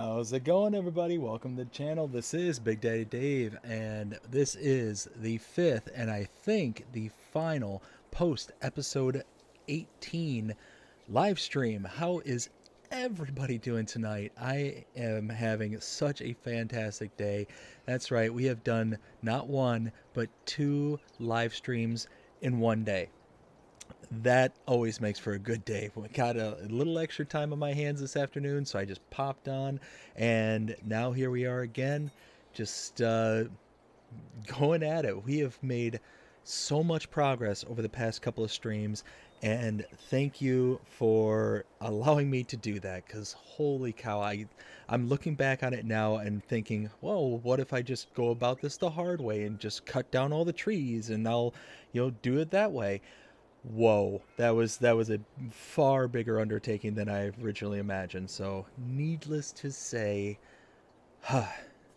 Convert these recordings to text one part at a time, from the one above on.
How's it going, everybody? Welcome to the channel. This is Big Daddy Dave, and this is the fifth and I think the final post episode 18 live stream. How is everybody doing tonight? I am having such a fantastic day. That's right, we have done not one, but two live streams in one day. That always makes for a good day. We got a little extra time on my hands this afternoon, so I just popped on, and now here we are again, just going at it. We have made so much progress over the past couple of streams, and thank you for allowing me to do that, because holy cow, I'm looking back on it now and thinking, whoa, what if I just go about this the hard way and just cut down all the trees and I'll, do it that way. Whoa, that was a far bigger undertaking than I originally imagined. So, needless to say,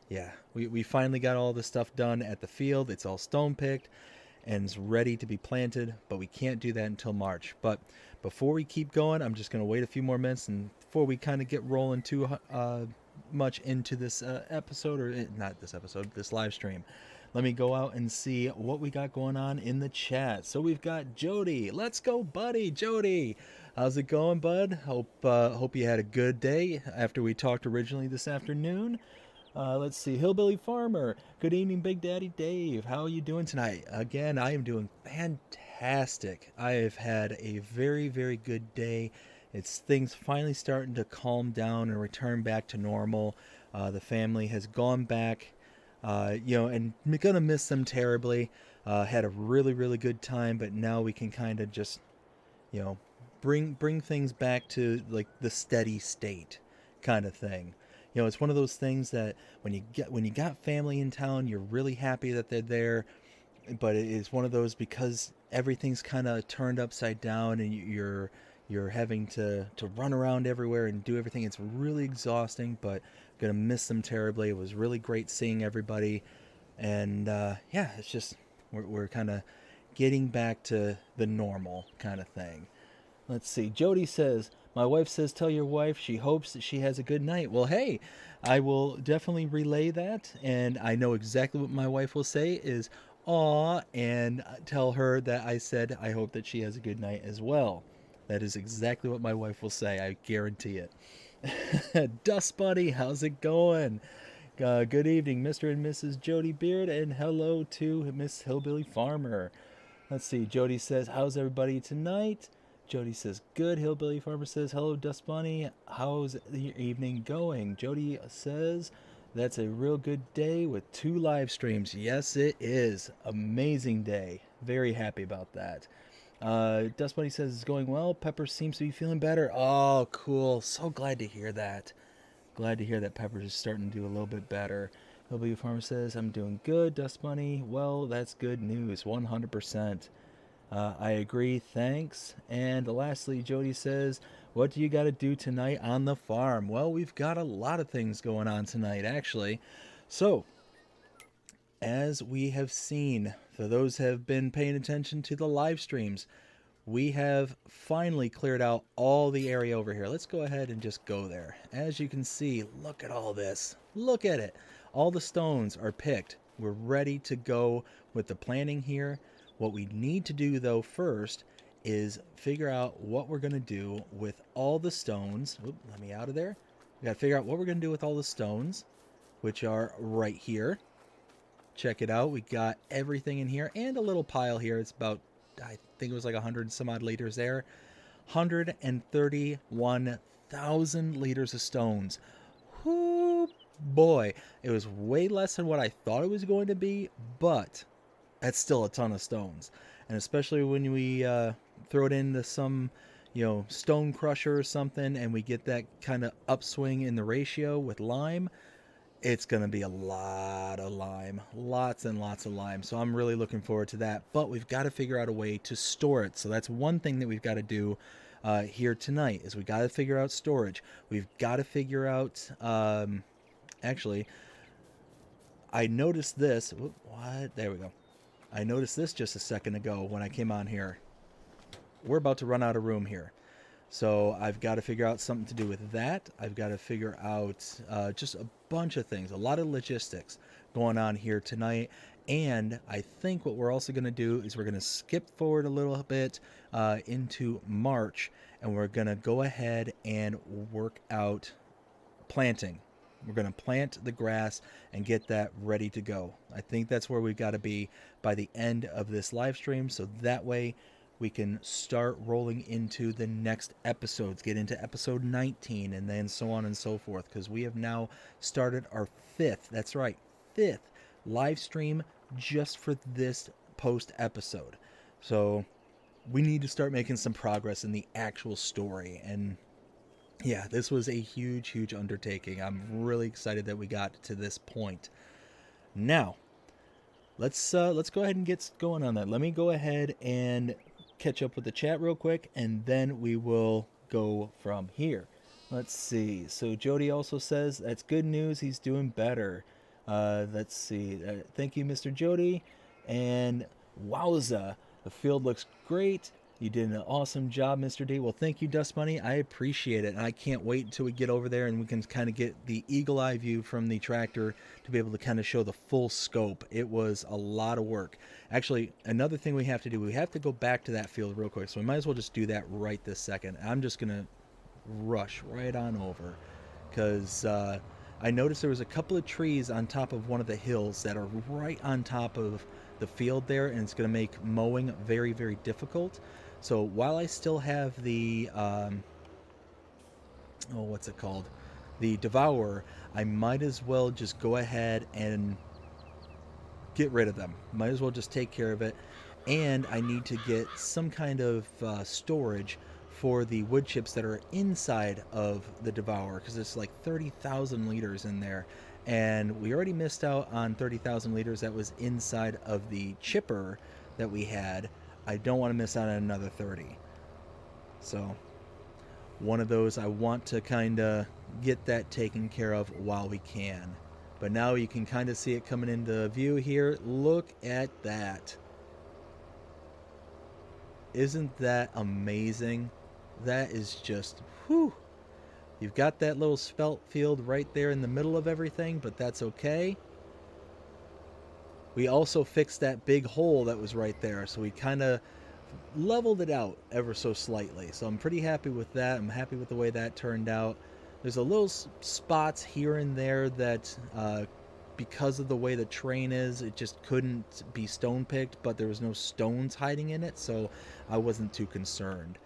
yeah, we finally got all the stuff done at the field. It's all stone picked and it's ready to be planted, but we can't do that until March. But before we keep going, I'm just going to wait a few more minutes, and before we kind of get rolling too much into this episode, or not this episode, this live stream, let me go out and see what we got going on in the chat. So we've got Jody. Let's go, buddy. Jody, how's it going, bud? Hope you had a good day after we talked originally this afternoon. Let's see, Hillbilly Farmer. Good evening, Big Daddy Dave. How are you doing tonight? Again, I am doing fantastic. I have had a very, very good day. It's things finally starting to calm down and return back to normal. The family has gone back, and I'm gonna miss them terribly. Had a really, really good time, but now we can kind of just, you know, bring things back to like the steady state kind of thing. It's one of those things that when you got family in town, you're really happy that they're there, but it is one of those, because everything's kind of turned upside down and you're having to run around everywhere and do everything. It's really exhausting, but gonna miss them terribly. It was really great seeing everybody, and yeah, it's just we're kind of getting back to the normal kind of thing. Let's see. Jody says, my wife says, tell your wife she hopes that she has a good night. Well, hey, I will definitely relay that. And I know exactly what my wife will say is, aw, and tell her that I said I hope that she has a good night as well. That is exactly what my wife will say. I guarantee it. Dust Buddy, how's it going? Good evening, Mr. and Mrs. Jody Beard, and hello to Miss Hillbilly Farmer. Let's see. Jody says, how's everybody tonight? Jody says, good. Hillbilly Farmer says, hello, Dust Bunny. How's your evening going? Jody says, that's a real good day with two live streams. Yes, it is. Amazing day. Very happy about that. Dust Bunny says it's going well. Pepper seems to be feeling better. Oh, cool. So glad to hear that. Glad to hear that Pepper is starting to do a little bit better. Hillbilly Farmer says, I'm doing good, Dust Bunny. Well, that's good news. 100%. I agree, thanks. And lastly, Jody says, what do you got to do tonight on the farm? Well, we've got a lot of things going on tonight, actually. So, as we have seen, for those who have been paying attention to the live streams, we have finally cleared out all the area over here. Let's go ahead and just go there. As you can see, look at all this. Look at it. All the stones are picked. We're ready to go with the planting here. What we need to do, though, first is figure out what we're going to do with all the stones. Oop, let me out of there. We got to figure out what we're going to do with all the stones, which are right here. Check it out. We got everything in here and a little pile here. It's about, I think it was like 100 some odd liters there. 131,000 liters of stones. Whoo, boy. It was way less than what I thought it was going to be, but that's still a ton of stones. And especially when we throw it into some, stone crusher or something, and we get that kind of upswing in the ratio with lime, it's going to be a lot of lime. Lots and lots of lime. So I'm really looking forward to that. But we've got to figure out a way to store it. So that's one thing that we've got to do here tonight, is we got to figure out storage. We've got to figure out, actually, I noticed this. What? There we go. I noticed this just a second ago when I came on here. We're about to run out of room here. So I've got to figure out something to do with that. I've got to figure out just a bunch of things, a lot of logistics going on here tonight. And I think what we're also going to do is we're going to skip forward a little bit into March, and we're going to go ahead and work out planting. We're going to plant the grass and get that ready to go. I think that's where we've got to be by the end of this live stream, so that way we can start rolling into the next episodes, get into episode 19, and then so on and so forth, because we have now started our fifth, that's right, fifth live stream just for this post episode. So we need to start making some progress in the actual story. And yeah, this was a huge undertaking. I'm really excited that we got to this point. Now, let's go ahead and get going on that. Let me go ahead and catch up with the chat real quick, and then we will go from here. Let's see. So Jody also says that's good news. He's doing better. Let's see. Thank you, Mr. Jody. And wowza, the field looks great. You did an awesome job, Mr. D. Well, thank you, Dust Bunny. I appreciate it. And I can't wait until we get over there and we can kind of get the eagle eye view from the tractor to be able to kind of show the full scope. It was a lot of work. Actually, another thing we have to do, we have to go back to that field real quick. So we might as well just do that right this second. I'm just going to rush right on over because I noticed there was a couple of trees on top of one of the hills that are right on top of the field there, and it's going to make mowing very difficult. So while I still have the what's it called, the Devourer, I might as well just go ahead and get rid of them. Might as well just take care of it. And I need to get some kind of storage for the wood chips that are inside of the Devourer, because it's like 30,000 liters in there, and we already missed out on 30,000 liters that was inside of the chipper that we had. I don't want to miss out on another 30. So one of those, I want to kind of get that taken care of while we can. But now you can kind of see it coming into view here. Look at that. Isn't that amazing? That is just, whew. You've got that little spelt field right there in the middle of everything, but that's okay. We also fixed that big hole that was right there, so we kind of leveled it out ever so slightly. So I'm pretty happy with that. I'm happy with the way that turned out. There's a little spots here and there that because of the way the terrain is, it just couldn't be stone picked, but there was no stones hiding in it, so I wasn't too concerned.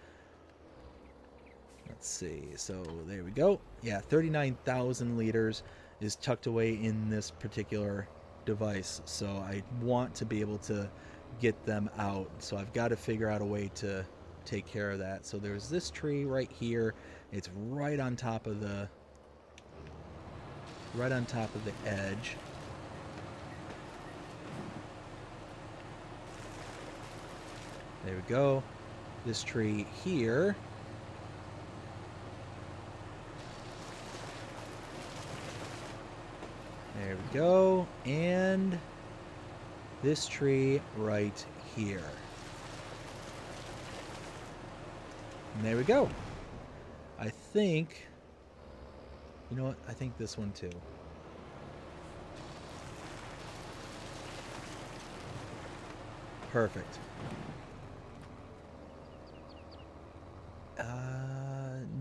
Let's see, so there we go. Yeah, 39,000 liters is tucked away in this particular device, so I want to be able to get them out. So I've got to figure out a way to take care of that. So there's this tree right here. It's right on top of the edge. There we go. This tree here. There we go. And this tree right here. And there we go. I think, you know what? I think this one too. Perfect.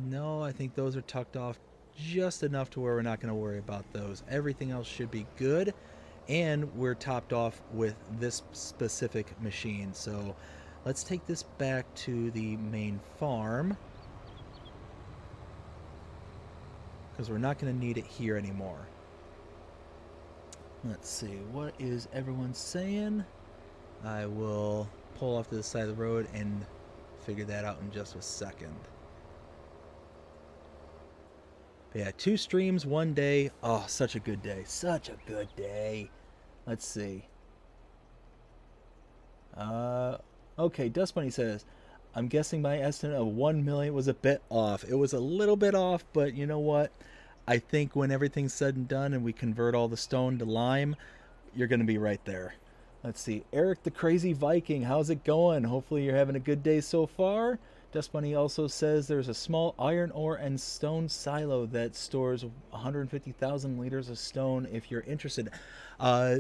No, I think those are tucked off just enough to where we're not going to worry about those. Everything else should be good, and we're topped off with this specific machine. So let's take this back to the main farm, because we're not going to need it here anymore. Let's see, what is everyone saying? I will pull off to the side of the road and figure that out in just a second. But yeah, 2 streams, 1 day. Oh, such a good day. Such a good day. Let's see. Okay, Dust Bunny says, I'm guessing my estimate of 1 million was a bit off. It was a little bit off, but you know what? I think when everything's said and done and we convert all the stone to lime, you're going to be right there. Let's see. Eric the Crazy Viking, how's it going? Hopefully you're having a good day so far. Dust Bunny also says there's a small iron ore and stone silo that stores 150,000 liters of stone if you're interested. Uh,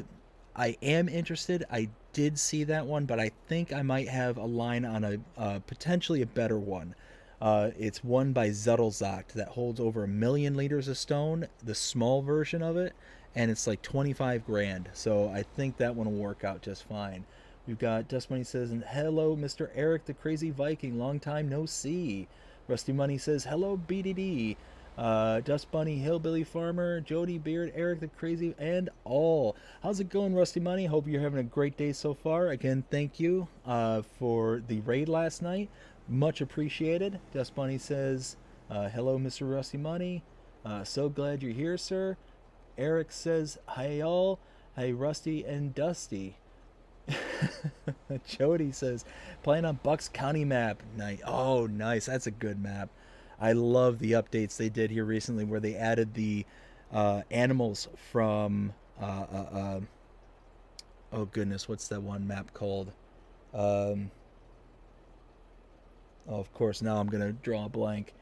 I am interested. I did see that one, but I think I might have a line on a potentially a better one. It's one by Zettelzacht that holds over 1,000,000 liters of stone, the small version of it, and it's like 25 grand. So I think that one will work out just fine. We've got Dust Money says, hello, Mr. Eric the Crazy Viking, long time no see. Rusty Money says, hello, BDD. Dust Bunny, Hillbilly Farmer, Jody Beard, Eric the Crazy, and all. How's it going, Rusty Money? Hope you're having a great day so far. Again, thank you for the raid last night. Much appreciated. Dust Bunny says, hello, Mr. Rusty Money. So glad you're here, sir. Eric says, hey, all. Hey, Rusty and Dusty. Jody says, playing on Bucks County map. Nice. Oh, nice. That's a good map. I love the updates they did here recently where they added the animals from oh goodness, what's that one map called? Oh, of course, now I'm gonna draw a blank.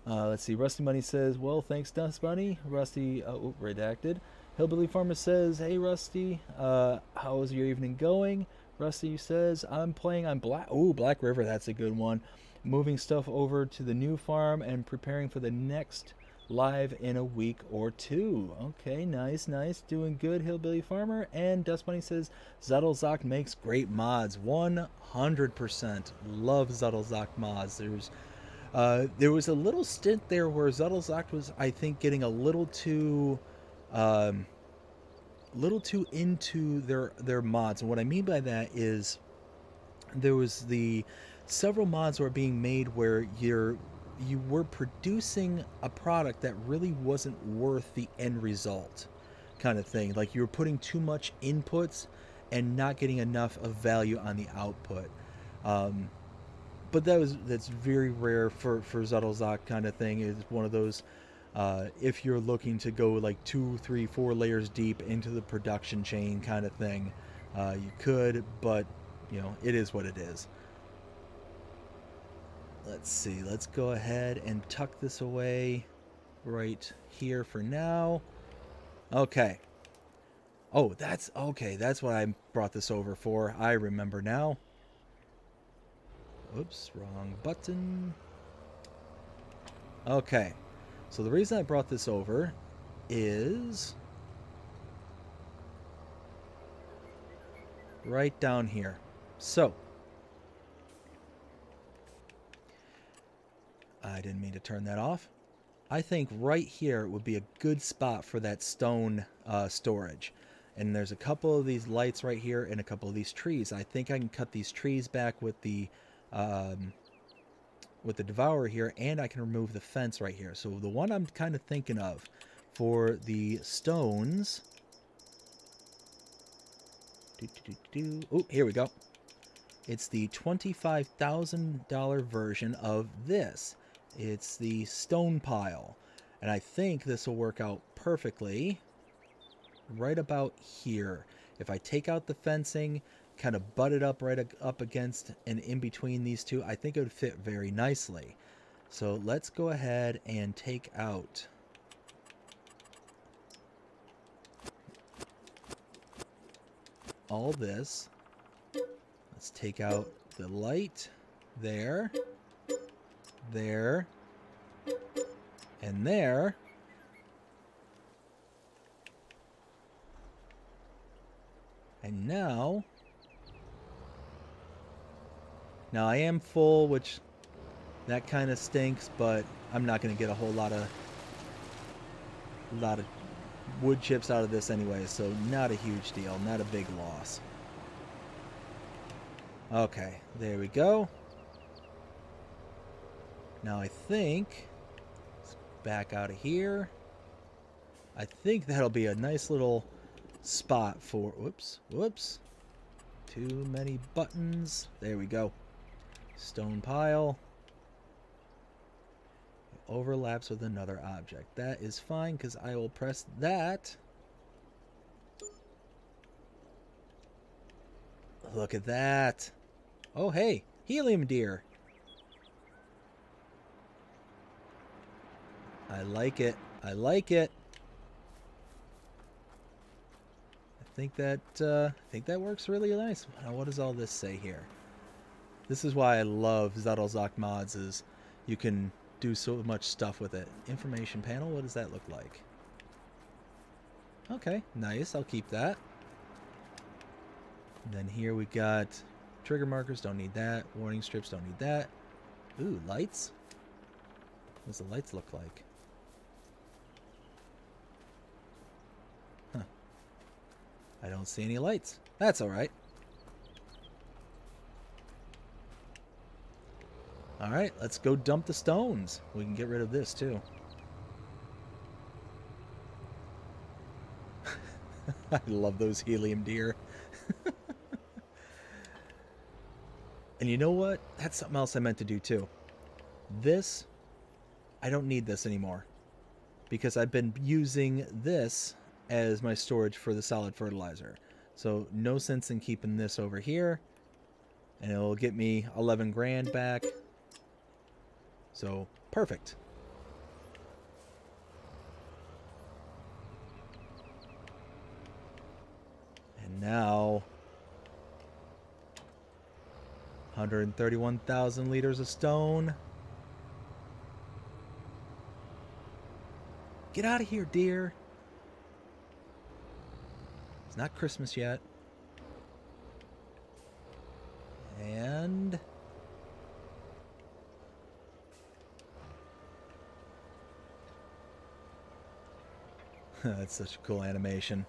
Let's see. Rusty Money says, well, thanks, Dust Bunny. Rusty, redacted. Hillbilly Farmer says, hey, Rusty, how's your evening going? Rusty says, I'm playing on Black River. That's a good one. Moving stuff over to the new farm and preparing for the next live in a week or two. Okay, nice, nice. Doing good, Hillbilly Farmer. And Dust Bunny says, Zettelzacht makes great mods. 100%. Love Zettelzacht mods. There was a little stint there where Zettelzacht was, I think, getting a little too into their mods. And what I mean by that is there was several mods were being made where you were producing a product that really wasn't worth the end result, kind of thing. Like you were putting too much inputs and not getting enough of value on the output. But that's very rare for Zettelzacht kind of thing. It's one of those, if you're looking to go like 2, 3, 4 layers deep into the production chain kind of thing, you could, but you know, it is what it is. Let's see, let's go ahead and tuck this away right here for now. Okay. Oh, that's okay. That's what I brought this over for. I remember now. Oops, wrong button. Okay. So the reason I brought this over is right down here. So I didn't mean to turn that off. I think right here would be a good spot for that stone storage. And there's a couple of these lights right here and a couple of these trees. I think I can cut these trees back with the devourer here, and I can remove the fence right here. So the one I'm kind of thinking of for the stones. Oh, here we go. It's the $25,000 version of this. It's the stone pile. And I think this will work out perfectly right about here. If I take out the fencing, kind of butt it up right up against and in between these two, I think it would fit very nicely. So let's go ahead and take out all this. Let's take out the light there, there, and there. And now I am full, which that kind of stinks, but I'm not going to get a whole lot of wood chips out of this anyway, so not a huge deal, not a big loss. Okay, there we go. Now I think, let's back out of here. I think that'll be a nice little spot for, whoops, too many buttons. There we go. Stone pile. It overlaps with another object. That is fine, because I will press that. Look at that. Oh, hey, helium deer. I like it. I like it. I think that works really nice. Now, what does all this say here? This is why I love Zuttlzok mods, is you can do so much stuff with it. Information panel, what does that look like? Okay, nice. I'll keep that. And then here we got trigger markers, don't need that. Warning strips, don't need that. Ooh, lights? What does the lights look like? Huh. I don't see any lights. That's alright. Alright, let's go dump the stones. We can get rid of this too. I love those helium deer. And you know what? That's something else I meant to do too. This, I don't need this anymore, because I've been using this as my storage for the solid fertilizer. So no sense in keeping this over here, and it'll get me 11 grand back. So perfect. And now 131,000 liters of stone. Get out of here, dear. It's not Christmas yet. And that's such a cool animation.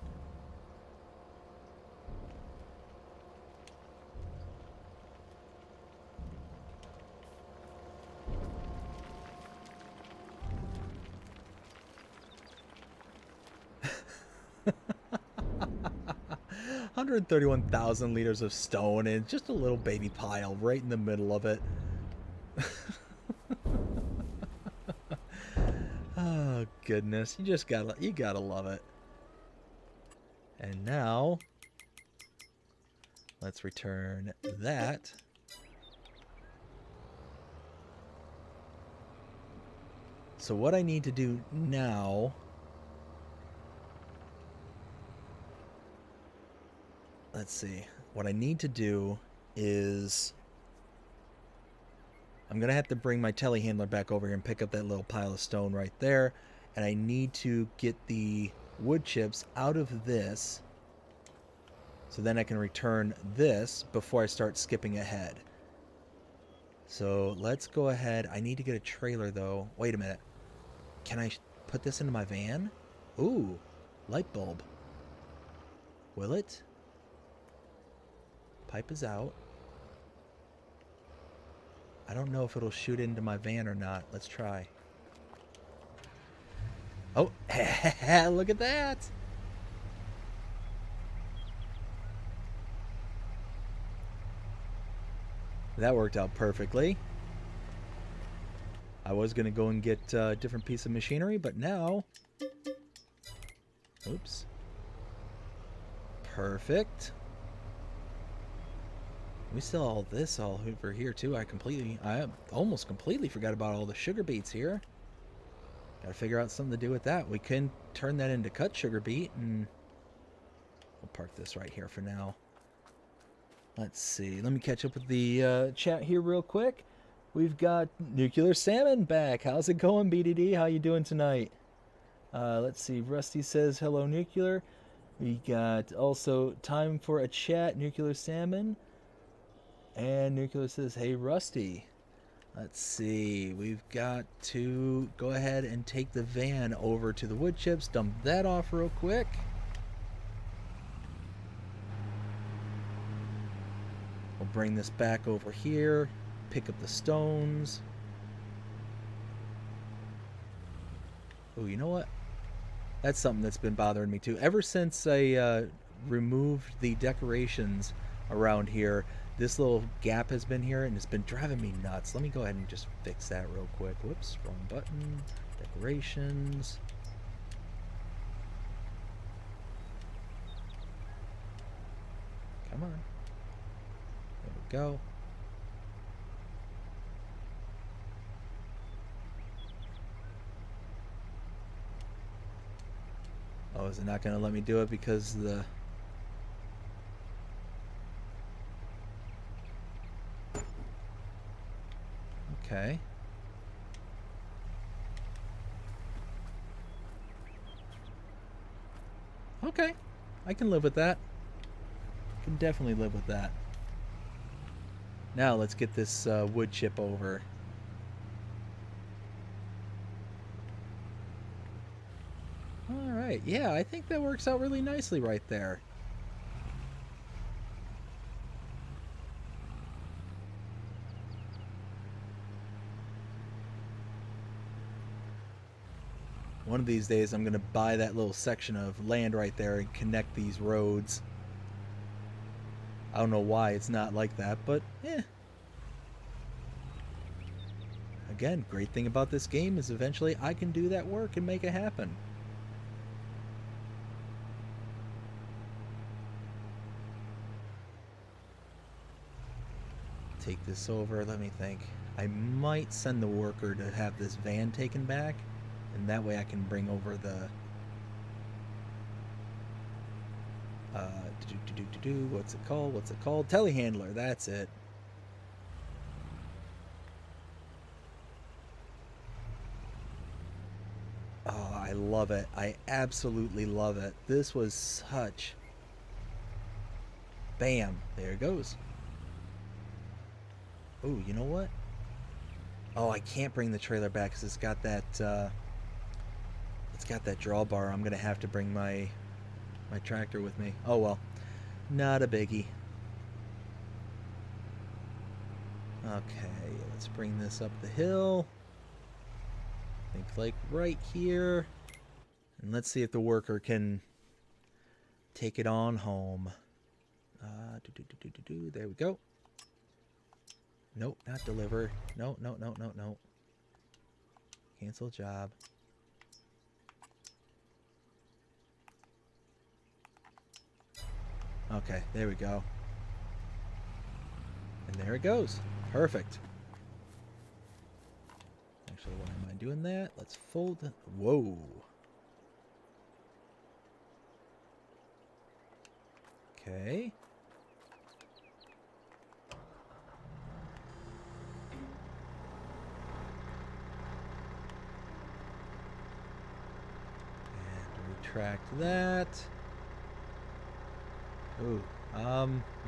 Hundred 131,000 liters of stone and just a little baby pile right in the middle of it. Oh goodness, you gotta love it. And now let's return that. So what I need to do now, let's see, what I need to do is I'm gonna have to bring my telehandler back over here and pick up that little pile of stone right there, and I need to get the wood chips out of this so then I can return this before I start skipping ahead. So let's go ahead. I need to get a trailer though. Wait a minute. Can I put this into my van? Ooh, light bulb. Will it? Pipe is out. I don't know if it'll shoot into my van or not. Let's try. Oh, look at that. That worked out perfectly. I was going to go and get a different piece of machinery, but now... Oops. Perfect. We still all this all over here too. I almost completely forgot about all the sugar beets here. Gotta figure out something to do with that. We can turn that into cut sugar beet, and we'll park this right here for now. Let's see. Let me catch up with the chat here real quick. We've got Nuclear Salmon back. How's it going, BDD? How you doing tonight? Let's see. Rusty says hello, Nuclear. We got also time for a chat, Nuclear Salmon. And Nuclear says, hey, Rusty. Let's see. We've got to go ahead and take the van over to the wood chips. Dump that off real quick. We'll bring this back over here. Pick up the stones. Oh, you know what? That's something that's been bothering me too. Ever since I removed the decorations around here, this little gap has been here and it's been driving me nuts. Let me go ahead and just fix that real quick. Whoops, wrong button. Decorations. Come on. There we go. Oh, is it not going to let me do it because the... Okay. Okay. I can live with that. Can definitely live with that. Now let's get this wood chip over. Alright, yeah, I think that works out really nicely right there. One of these days I'm going to buy that little section of land right there and connect these roads. I don't know why it's not like that, but eh. Again, great thing about this game is eventually I can do that work and make it happen. Take this over, let me think. I might send the worker to have this van taken back, and that way I can bring over the what's it called? Telehandler, that's it. Oh, I love it. I absolutely love it. This was such... Bam, there it goes. Oh, you know what? Oh, I can't bring the trailer back because it's got that drawbar. I'm gonna have to bring my tractor with me. Oh well, not a biggie. Okay, let's bring this up the hill. I think like right here, and let's see if the worker can take it on home. There we go. Nope, not deliver. No. Cancel job. Okay, there we go. And there it goes. Perfect. Actually, why am I doing that? Let's fold it. Whoa. Okay. Retract that. Ooh,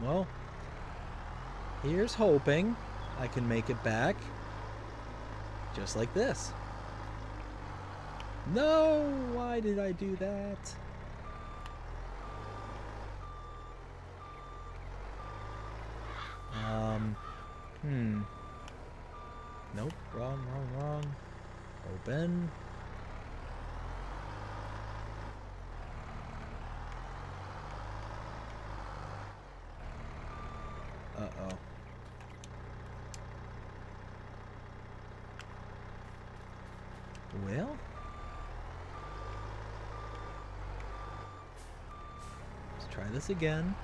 well, here's hoping I can make it back just like this. No, why did I do that? Nope, wrong. Open. Uh-oh. Well, let's try this again.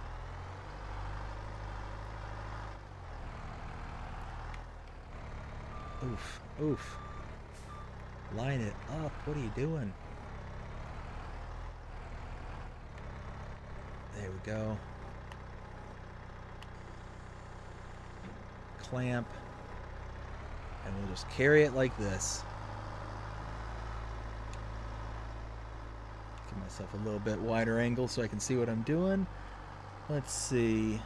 Oof. Line it up. What are you doing? There we go. Clamp. And we'll just carry it like this. Give myself a little bit wider angle so I can see what I'm doing. Let's see.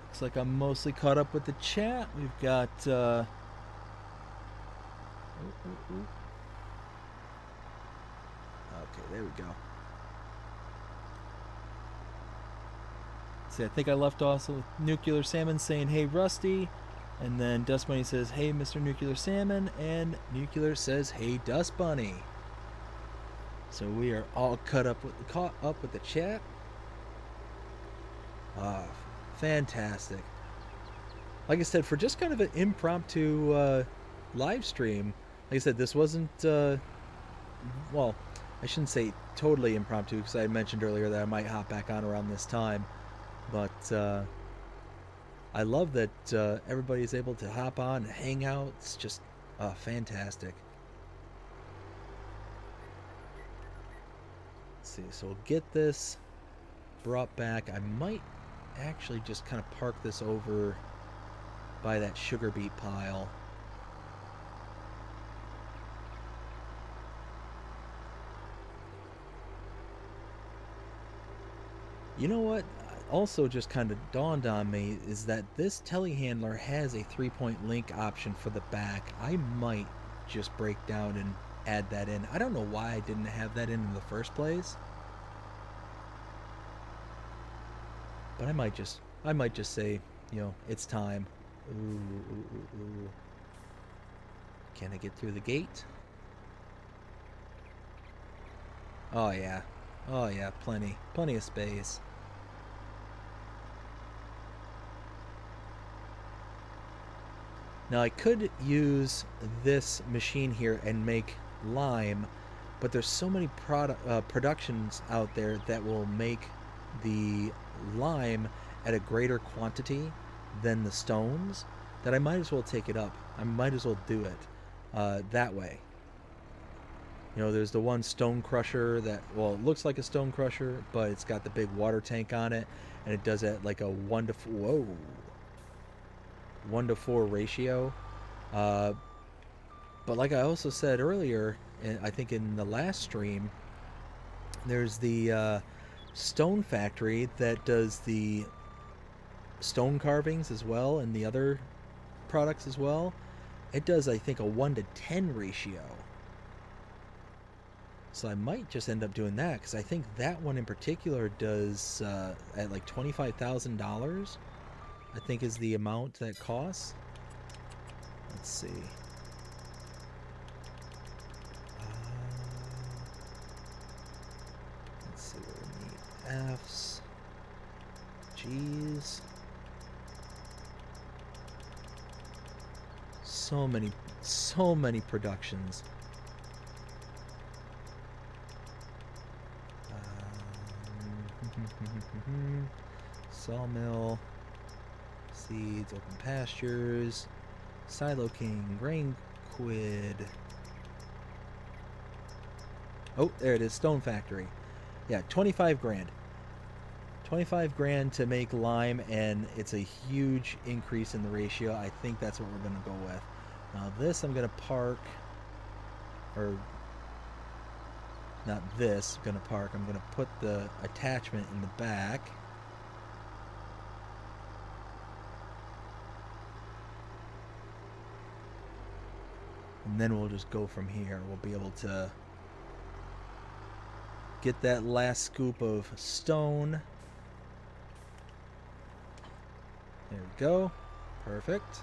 Looks like I'm mostly caught up with the chat. We've got okay, there we go. See, I think I left also with Nuclear Salmon saying, hey, Rusty. And then Dust Bunny says, hey, Mr. Nuclear Salmon. And Nuclear says, hey, Dust Bunny. So we are all caught up with the chat. Fantastic. Like I said, for just kind of an impromptu live stream, like I said, this wasn't, well, I shouldn't say totally impromptu because I mentioned earlier that I might hop back on around this time. But I love that everybody's able to hop on and hang out. It's just fantastic. Let's see. So we'll get this brought back. I might actually just kind of park this over by that sugar beet pile. You know what also just kind of dawned on me is that this telehandler has a 3-point link option for the back. I might just break down and add that in. I don't know why I didn't have that in the first place, but I might just say, you know, it's time. Ooh. Can I get through the gate? Oh yeah, plenty of space. Now I could use this machine here and make lime, but there's so many productions out there that will make the lime at a greater quantity than the stones that I might as well take it up. I might as well do it that way. You know, there's the one stone crusher that, well, it looks like a stone crusher, but it's got the big water tank on it, and it does it like a 1-to-4 ratio. But like I also said earlier, I think in the last stream, there's the stone factory that does the stone carvings as well, and the other products as well. It does, I think, a 1-to-10 ratio. So I might just end up doing that, because I think that one in particular does at like $25,000. I think is the amount that costs. Let's see. Let's see what we need. F's. G's. So many productions. Sawmill. Seeds, open pastures, Silo King, grain quid. Oh, there it is, stone factory. Yeah, 25 grand. 25 grand to make lime, and it's a huge increase in the ratio. I think that's what we're going to go with. Now this I'm going to park, or not this, I'm going to park. I'm going to put the attachment in the back. And then we'll just go from here. We'll be able to get that last scoop of stone. There we go. Perfect.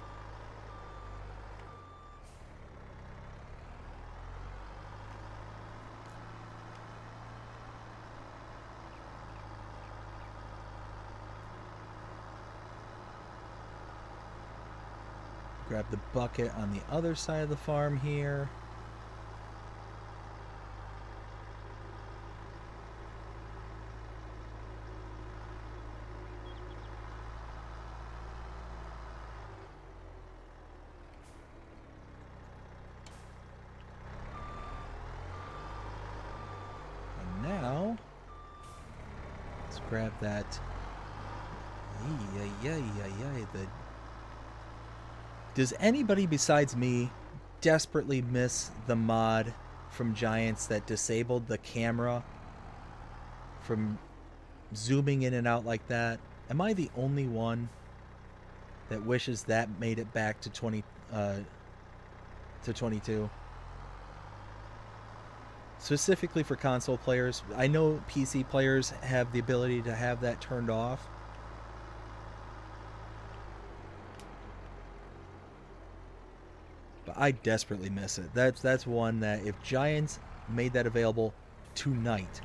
Grab the bucket on the other side of the farm here. And now, let's grab that. Does anybody besides me desperately miss the mod from Giants that disabled the camera from zooming in and out like that? Am I the only one that wishes that made it back to 22? Specifically for console players. I know PC players have the ability to have that turned off. But I desperately miss it. That's one that if Giants made that available tonight,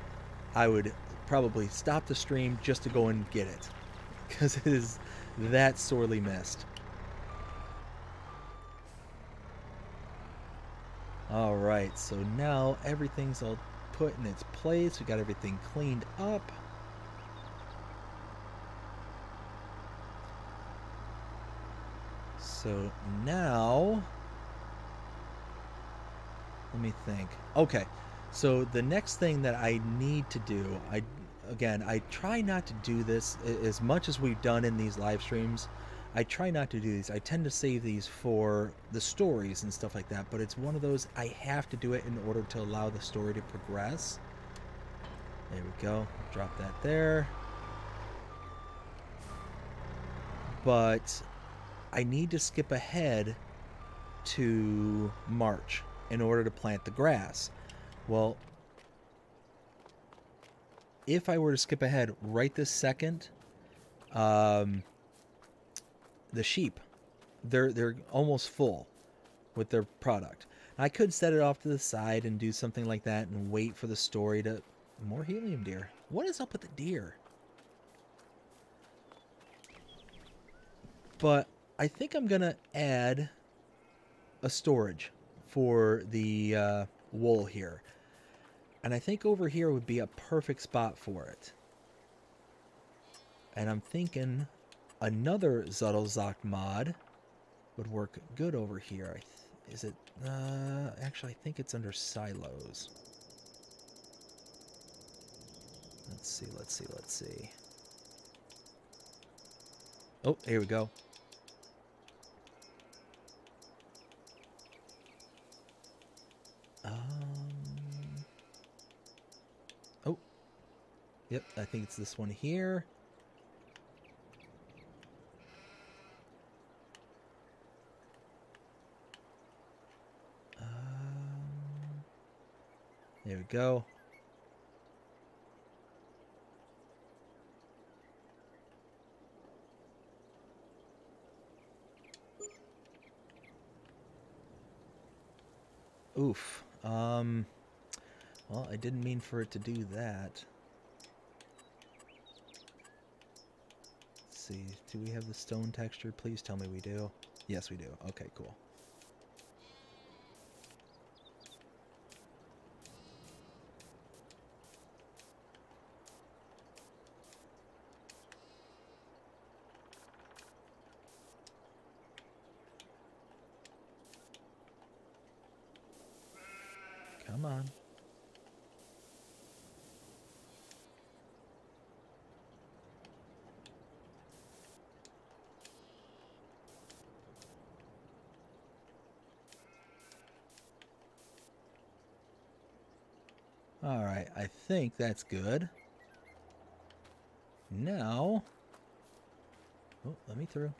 I would probably stop the stream just to go and get it, because it is that sorely missed. All right, so now everything's all put in its place. We got everything cleaned up. So now, let me think. Okay, So the next thing that I need to do, I try not to do this as much as we've done in these live streams. I try not to do these. I tend to save these for the stories and stuff like that, but it's one of those I have to do it in order to allow the story to progress. There we go. Drop that there. But I need to skip ahead to March in order to plant the grass. Well, if I were to skip ahead right this second, the sheep, they're almost full with their product. I could set it off to the side and do something like that and wait for the story to... More helium deer. What is up with the deer? But I think I'm gonna add a storage for the wool here. And I think over here would be a perfect spot for it. And I'm thinking another Zuttelzock mod would work good over here. Is it? Actually, I think it's under silos. Let's see, let's see, let's see. Oh, here we go. Oh. Yep, I think it's this one here. There we go. Oof. Well, I didn't mean for it to do that. Let's see. Do we have the stone texture? Please tell me we do. Yes, we do. Okay, cool. Come on. Alright, I think that's good. Now... Oh, let me through.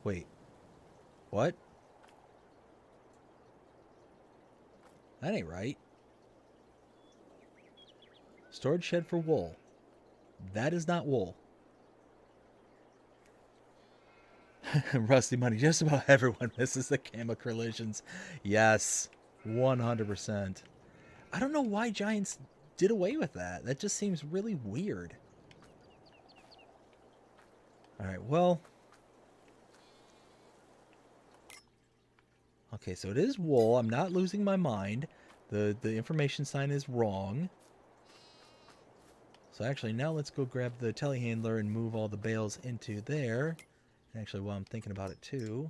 Wait. What? That ain't right. Storage shed for wool. That is not wool. Rusty money. Just about everyone misses the gamma collisions. Yes. 100%. I don't know why Giants did away with that. That just seems really weird. Alright, well... Okay, so it is wool. I'm not losing my mind. The information sign is wrong. So actually, now let's go grab the telehandler and move all the bales into there. Actually, while I'm thinking about it too,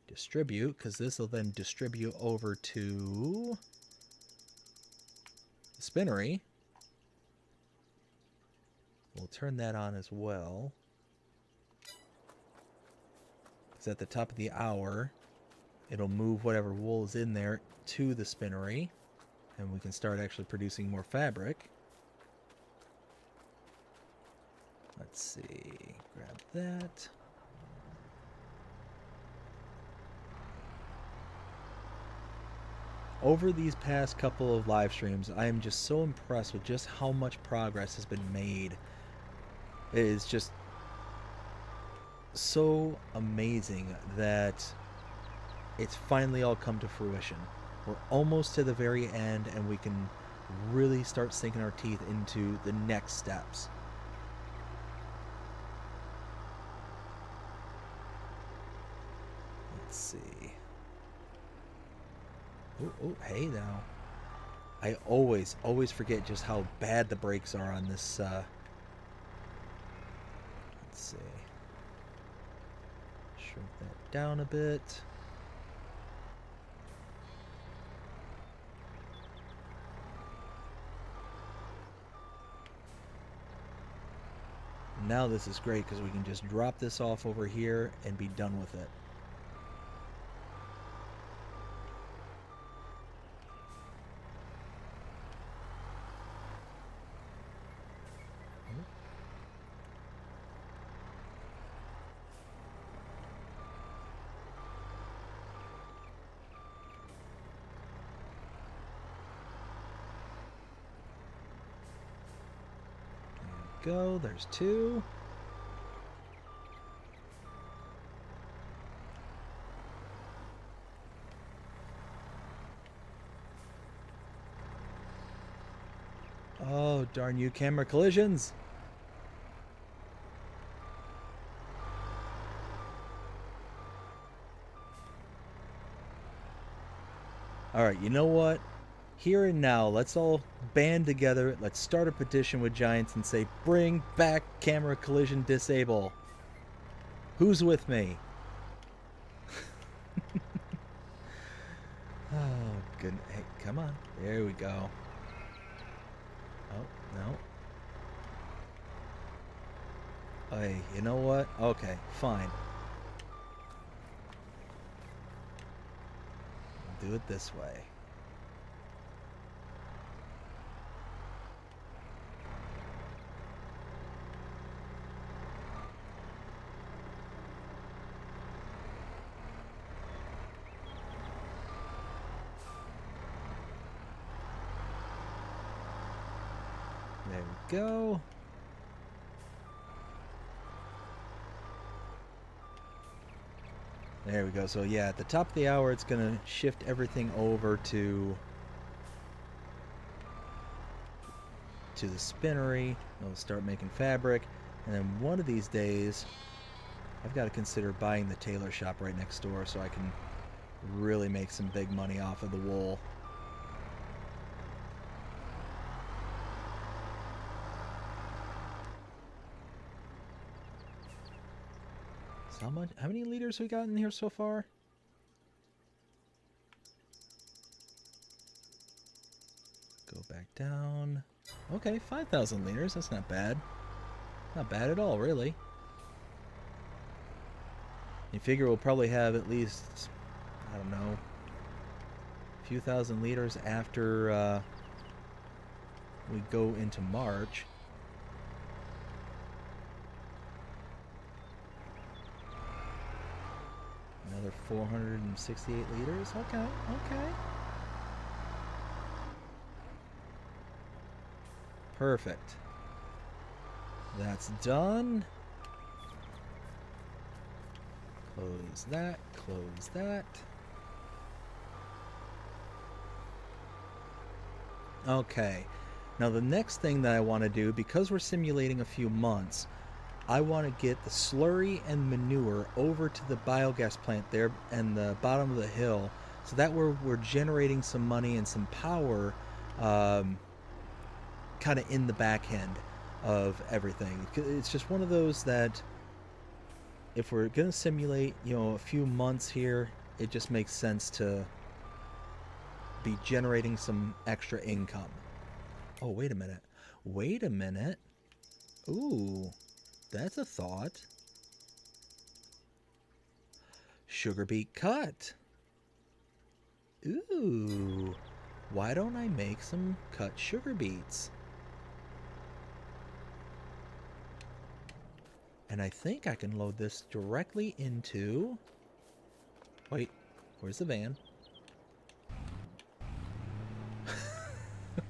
distribute, because this will then distribute over to the spinnery. We'll turn that on as well. Because at the top of the hour, it'll move whatever wool is in there to the spinnery. And we can start actually producing more fabric. Let's see. Grab that. Over these past couple of live streams, I am just so impressed with just how much progress has been made. It is just so amazing that it's finally all come to fruition. We're almost to the very end, and we can really start sinking our teeth into the next steps. Let's see. Oh, hey now. I always forget just how bad the brakes are on this, let's see. Shrink that down a bit. Now this is great because we can just drop this off over here and be done with it. Go, there's 2. Oh, darn you, camera collisions. Alright, you know what? Here and now, let's all band together. Let's start a petition with Giants and say, bring back camera collision disable. Who's with me? Oh, good. Hey, come on. There we go. Oh, no. Hey, you know what? Okay, fine. We'll do it this way. There we go. There we go. So yeah, at the top of the hour, it's going to shift everything over to the spinnery. We'll start making fabric. And then one of these days, I've got to consider buying the tailor shop right next door so I can really make some big money off of the wool. So how many liters we got in here so far? Go back down. Okay, 5,000 liters. That's not bad. Not bad at all, really. You figure we'll probably have at least, I don't know, a few thousand liters after we go into March. Another 468 liters. Okay, okay. Perfect. That's done. Close that, close that. Okay. Now the next thing that I want to do, because we're simulating a few months, I want to get the slurry and manure over to the biogas plant there and the bottom of the hill, so that we're generating some money and some power kind of in the back end of everything. It's just one of those that if we're going to simulate, you know, a few months here, it just makes sense to be generating some extra income. Oh, wait a minute. Wait a minute. Ooh, that's a thought. Sugar beet cut. Ooh, why don't I make some cut sugar beets? And I think I can load this directly into... Wait, where's the van?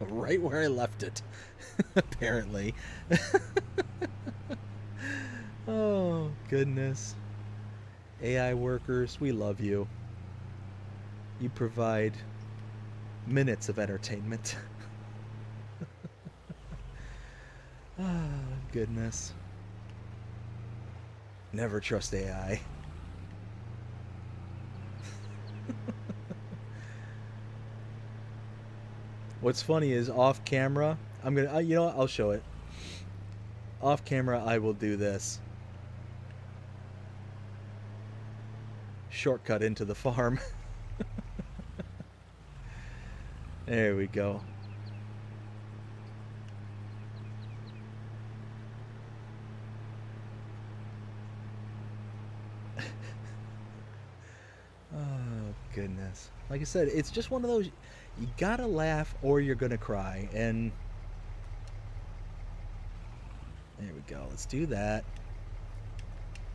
Right where I left it, apparently. Oh, goodness. AI workers, we love you. You provide minutes of entertainment. Ah, goodness. Never trust AI. What's funny is off camera, I'm gonna, you know what, I'll show it. Off camera, I will do this. Shortcut into the farm. There we go. bananas. Like I said, it's just one of those, you gotta laugh or you're gonna cry. And there we go. Let's do that.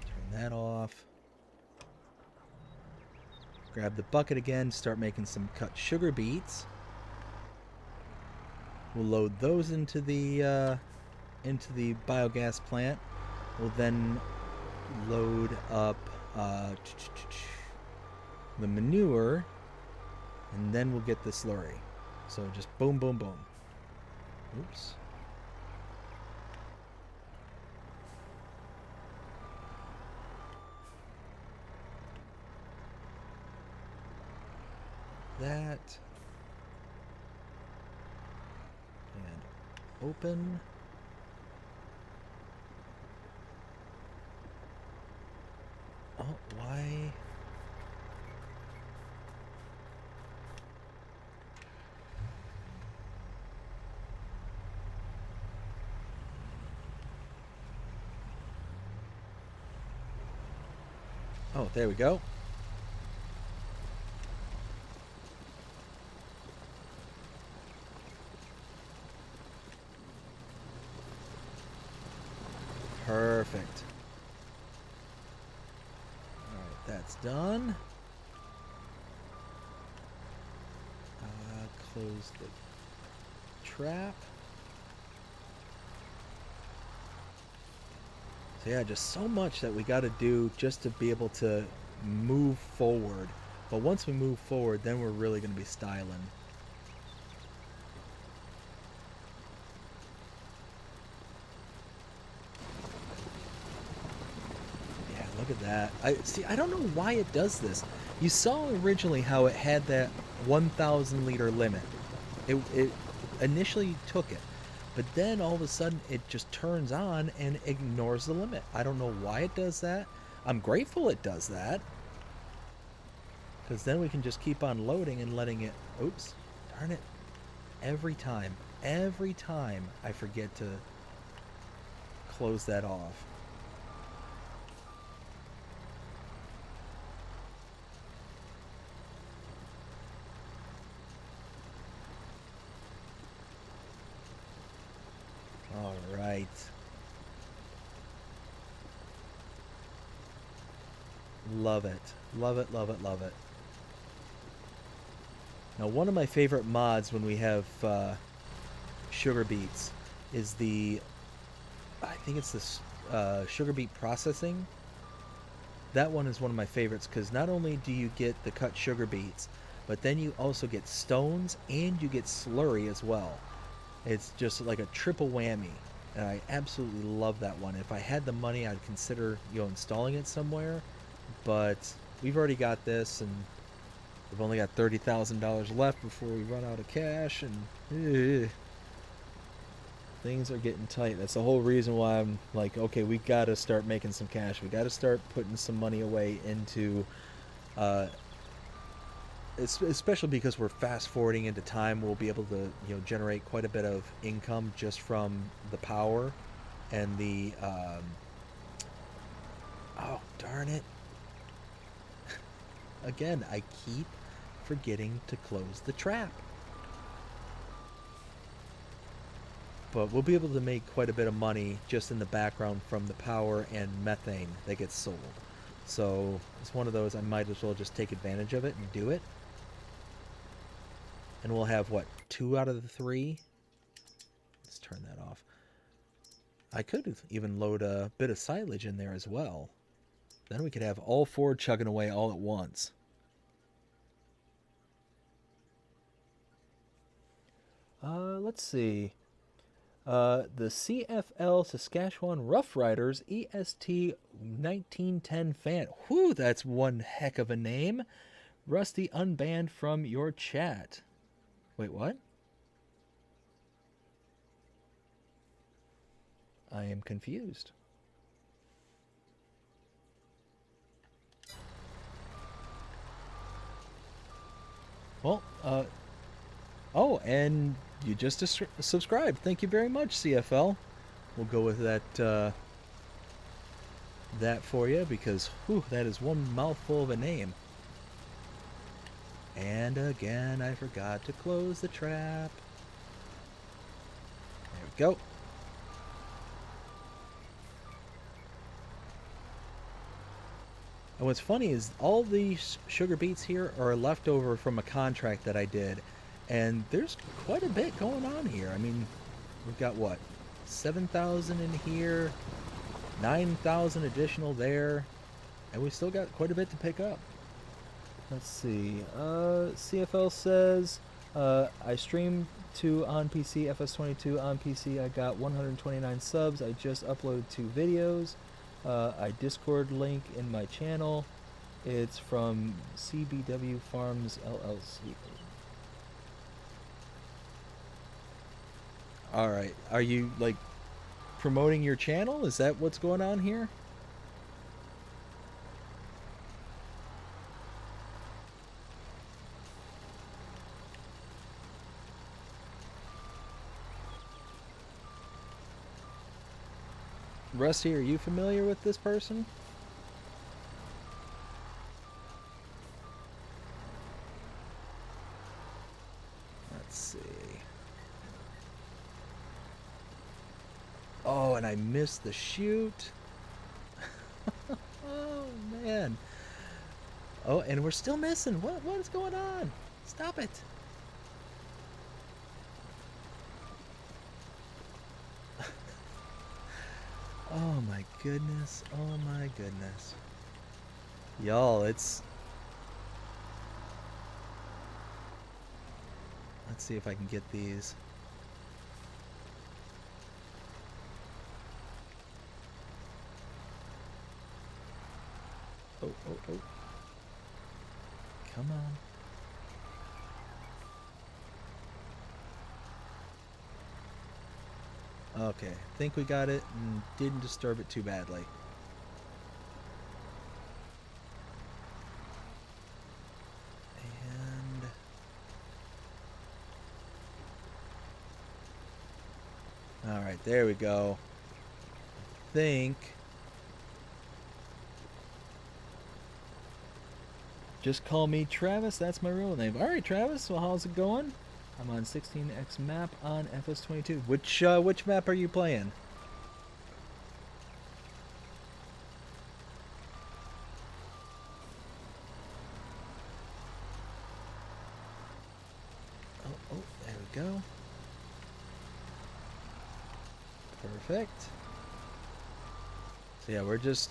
Turn that off. Grab the bucket again, start making some cut sugar beets. We'll load those into the biogas plant. We'll then load up the manure, and then we'll get the slurry. So just boom, boom, boom. Oops. That. And open. Oh, why? Oh, there we go. Perfect. Alright, that's done. Close the trap. So yeah, just so much that we got to do just to be able to move forward. But once we move forward, then we're really going to be styling. Yeah, look at that. I don't know why it does this. You saw originally how it had that 1,000 liter limit. It initially took it. But then all of a sudden it just turns on and ignores the limit. I don't know why it does that. I'm grateful it does that. Because then we can just keep on loading and letting it... Oops. Darn it. Every time I forget to close that off. All right. Love it. Love it, love it, love it. Now, one of my favorite mods when we have sugar beets is the... I think it's this sugar beet processing. That one is one of my favorites because not only do you get the cut sugar beets, but then you also get stones and you get slurry as well. It's just like a triple whammy, and I absolutely love that one. If I had the money, I'd consider, installing it somewhere, but we've already got this, and we've only got $30,000 left before we run out of cash, and things are getting tight. That's the whole reason why I'm like, okay, we got to start making some cash. We got to start putting some money away into especially because we're fast forwarding into time. We'll be able to generate quite a bit of income just from the power and the oh darn it, again, I keep forgetting to close the trap. But we'll be able to make quite a bit of money just in the background from the power and methane that gets sold. So it's one of those, I might as well just take advantage of it and do it. And we'll have, what, 2 out of the 3? Let's turn that off. I could even load a bit of silage in there as well. Then we could have all 4 chugging away all at once. Let's see. The CFL Saskatchewan Rough Riders EST 1910 fan. Whew, that's one heck of a name. Rusty unbanned from your chat. Wait, what? I am confused. Well, oh, and you just subscribed. Thank you very much, CFL. We'll go with that that for you because, whew, that is one mouthful of a name. And again, I forgot to close the trap. There we go. And what's funny is all these sugar beets here are leftover from a contract that I did. And there's quite a bit going on here. I mean, we've got what? 7,000 in here, 9,000 additional there, and we still got quite a bit to pick up. Let's see. CFL says, I streamed to on PC, FS22 on PC. I got 129 subs. I just uploaded 2 videos. I Discord link in my channel. It's from CBW Farms LLC. All right. Are you like promoting your channel? Is that what's going on here? Rusty, are you familiar with this person? Let's see. Oh, and I missed the shoot. Oh, man. Oh, and we're still missing. What is going on? Stop it. Oh my goodness. Oh my goodness. Y'all, it's... Let's see if I can get these. Oh, oh, oh. Come on. Okay, I think we got it and didn't disturb it too badly. And all right, there we go. I think just call me Travis, that's my real name. All right, Travis, well, how's it going? I'm on 16x map on FS22. Which map are you playing? Oh, there we go. Perfect. So yeah, we're just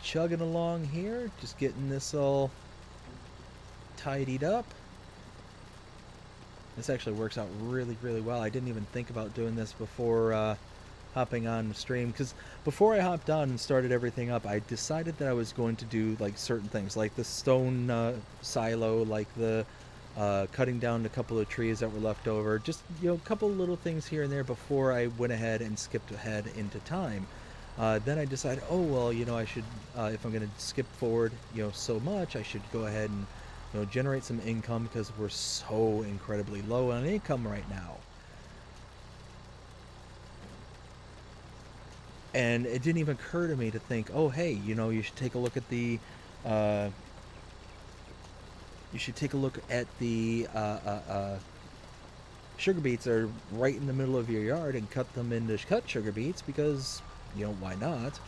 chugging along here, just getting this all tidied up. This actually works out really, really well. I didn't even think about doing this before hopping on stream, because before I hopped on and started everything up, I decided that I was going to do like certain things, like the stone silo, like the cutting down a couple of trees that were left over, just, you know, a couple little things here and there before I went ahead and skipped ahead into time. Then I decided, oh well, you know, I should, if I'm going to skip forward, you know, so much, I should go ahead and, you know, generate some income, because we're so incredibly low on income right now. And it didn't even occur to me to think, oh hey, you know, you should take a look at the sugar beets are right in the middle of your yard, and cut them into cut sugar beets, because, you know, why not?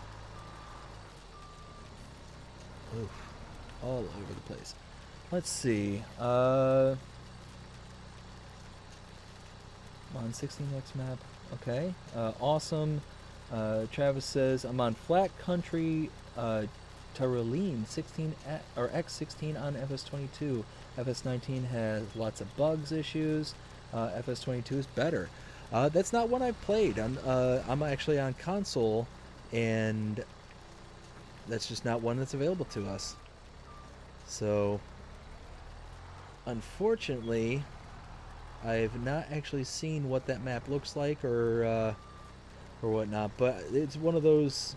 Oof, all over the place. Let's see. I'm on 16x map. Okay. Awesome. Travis says I'm on flat country Tyrolean 16 or X16 on FS22. FS19 has lots of bugs issues. FS22 is better. That's not one I've played. I'm actually on console, and that's just not one that's available to us. So unfortunately, I've not actually seen what that map looks like or whatnot, but it's one of those.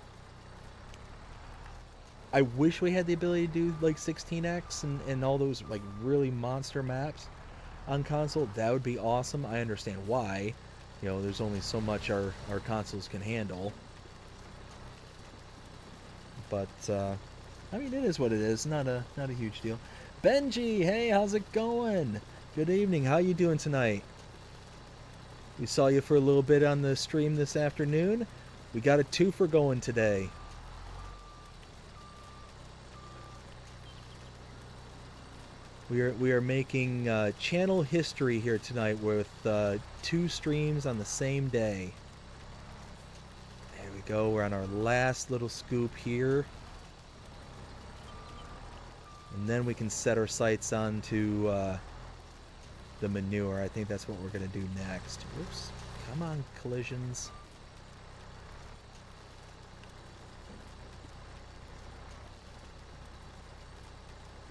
I wish we had the ability to do like 16x and all those like really monster maps on console. That would be awesome. I understand why. You know, there's only so much our consoles can handle. But I mean, it is what it is. Not a huge deal. Benji, hey, how's it going? Good evening. How you doing tonight? We saw you for a little bit on the stream this afternoon. We got a twofer going today. We are making channel history here tonight with 2 streams on the same day. There we go. We're on our last little scoop here. And then we can set our sights onto the manure. I think that's what we're going to do next. Oops. Come on, collisions.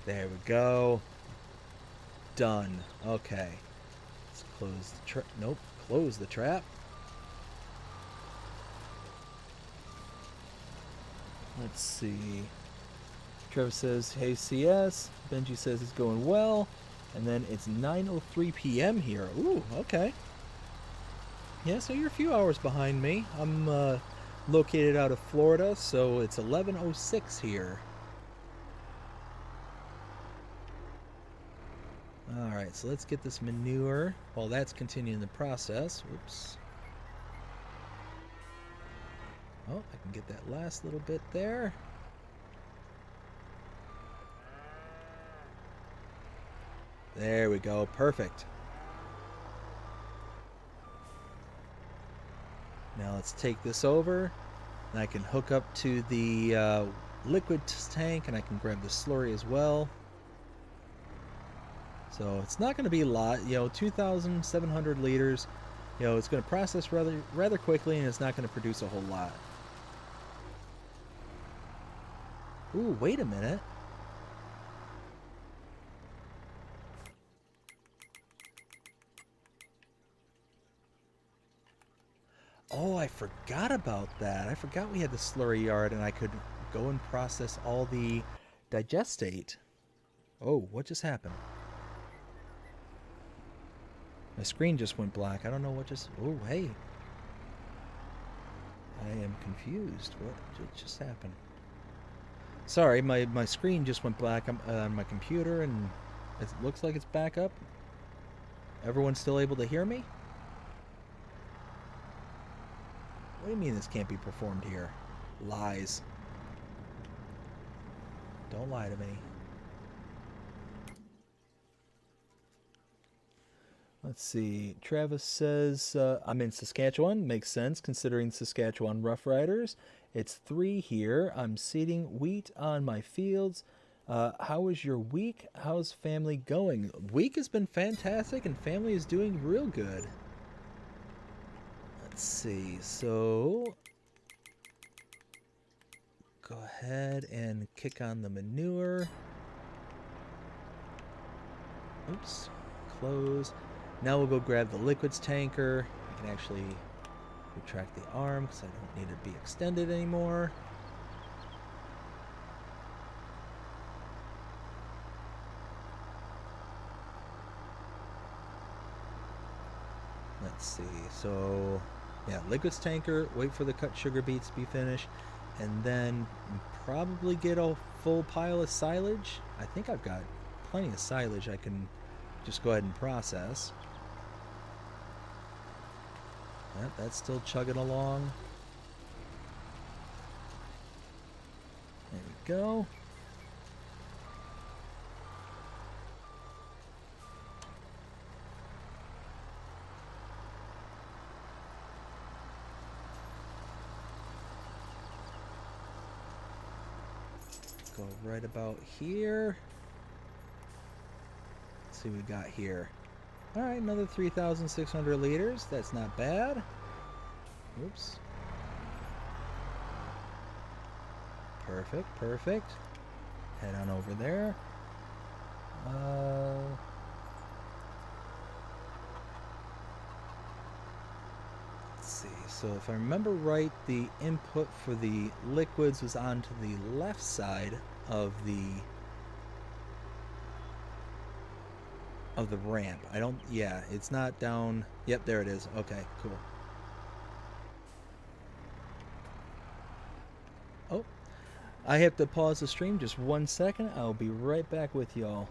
There we go. Done. Okay. Let's close the trap. Nope. Close the trap. Let's see. Trevor says, hey CS. Benji says it's going well. And then it's 9:03 p.m. here. Ooh, okay. Yeah, so you're a few hours behind me. I'm located out of Florida, so it's 11:06 here. Alright, so let's get this manure while that's continuing the process. Whoops. Oh, I can get that last little bit there. There we go. Perfect. Now let's take this over. And I can hook up to the liquid tank, and I can grab the slurry as well. So it's not going to be a lot, 2,700 liters. It's going to process rather quickly, and it's not going to produce a whole lot. Ooh, wait a minute. Oh, I forgot about that. I forgot we had the slurry yard, and I could go and process all the digestate. Oh, what just happened? My screen just went black. I don't know what just... Oh, hey. I am confused. What just happened? Sorry, my screen just went black on my computer, and it looks like it's back up. Everyone's still able to hear me? What do you mean this can't be performed here? Lies. Don't lie to me. Let's see. Travis says, I'm in Saskatchewan. Makes sense considering Saskatchewan Rough Riders. It's 3 here. I'm seeding wheat on my fields. How was your week? How's family going? Week has been fantastic, and family is doing real good. Let's see. So go ahead and kick on the manure. Oops. Close. Now we'll go grab the liquids tanker. I can actually retract the arm because I don't need it to be extended anymore. Let's see. So, yeah, liquids tanker, wait for the cut sugar beets to be finished, and then probably get a full pile of silage. I think I've got plenty of silage I can just go ahead and process. Yep, that's still chugging along. There we go. Go right about here. Let's see what we got here. Alright, another 3,600 liters. That's not bad. Oops. Perfect, perfect. Head on over there. Let's see. So if I remember right, the input for the liquids was onto the left side of the ramp. Yeah, it's not down. Yep, there it is. Okay, cool. Oh, I have to pause the stream just 1 second. I'll be right back with y'all.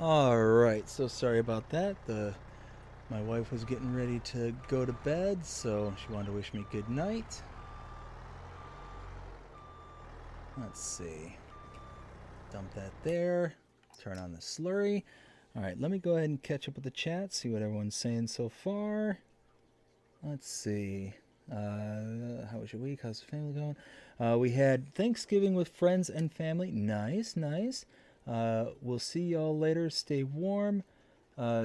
Alright, so sorry about that. My wife was getting ready to go to bed, so she wanted to wish me good night. Let's see. Dump that there. Turn on the slurry. Alright, let me go ahead and catch up with the chat, see what everyone's saying so far. Let's see. How was your week? How's the family going? We had Thanksgiving with friends and family. Nice, nice. We'll see y'all later. Stay warm.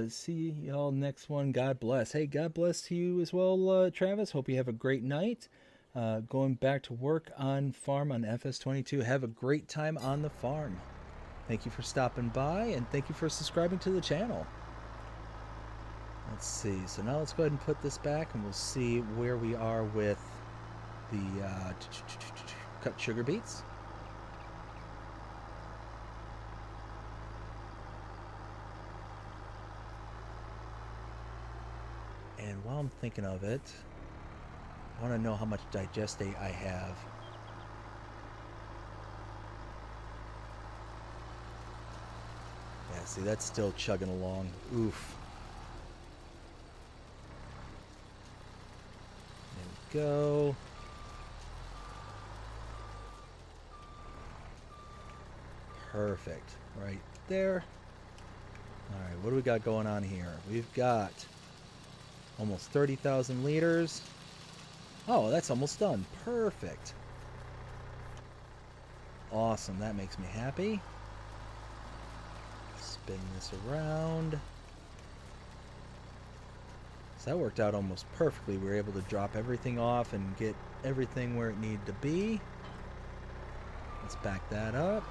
See y'all next one. God bless. Hey, God bless to you as well, Travis. Hope you have a great night. Going back to work on farm on FS22. Have a great time on the farm. Thank you for stopping by, and thank you for subscribing to the channel. Let's see. So now let's go ahead and put this back, and we'll see where we are with the cut sugar beets. And while I'm thinking of it, I want to know how much digestate I have. Yeah, see, that's still chugging along. Oof. There we go. Perfect. Right there. All right, what do we got going on here? We've got almost 30,000 liters. Oh, that's almost done. Perfect. Awesome. That makes me happy. Spin this around. So that worked out almost perfectly. We were able to drop everything off and get everything where it needed to be. Let's back that up.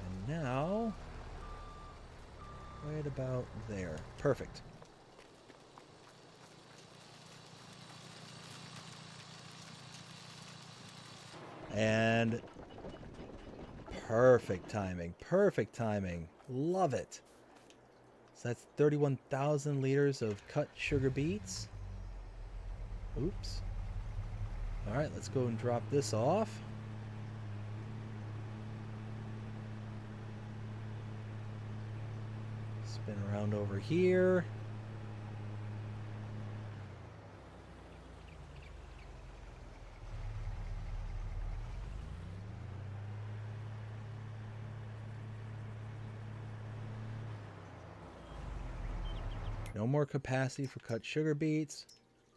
And now, right about there. Perfect. And perfect timing. Perfect timing. Love it. So that's 31,000 liters of cut sugar beets. Oops. All right, let's go and drop this off. Spin around over here. No more capacity for cut sugar beets.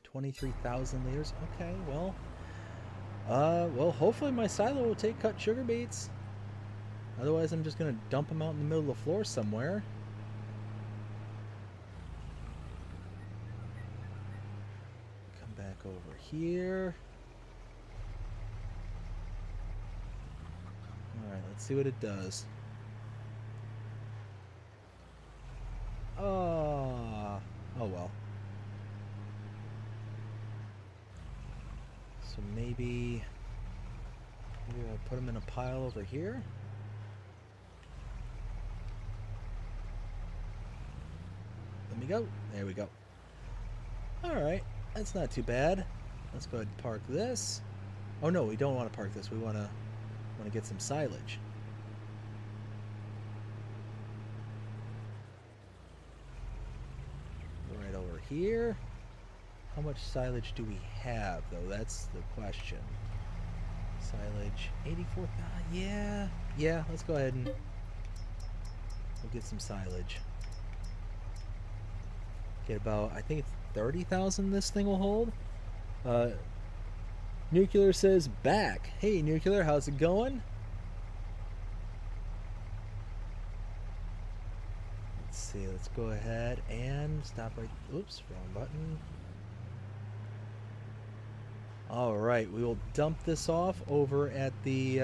23,000 liters. Okay, well, hopefully my silo will take cut sugar beets. Otherwise, I'm just gonna dump them out in the middle of the floor somewhere. Come back over here. All right, let's see what it does. Oh well. So maybe Maybe I'll put them in a pile over here. Let me go. There we go. Alright, that's not too bad. Let's go ahead and park this. Oh no, we don't want to park this. We want to get some silage. Right over here. How much silage do we have, though? That's the question. Silage, 84,000. Yeah, let's go ahead and we'll get some silage. Get about, I think it's 30,000 this thing will hold. Nuclear says back. Hey, Nuclear, how's it going? Let's see, let's go ahead and stop right. Oops, wrong button. Alright, we will dump this off over at the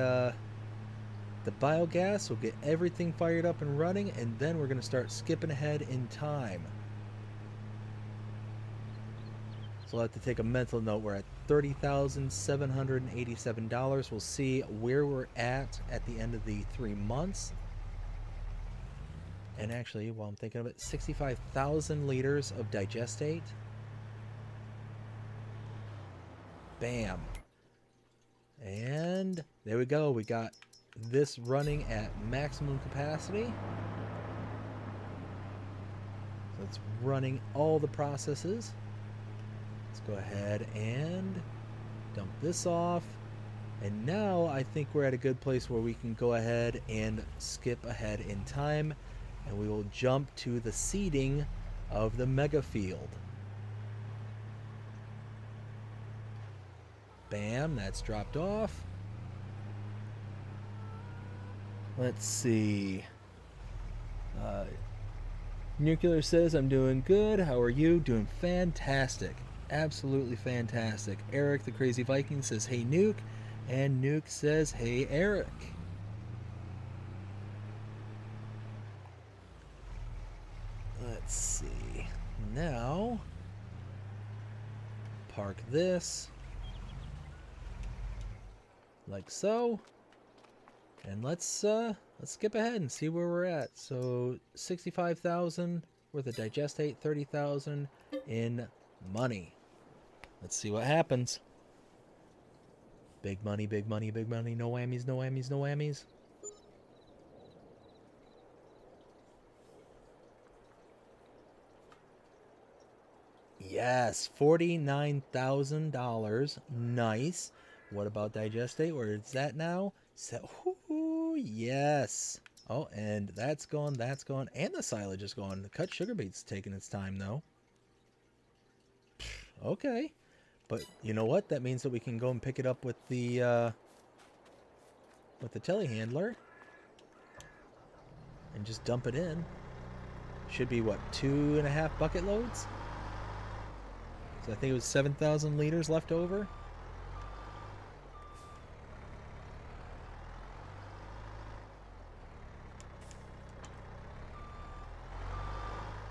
biogas. We'll get everything fired up and running, and then we're going to start skipping ahead in time. So I'll have to take a mental note. We're at $30,787. We'll see where we're at the end of the 3 months. And actually, while I'm thinking of it, 65,000 liters of digestate. Bam. And there we go. We got this running at maximum capacity. So it's running all the processes. Let's go ahead and dump this off. And now I think we're at a good place where we can go ahead and skip ahead in time. And we will jump to the seeding of the mega field. Bam, that's dropped off. Let's see. Nuclear says, I'm doing good. How are you? Doing fantastic. Absolutely fantastic. Eric, the Crazy Viking, says, hey, Nuke. And Nuke says, hey, Eric. Let's see. Now, park this. Like so. And let's skip ahead and see where we're at. So 65,000 worth of digestate, 30,000 in money. Let's see what happens. Big money, big money, big money. No whammies, no whammies, no whammies. Yes, $49,000. Nice. What about digestate? Where is that now? So, ooh, yes. Oh, and that's gone, and the silage is gone. The cut sugar beet's taking its time, though. Okay. But you know what? That means that we can go and pick it up with the telehandler. And just dump it in. Should be, what, 2.5 bucket loads? So I think it was 7,000 liters left over.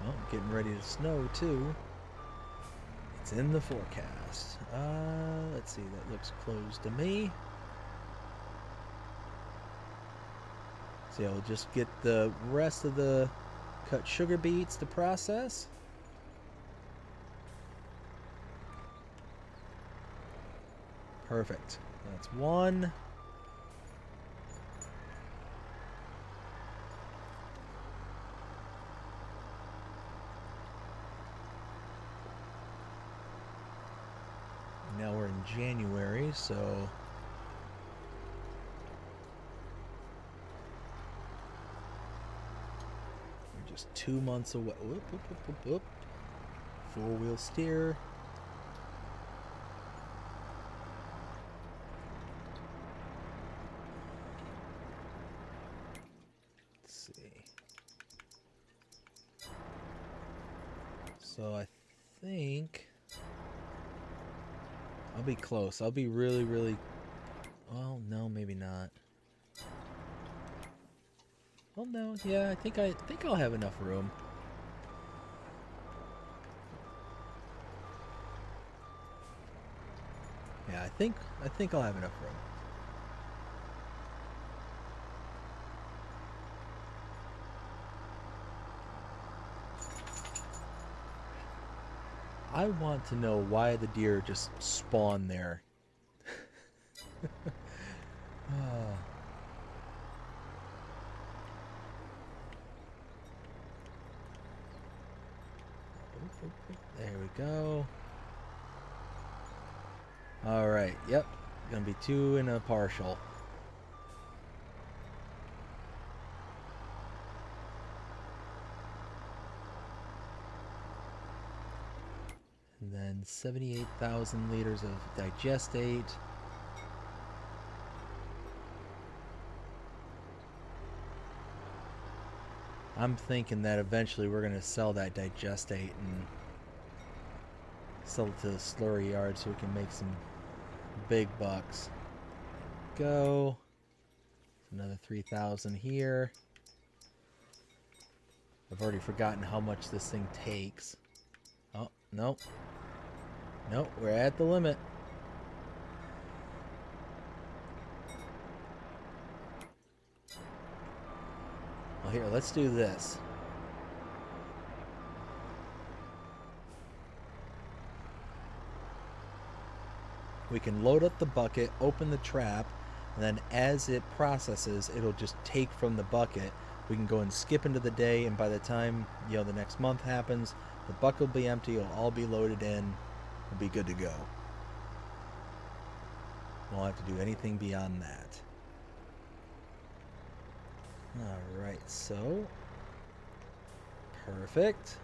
Well, getting ready to snow too. It's in the forecast. Let's see, that looks closed to me. So yeah, we'll just get the rest of the cut sugar beets to process. Perfect. That's one. Now we're in January, so we're just 2 months away. Whoop, whoop, whoop, whoop, whoop. Four-wheel steer. Let's see. So I think I'll be close. I'll be really, really... Well, no, maybe not. Well, no, yeah, I think I'll have enough room. Yeah, I think I'll have enough room. I want to know why the deer just spawn there. Oh. There we go. Alright, yep. Gonna be 2 and a partial. And then 78,000 liters of digestate. I'm thinking that eventually we're going to sell that digestate and sell it to the slurry yard so we can make some big bucks. Go. Another 3,000 here. I've already forgotten how much this thing takes. Oh, nope. Nope, we're at the limit. Well, here, let's do this. We can load up the bucket, open the trap, and then as it processes, it'll just take from the bucket. We can go and skip into the day, and by the time, you know, the next month happens, the bucket will be empty, it'll all be loaded in, we'll be good to go. Won't have to do anything beyond that. Alright, so perfect.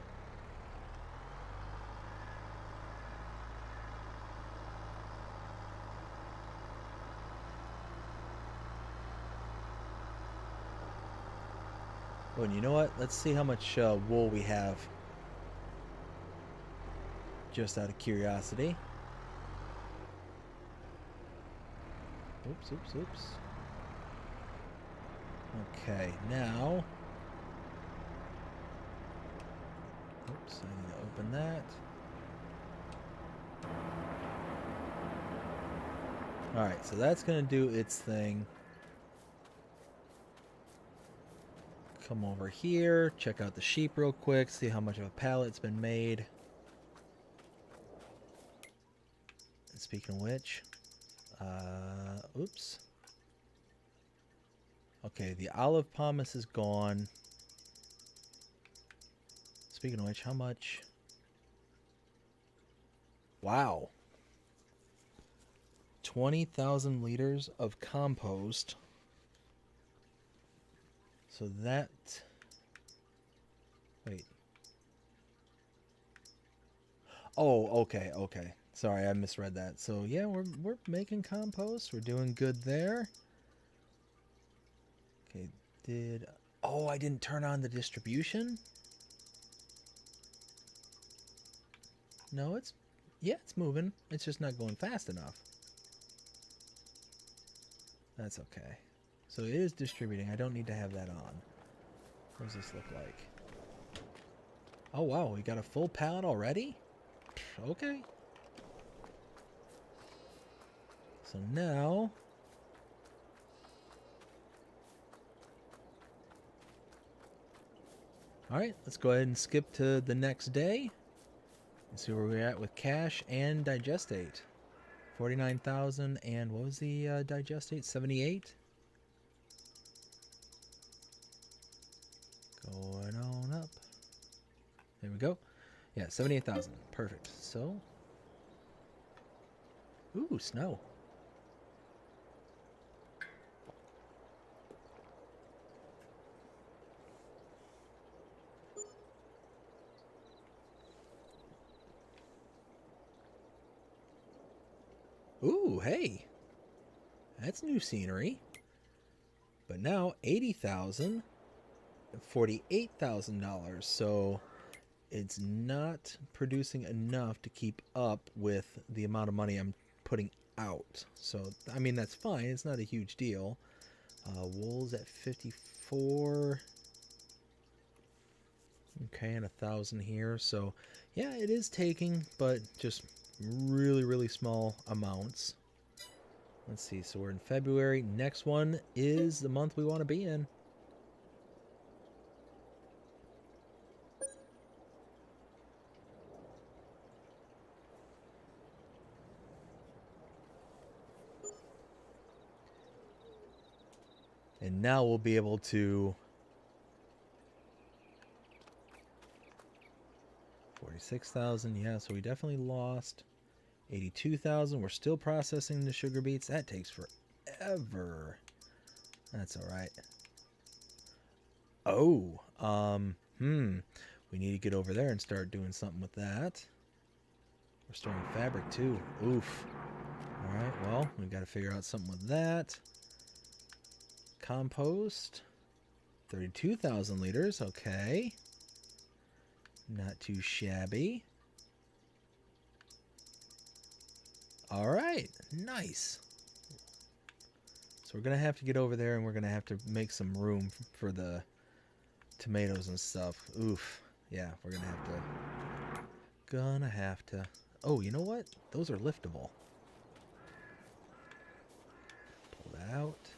Oh, and you know what? Let's see how much wool we have. Just out of curiosity. Oops, oops, oops. Okay, now... Oops, I need to open that. Alright, so that's going to do its thing. Come over here, check out the sheep real quick, see how much of a pallet's been made. And speaking of which, oops. Okay, the olive pomace is gone. Speaking of which, how much? Wow. 20,000 liters of compost. So that... Wait. Oh, okay, okay. Sorry, I misread that. So yeah, we're making compost. We're doing good there. Okay, oh, I didn't turn on the distribution? No, it's moving. It's just not going fast enough. That's okay. So it is distributing. I don't need to have that on. What does this look like? Oh wow, we got a full pallet already? Okay. So now... Alright, let's go ahead and skip to the next day. And see where we're at with cash and digestate. 49,000 and what was the digestate? 78? Going on up. There we go. Yeah, 78,000. Perfect. So... Ooh, snow. Ooh, hey. That's new scenery. But now 80,000, $48,000. So it's not producing enough to keep up with the amount of money I'm putting out. So I mean that's fine. It's not a huge deal. Wool's at 54. Okay, and 1,000 here. So yeah, it is taking, but just really small amounts. Let's see, so we're in February. Next one is the month we want to be in. And now we'll be able to 46,000. Yeah, so we definitely lost 82,000. We're still processing the sugar beets. That takes forever. That's all right. Oh, we need to get over there and start doing something with that. We're storing fabric too. Oof. All right, well, we got to figure out something with that. Compost. 32,000 liters. Okay. Not too shabby. All right, nice. So we're going to have to get over there and we're going to have to make some room for the tomatoes and stuff. Oof. Yeah, we're going to have to. Oh, you know what? Those are liftable. Pull that out.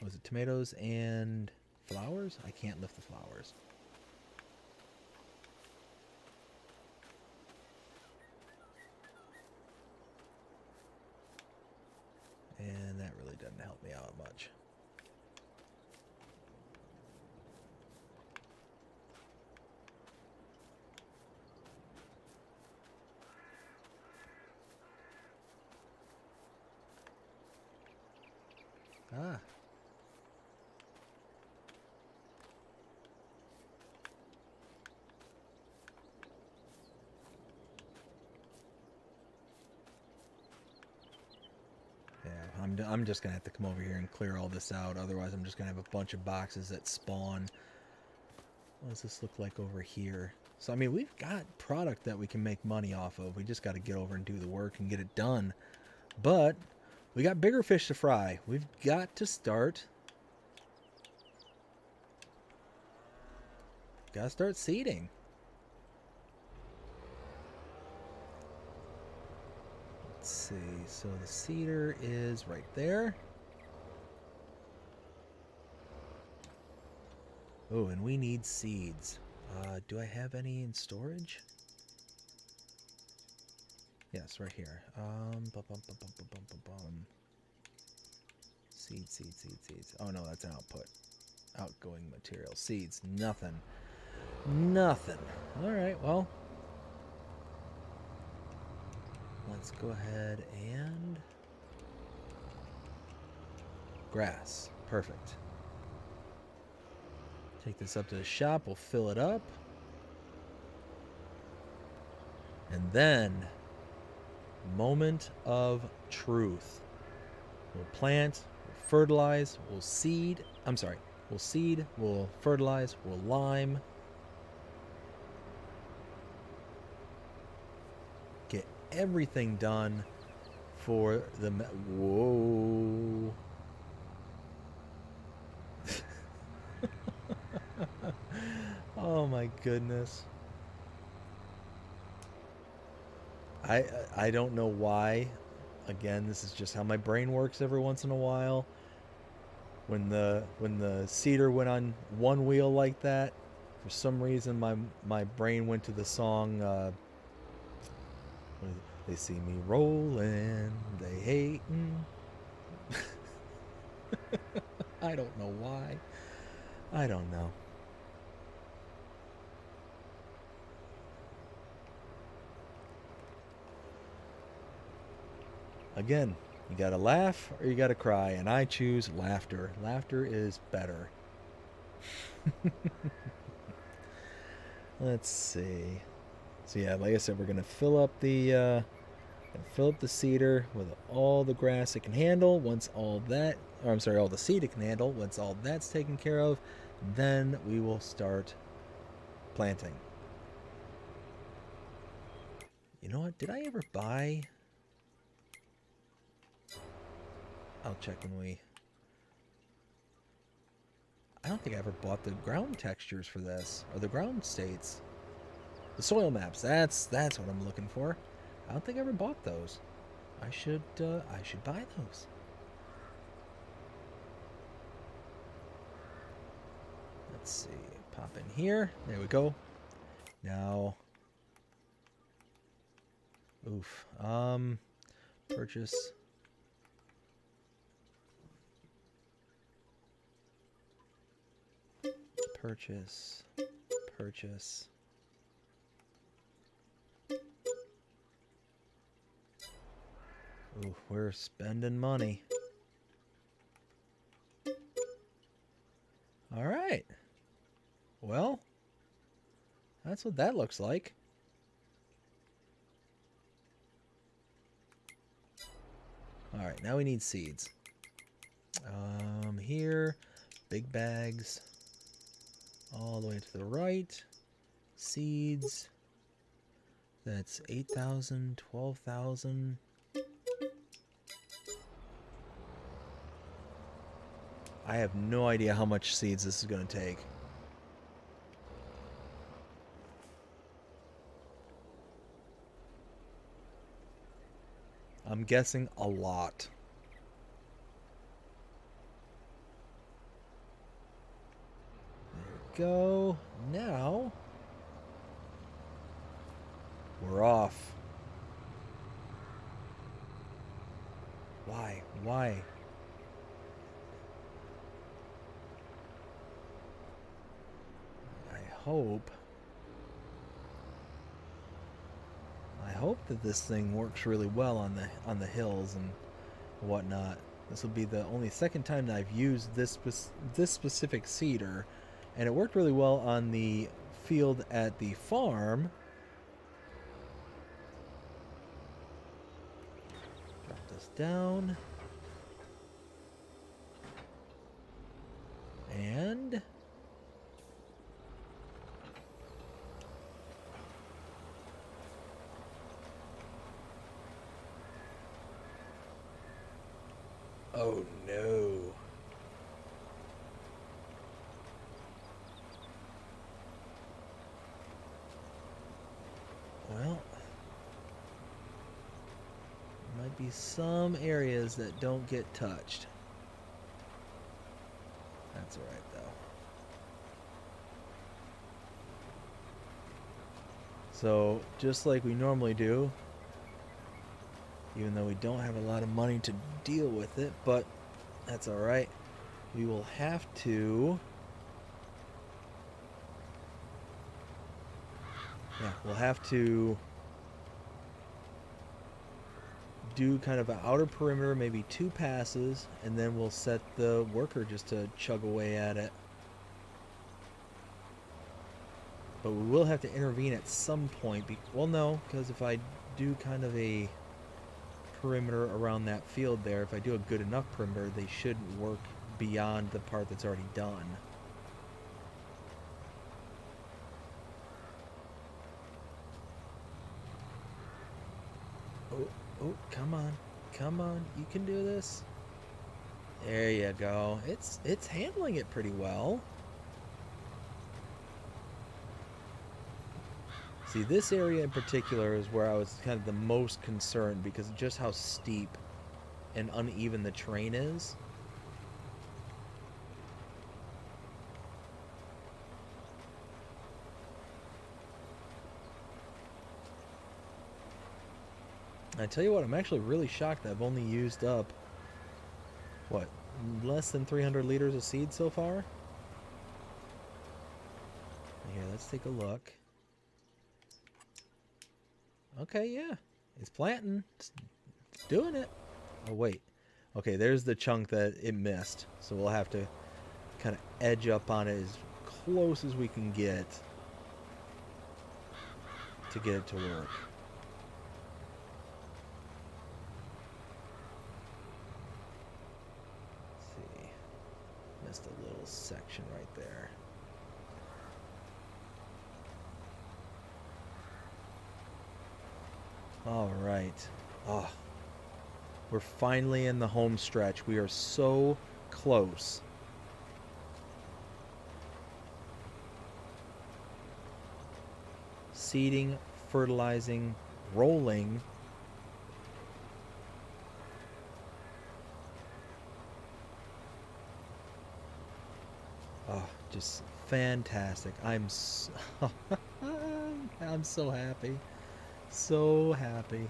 Was it tomatoes and flowers? I can't lift the flowers. And that really doesn't help me out much. Ah. Yeah, I'm just going to have to come over here and clear all this out. Otherwise, I'm just going to have a bunch of boxes that spawn. What does this look like over here? So, I mean, we've got product that we can make money off of. We just got to get over and do the work and get it done. But we got bigger fish to fry. We've got to start. Got to start seeding. Let's see. So the seeder is right there. Oh, and we need seeds. Do I have any in storage? Yes, right here. Seeds. Oh no, that's an output. Outgoing material. Seeds. Nothing. Alright, well. Let's go ahead and... grass. Perfect. Take this up to the shop. We'll fill it up. And then... moment of truth. We'll plant, we'll fertilize, we'll seed. I'm sorry. We'll seed, we'll fertilize, we'll lime. Get everything done for the... Whoa. Oh my goodness. I don't know why. Again, this is just how my brain works every once in a while. When the seeder went on one wheel like that, for some reason my brain went to the song they see me rolling, they hating. I don't know why. I don't know. Again, you gotta laugh or you gotta cry, and I choose laughter. Laughter is better. Let's see. So yeah, like I said, we're gonna fill up the cedar with all the grass it can handle. Once all that, or I'm sorry, all the seed it can handle. Once all that's taken care of, then we will start planting. You know what? Did I ever buy? I'll check when we... I don't think I ever bought the ground textures for this, or the ground states. The soil maps, that's what I'm looking for. I don't think I ever bought those. I should buy those. Let's see, pop in here. There we go. Now, oof. Purchase. Purchase. Purchase. Ooh, we're spending money. All right. Well, that's what that looks like. All right, now we need seeds. Here, big bags, all the way to the right. Seeds. That's 8,000, 12,000. I have no idea how much seeds this is going to take. I'm guessing a lot. There we go. Now, we're off. Why? Why? I hope that this thing works really well on the hills and whatnot. This will be the only second time that I've used this specific seeder, and it worked really well on the field at the farm. Drop this down. And oh no. Well, there might be some areas that don't get touched. That's alright though. So, just like we normally do, even though we don't have a lot of money to deal with it, but that's alright. We will have to... yeah, we'll have to do kind of an outer perimeter, maybe 2 passes, and then we'll set the worker just to chug away at it. But we will have to intervene at some point. Well, no, because if I do kind of a perimeter around that field there, if I do a good enough perimeter, they shouldn't work beyond the part that's already done. Oh, come on. Come on. You can do this. There you go. It's handling it pretty well. See, this area in particular is where I was kind of the most concerned because of just how steep and uneven the terrain is. I tell you what, I'm actually really shocked that I've only used up, what, less than 300 liters of seed so far? Here, let's take a look. Okay, yeah, it's planting. It's doing it. Oh, wait. Okay, there's the chunk that it missed. So we'll have to kind of edge up on it as close as we can get to get it to work. Missed a little section right there. All right. Oh, we're finally in the home stretch. We are so close. Seeding, fertilizing, rolling. Oh, just fantastic. I'm so I'm so happy. So happy.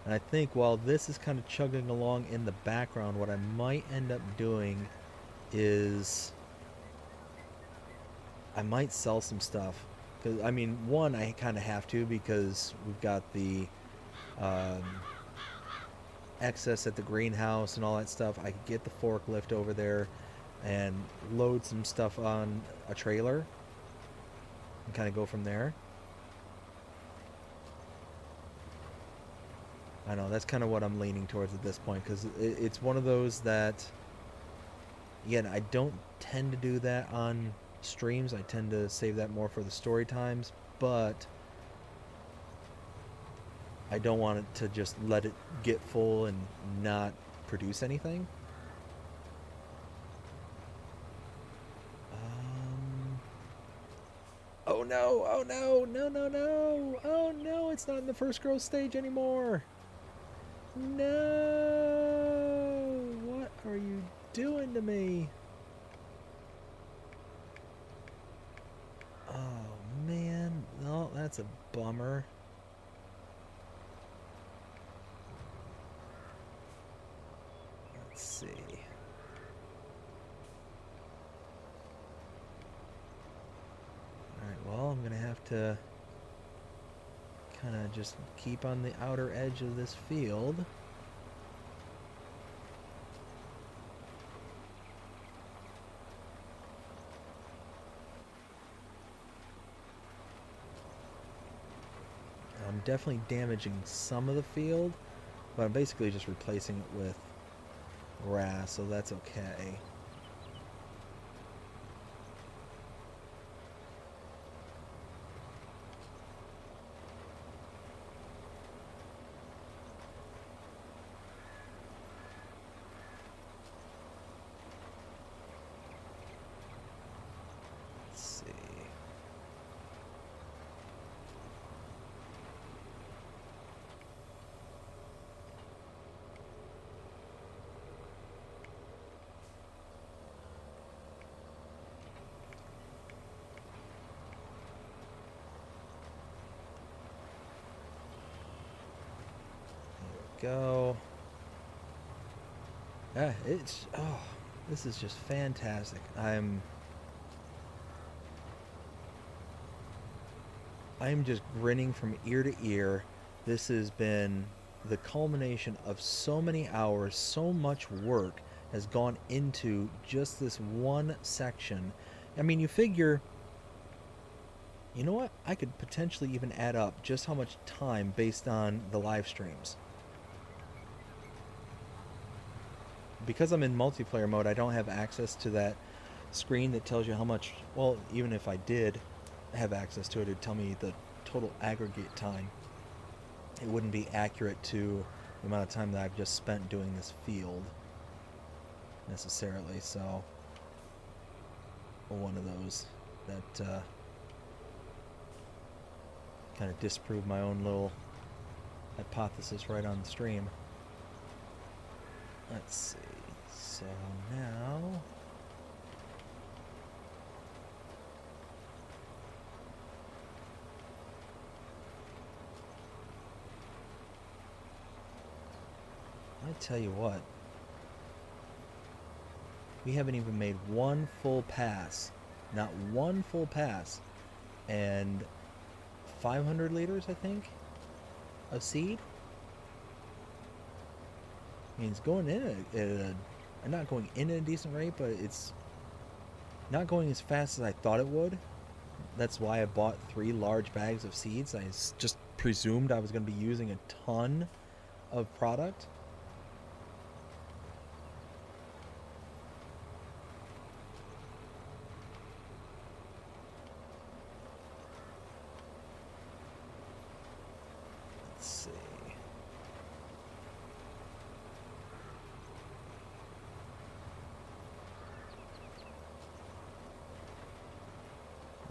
And I think while this is kind of chugging along in the background, what I might end up doing is I might sell some stuff. Cause I mean, one, I kind of have to because we've got the um, excess at the greenhouse and all that stuff. I could get the forklift over there and load some stuff on a trailer and kind of go from there. I know that's kind of what I'm leaning towards at this point because it's one of those that, again, I don't tend to do that on streams. I tend to save that more for the story times, but I don't want it to just let it get full and not produce anything. Oh no, oh no, no, no, no, oh no, it's not in the first growth stage anymore. No, what are you doing to me? Oh man, no, that's a bummer. Let's see. Alright, well, I'm gonna have to kind of just keep on the outer edge of this field. I'm definitely damaging some of the field, but I'm basically just replacing it with grass, so that's okay. Let's see. Go. Yeah, it's this is just fantastic. I'm just grinning from ear to ear. This has been the culmination of so many hours, so much work has gone into just this one section. I mean, you figure, you know what? I could potentially even add up just how much time based on the live streams. Because I'm in multiplayer mode, I don't have access to that screen that tells you how much, well, even if I did have access to it, it'd tell me the total aggregate time. It wouldn't be accurate to the amount of time that I've just spent doing this field necessarily, so one of those that kind of disproved my own little hypothesis right on the stream. Let's see. So now I tell you what, we haven't even made one full pass, not one full pass, and 500 liters, I think, of seed. I mean, it's going in at a not going in at a decent rate, but it's not going as fast as I thought it would. That's why I bought 3 large bags of seeds. I just presumed I was going to be using a ton of product. Let's see.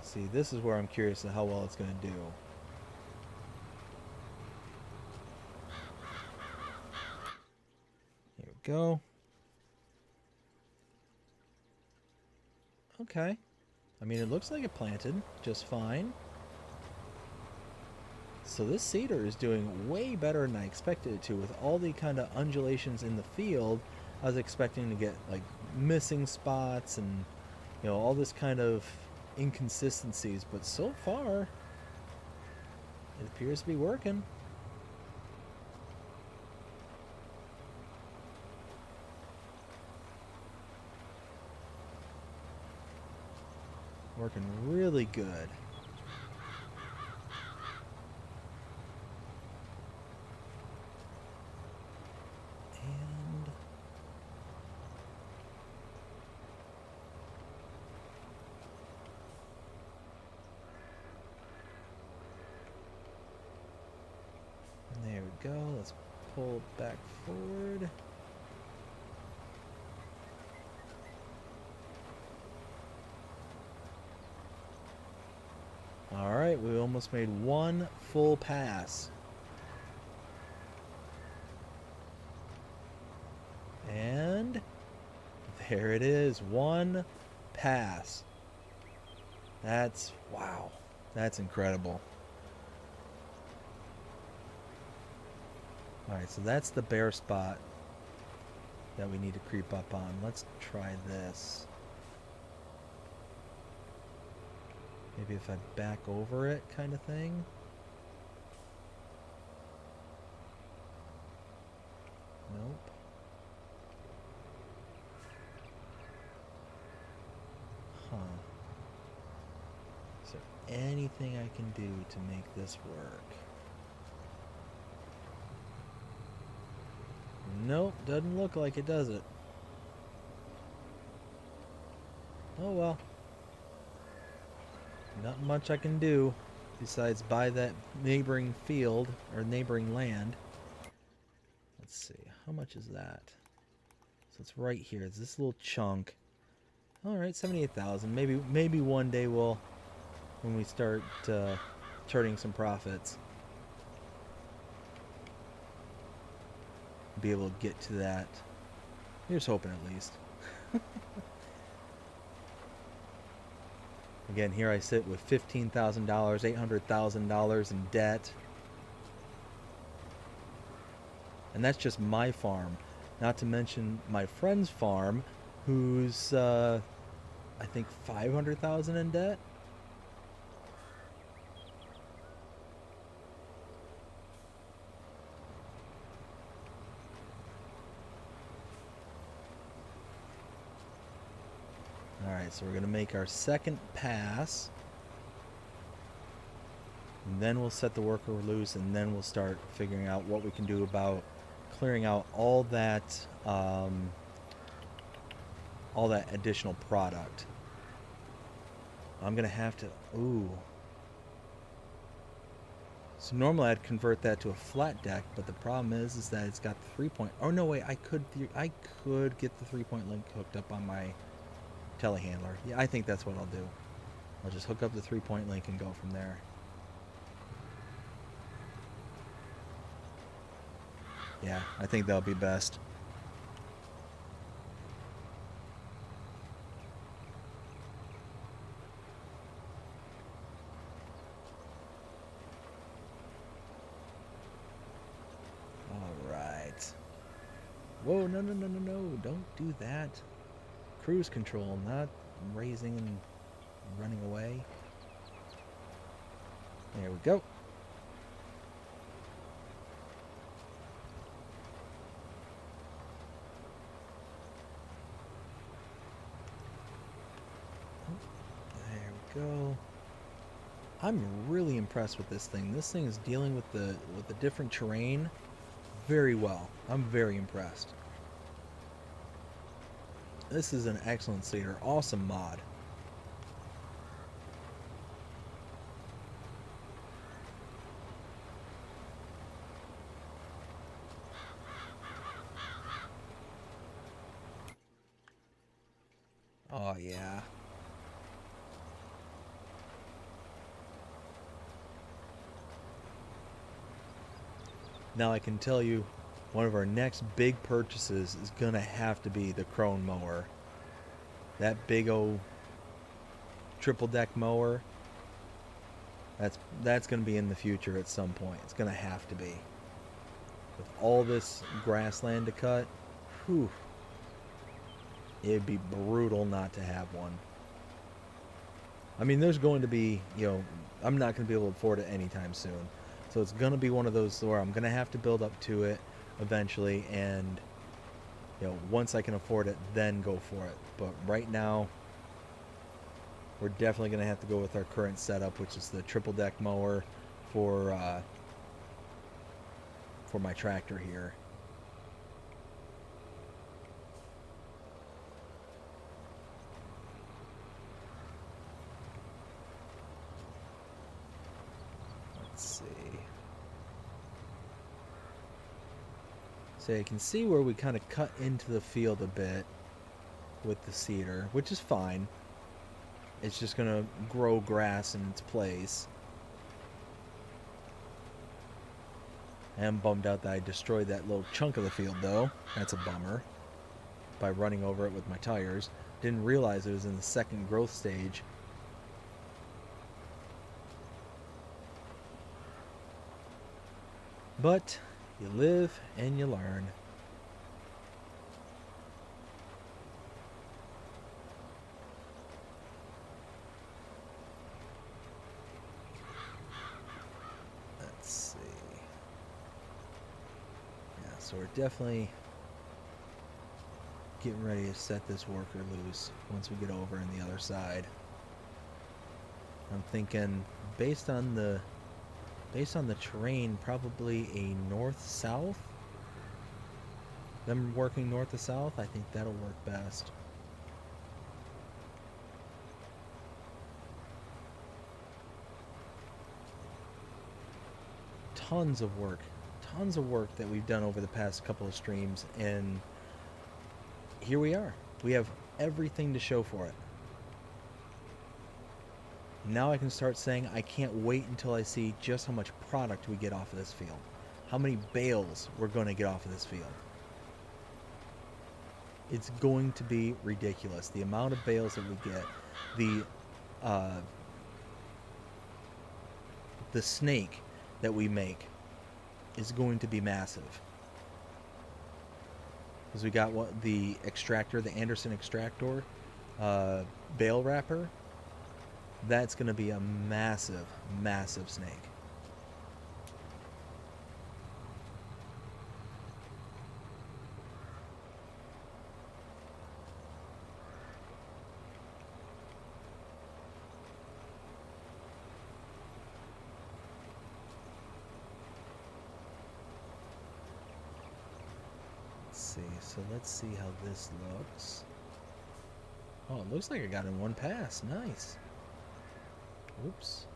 See, this is where I'm curious of how well it's going to do. Here we go. Okay. I mean, it looks like it planted just fine. So this seeder is doing way better than I expected it to. With all the kind of undulations in the field, I was expecting to get like missing spots and, you know, all this kind of inconsistencies, but so far it appears to be working. Working really good. And there we go. Let's pull back forward. Alright, we almost made one full pass. And there it is, one pass. That's, wow, that's incredible. Alright, so that's the bare spot that we need to creep up on. Let's try this. Maybe if I back over it, kind of thing. Nope. Huh. Is there anything I can do to make this work? Nope, doesn't look like it, does it? Oh well. Not much I can do besides buy that neighboring field or neighboring land. Let's see, how much is that? So it's right here. It's this little chunk. All right, 78,000. Maybe one day we'll, when we start turning some profits, be able to get to that. Here's hoping, at least. Again, here I sit with $15,000, $800,000 in debt. And that's just my farm. Not to mention my friend's farm, who's, I think, $500,000 in debt. Alright, so we're going to make our second pass. And then we'll set the worker loose, and then we'll start figuring out what we can do about clearing out all that additional product. I'm going to have to... Ooh. So normally I'd convert that to a flat deck, but the problem is that it's got the 3-point... Oh, no, wait, I could get the 3-point link hooked up on my telehandler. Yeah, I think that's what I'll do. I'll just hook up the 3-point link and go from there. Yeah, I think that'll be best. All right. Whoa, no, don't do that. Cruise control, not raising and running away. There we go. There we go. I'm really impressed with this thing. This thing is dealing with the different terrain very well. I'm very impressed. This is an excellent seeder. Awesome mod. Oh, yeah. Now I can tell you, one of our next big purchases is going to have to be the Krone mower. That big old triple deck mower, that's going to be in the future at some point. It's going to have to be. With all this grassland to cut, whew. It'd be brutal not to have one. I mean, there's going to be, I'm not going to be able to afford it anytime soon. So it's going to be one of those where I'm going to have to build up to it eventually. And, once I can afford it, then go for it. But right now, we're definitely going to have to go with our current setup, which is the triple deck mower for my tractor here. Let's see. So you can see where we kind of cut into the field a bit with the seeder, which is fine. It's just going to grow grass in its place. I am bummed out that I destroyed that little chunk of the field, though. That's a bummer. By running over it with my tires. Didn't realize it was in the second growth stage. But you live and you learn. Let's see. Yeah, so we're definitely getting ready to set this worker loose once we get over on the other side. I'm thinking based on the terrain, probably a north-south. Them working north to south, I think that'll work best. Tons of work that we've done over the past couple of streams, and here we are. We have everything to show for it. Now I can start saying I can't wait until I see just how much product we get off of this field. How many bales we're going to get off of this field. It's going to be ridiculous. The amount of bales that we get. The snake that we make is going to be massive. Because we got the extractor, the Anderson extractor, bale wrapper. That's going to be a massive, massive snake. Let's see. So let's see how this looks. Oh, it looks like I got in one pass. Nice. Oops.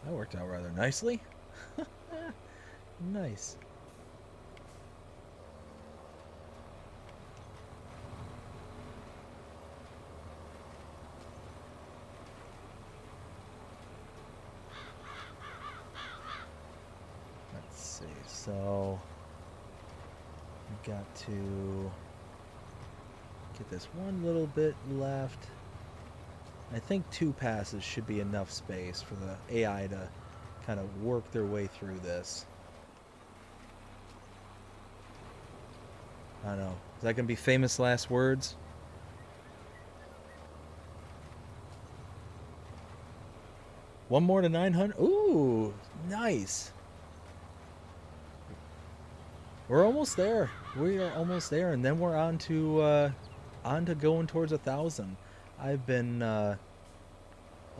That worked out rather nicely. Nice. So we got to get this one little bit left. I think 2 passes should be enough space for the AI to kind of work their way through this. I don't know. Is that going to be famous last words? One more to 900. Ooh, nice. We're almost there. We are almost there, and then we're on to going towards 1,000. I've been, like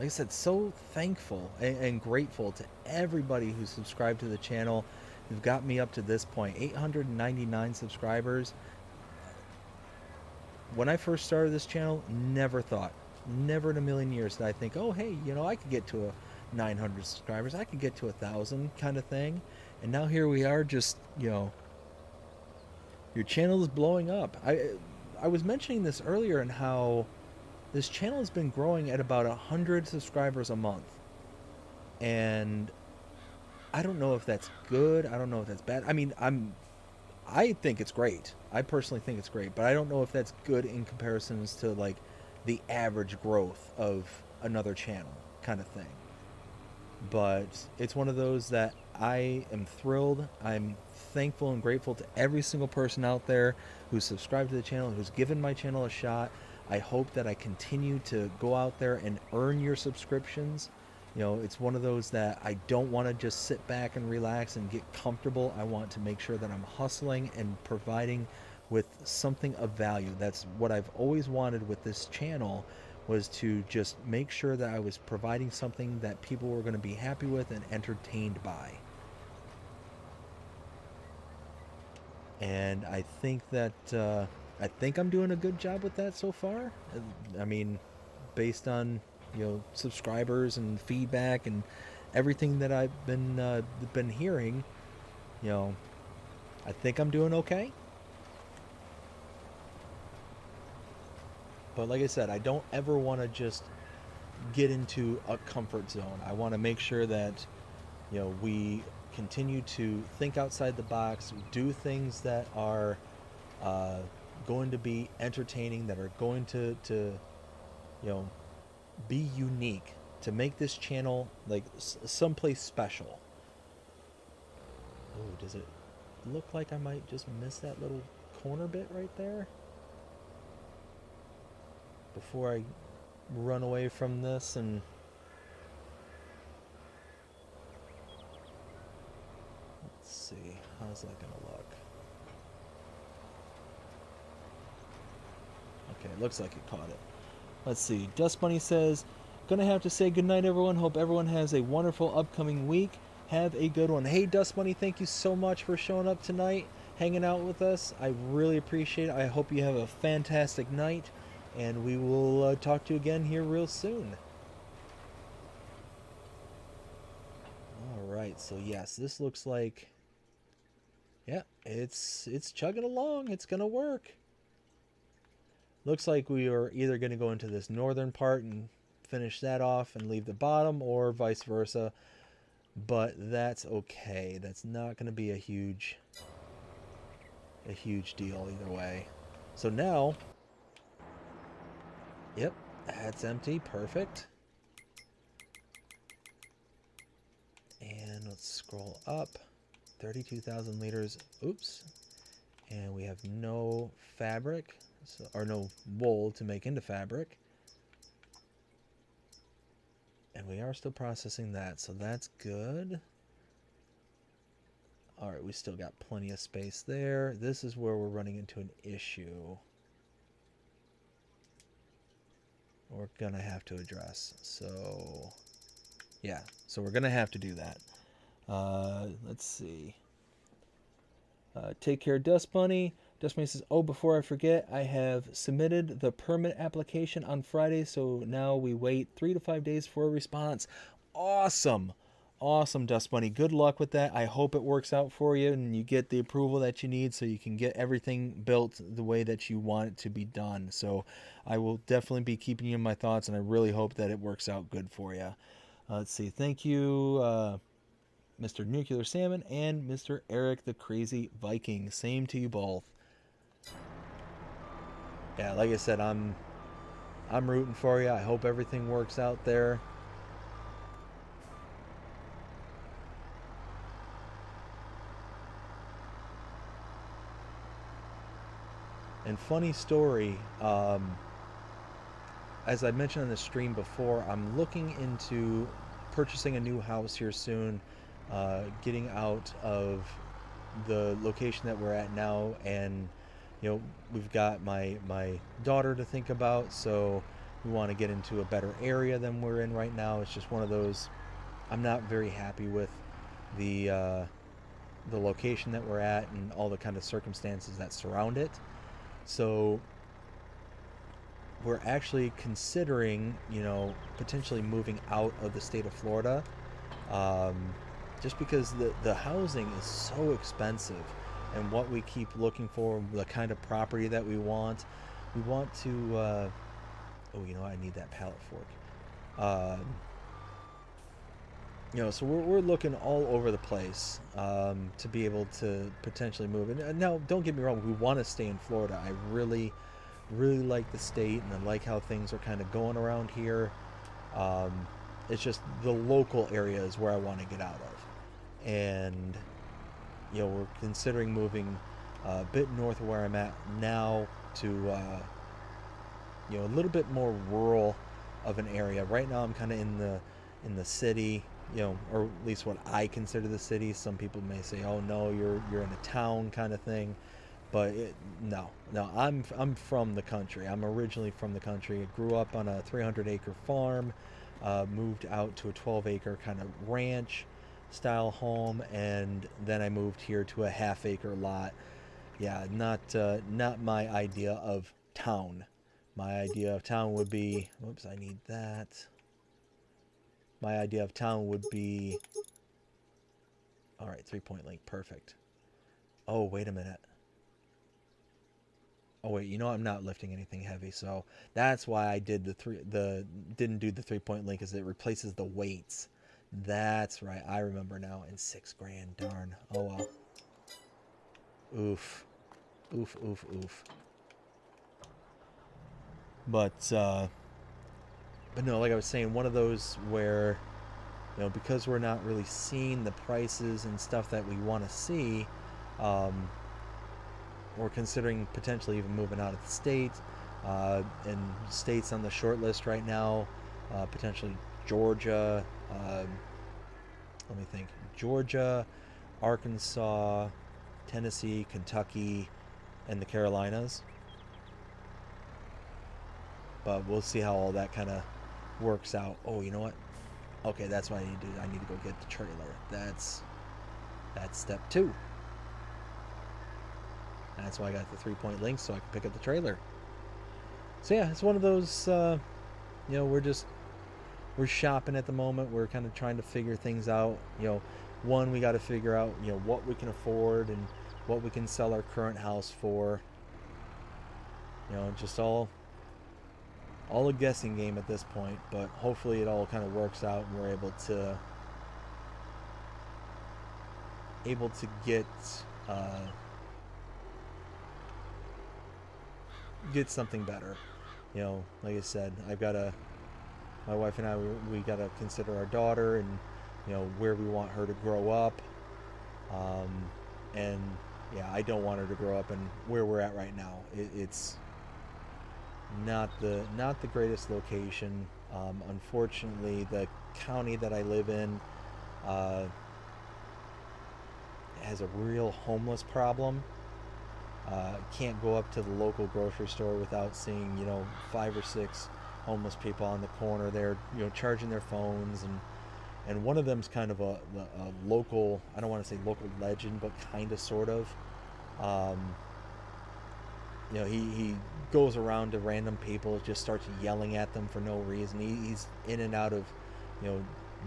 I said, so thankful and grateful to everybody who subscribed to the channel. You've got me up to this point, 899 subscribers. When I first started this channel, never in a million years did I think, oh hey, I could get to 900 subscribers. I could get to 1,000 kind of thing. And now here we are, just your channel is blowing up. I was mentioning this earlier, and how this channel has been growing at about 100 subscribers a month. And I don't know if that's good. I don't know if that's bad. I mean, I think it's great. I personally think it's great, but I don't know if that's good in comparisons to like the average growth of another channel kind of thing. But it's one of those that I am thrilled. I'm thankful and grateful to every single person out there who's subscribed to the channel, who's given my channel a shot. I hope that I continue to go out there and earn your subscriptions. You know, it's one of those that I don't want to just sit back and relax and get comfortable. I want to make sure that I'm hustling and providing with something of value. That's what I've always wanted with this channel, was to just make sure that I was providing something that people were going to be happy with and entertained by. And I think that I'm doing a good job with that so far. I mean, based on, you know, subscribers and feedback and everything that I've been hearing, you know, I think I'm doing okay. But like I said, I don't ever want to just get into a comfort zone. I want to make sure that, you know, we continue to think outside the box, do things that are uh, going to be entertaining, that are going to you know, be unique, to make this channel like someplace special. Oh, does it look like I might just miss that little corner bit right there before I run away from this? And let's see, how's that gonna look? Okay, looks like it caught it. Let's see. Dust Bunny says, gonna have to say goodnight, everyone. Hope everyone has a wonderful upcoming week. Have a good one. Hey, Dust Bunny, thank you so much for showing up tonight, hanging out with us. I really appreciate it. I hope you have a fantastic night, and we will talk to you again here real soon. All right. So yes, this looks like, yeah, it's chugging along. It's gonna work. Looks like we are either going to go into this northern part and finish that off and leave the bottom, or vice versa. But that's okay. That's not going to be a huge deal either way. So now, yep, that's empty. Perfect. And let's scroll up. 32,000 liters. Oops. And we have no fabric. So, or no wool to make into fabric. And we are still processing that, so that's good. Alright, we still got plenty of space there. This is where we're running into an issue we're gonna have to address. So yeah, so we're gonna have to do that. Let's see. Take care, Dust Bunny. Dust Bunny says, oh, before I forget, I have submitted the permit application on Friday, so now we wait 3 to 5 days for a response. Awesome. Awesome, Dust Bunny. Good luck with that. I hope it works out for you and you get the approval that you need so you can get everything built the way that you want it to be done. So I will definitely be keeping you in my thoughts, and I really hope that it works out good for you. Let's see. Thank you, Mr. Nuclear Salmon and Mr. Eric the Crazy Viking. Same to you both. Yeah, like I said, I'm rooting for you. I hope everything works out there. And funny story, as I mentioned on the stream before, I'm looking into purchasing a new house here soon, getting out of the location that we're at now, and you know, we've got my daughter to think about, so we want to get into a better area than we're in right now. It's just one of those, I'm not very happy with the location that we're at and all the kind of circumstances that surround it. So we're actually considering, you know, potentially moving out of the state of Florida, just because the housing is so expensive, and what we keep looking for, the kind of property that we want to, oh, you know, I need that pallet fork. So we're looking all over the place to be able to potentially move. And now, don't get me wrong, we want to stay in Florida. I really, really like the state, and I like how things are kind of going around here. Um, it's just the local area is where I want to get out of. And, we're considering moving a bit north of where I'm at now to, a little bit more rural of an area. Right now I'm kind of in the city, or at least what I consider the city. Some people may say, "Oh no, you're in a town," kind of thing. But no, I'm from the country. I'm originally from the country. I grew up on a 300-acre farm, moved out to a 12-acre kind of ranch style home, and then I moved here to a half-acre lot. Yeah, not my idea of town. My idea of town would be, whoops, I need that. My idea of town would be, all right, 3-point link, perfect. Oh, wait a minute. Oh wait, I'm not lifting anything heavy, so that's why I did didn't do the 3-point link, is it replaces the weights. That's right, I remember now. And $6,000, darn. Oh well. Oof, oof, oof, oof. But no, like I was saying, one of those where, because we're not really seeing the prices and stuff that we want to see, we're considering potentially even moving out of the state, and states on the short list right now, potentially Georgia, let me think, Georgia, Arkansas, Tennessee, Kentucky, and the Carolinas. But we'll see how all that kind of works out. Oh, you know what? Okay, that's what I need to do. I need to go get the trailer. That's step 2. That's why I got the 3-point link, so I can pick up the trailer. So yeah, it's one of those, we're shopping at the moment. We're kind of trying to figure things out. One, we got to figure out, what we can afford and what we can sell our current house for. Just all a guessing game at this point, but hopefully it all kind of works out and we're able to get something better. Like I said, my wife and I, we got to consider our daughter and where we want her to grow up, and yeah, I don't want her to grow up in where we're at right now. It's not the greatest location. Unfortunately, the county that I live in has a real homeless problem. Can't go up to the local grocery store without seeing 5 or 6 homeless people on the corner there, charging their phones, and one of them's kind of a local, I don't want to say local legend, but kind of sort of. He goes around to random people, just starts yelling at them for no reason. He's in and out of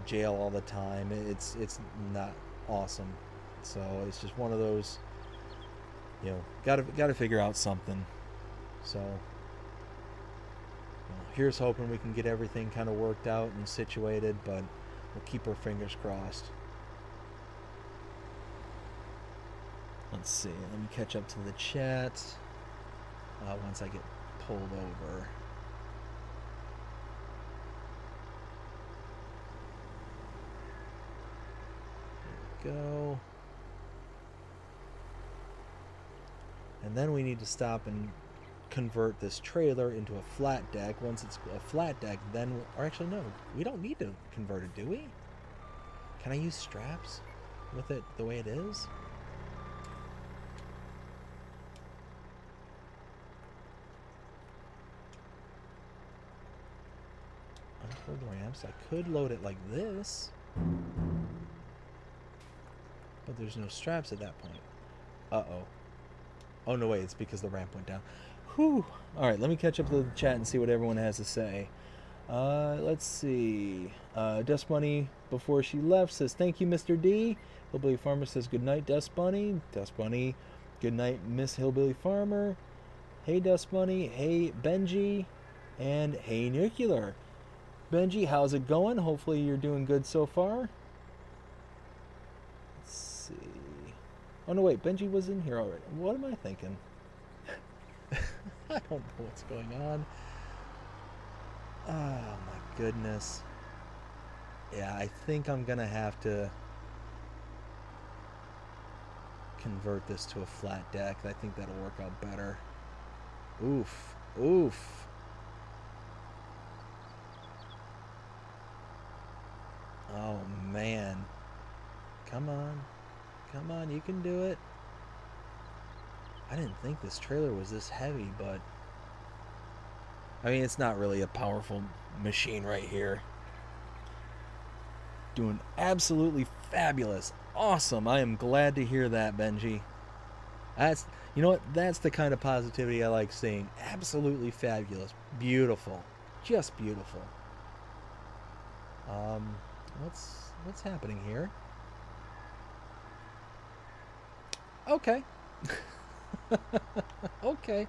jail all the time. It's not awesome. So it's just one of those, gotta figure out something. So here's hoping we can get everything kind of worked out and situated, but we'll keep our fingers crossed. Let's see, let me catch up to the chat once I get pulled over. There we go. And then we need to stop and convert this trailer into a flat deck. Once it's a flat deck, then, or actually no, we don't need to convert it, do we? Can I use straps with it the way it is? Unfold ramps. I could load it like this, but there's no straps at that point. Uh-oh. Oh, no, wait, it's because the ramp went down. Whew. All right, let me catch up to the chat and see what everyone has to say. Let's see. Dust Bunny, before she left, says, thank you, Mr. D. Hillbilly Farmer says, good night, Dust Bunny. Dust Bunny, good night, Miss Hillbilly Farmer. Hey, Dust Bunny. Hey, Benji. And hey, Nuclear. Benji, how's it going? Hopefully you're doing good so far. Oh no, wait, Benji was in here already. What am I thinking? I don't know what's going on. Oh my goodness. Yeah, I think I'm gonna have to convert this to a flat deck. I think that'll work out better. Oof. Oof. Oh man. Come on. Come on, you can do it. I didn't think this trailer was this heavy, but I mean, it's not really a powerful machine right here. Doing absolutely fabulous. Awesome. I am glad to hear that, Benji. That's, you know what? That's the kind of positivity I like seeing. Absolutely fabulous. Beautiful. Just beautiful. What's happening here? Okay. Okay.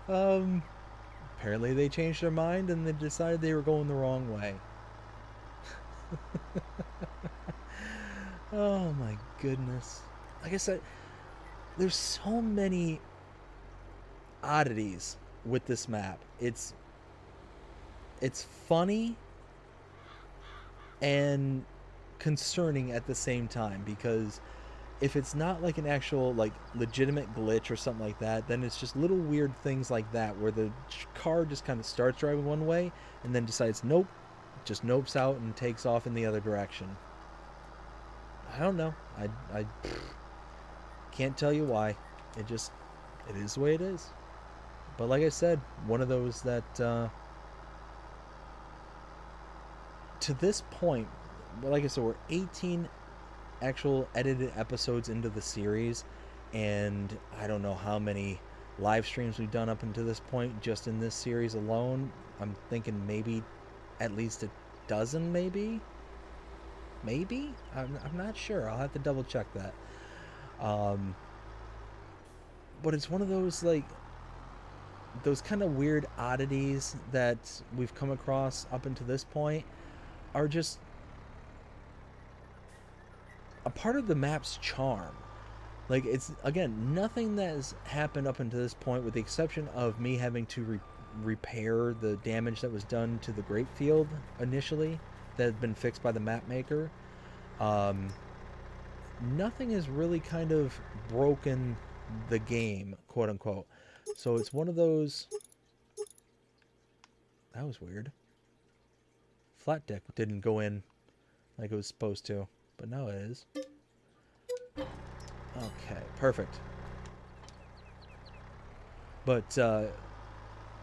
Apparently they changed their mind and they decided they were going the wrong way. Oh my goodness. Like I said, there's so many oddities with this map. It's funny and concerning at the same time, because if it's not like an actual like legitimate glitch or something like that, then it's just little weird things like that where the car just kind of starts driving one way and then decides nope, just nopes out and takes off in the other direction. I don't know. I can't tell you why. It is the way it is. But like I said, one of those that to this point, like I said, we're 18 actual edited episodes into the series, and I don't know how many live streams we've done up until this point just in this series alone. I'm thinking maybe at least a dozen, maybe. I'm not sure. I'll have to double check that. But it's one of those like those kind of weird oddities that we've come across up until this point are just a part of the map's charm. Like, it's, again, nothing that has happened up until this point, with the exception of me having to repair the damage that was done to the grape field initially, that had been fixed by the map maker. Nothing has really kind of broken the game, quote unquote. So it's one of those. That was weird. Flat deck didn't go in like it was supposed to, but now it is. Okay, perfect. But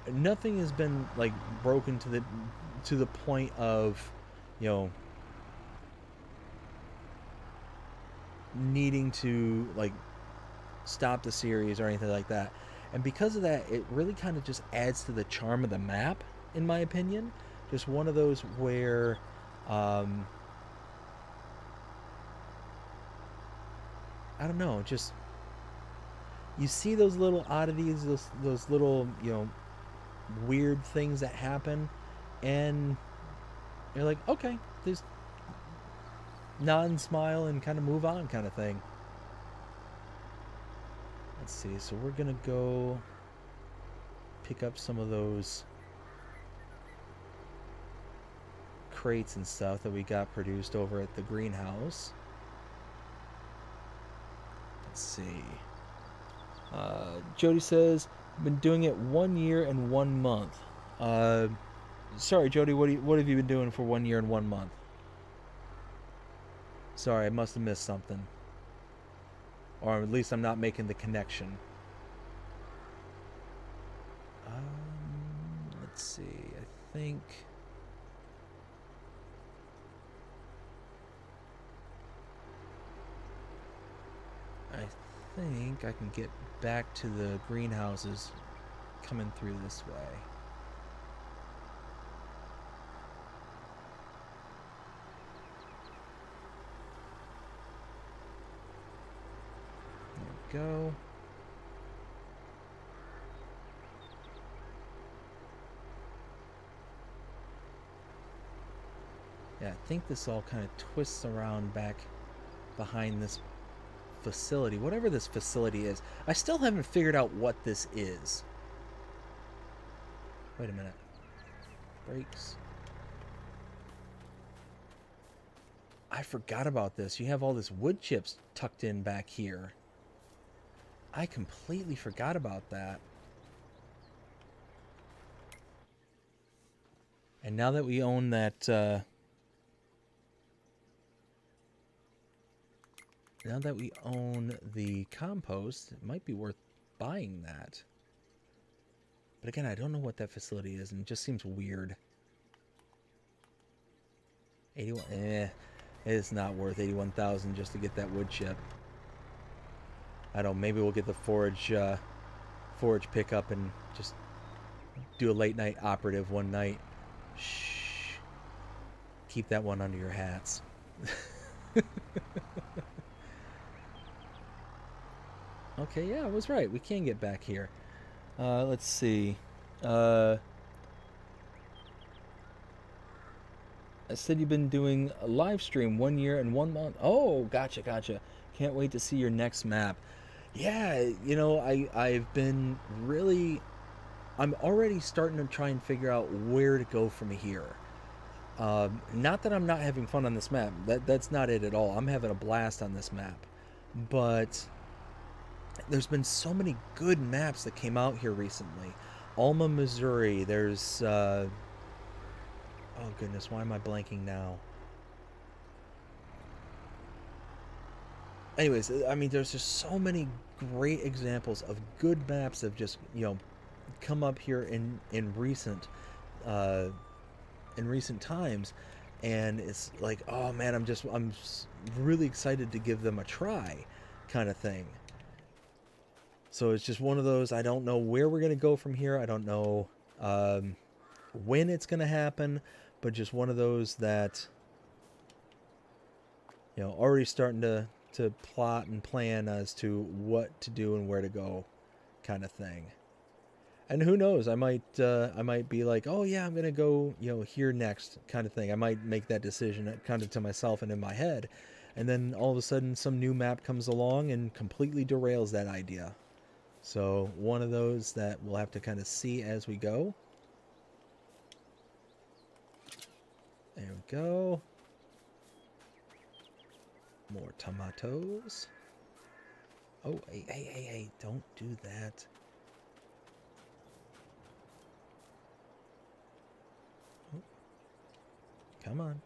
nothing has been like broken to the point of, you know, needing to like stop the series or anything like that. And because of that, it really kind of just adds to the charm of the map, in my opinion. Just one of those where I don't know, just you see those little oddities, those little, you know, weird things that happen, and you're like, okay, just nod and smile and kind of move on, kind of thing. Let's see, so we're gonna go pick up some of those crates and stuff that we got produced over at the greenhouse. Let's see. Jody says, I've been doing it 1 year and 1 month. Sorry, Jody, what have you been doing for 1 year and 1 month? Sorry, I must have missed something. Or at least I'm not making the connection. Let's see, I think... I think I can get back to the greenhouses coming through this way. There we go. Yeah, I think this all kind of twists around back behind this facility, whatever this facility is. I still haven't figured out what this is. Wait a minute. Brakes. I forgot about this. You have all this wood chips tucked in back here. I completely forgot about that. And now that we own that, now that we own the compost, it might be worth buying that. But again, I don't know what that facility is, and it just seems weird. 81, it's not worth 81,000 just to get that wood chip. I don't know, maybe we'll get the forage pickup and just do a late night operative one night. Shh. Keep that one under your hats. Okay, yeah, I was right. We can get back here. Let's see. I said you've been doing a live stream 1 year and 1 month. Oh, gotcha. Can't wait to see your next map. Yeah, you know, I've been really... I'm already starting to try and figure out where to go from here. Not that I'm not having fun on this map. That's not it at all. I'm having a blast on this map. But there's been so many good maps that came out here recently. Alma, Missouri. There's... oh goodness, why am I blanking now? Anyways, I mean, there's just so many great examples of good maps that have just, you know, come up here in recent times, and it's like, oh man, I'm really excited to give them a try, kind of thing. So it's just one of those. I don't know where we're gonna go from here. I don't know when it's gonna happen, but just one of those that, you know, already starting to plot and plan as to what to do and where to go, kind of thing. And who knows, I might be like, oh yeah, I'm gonna go, you know, here next, kind of thing. I might make that decision kind of to myself and in my head, and then all of a sudden some new map comes along and completely derails that idea. So one of those that we'll have to kind of see as we go. There we go. More tomatoes. Oh, hey, don't do that. Oh, come on.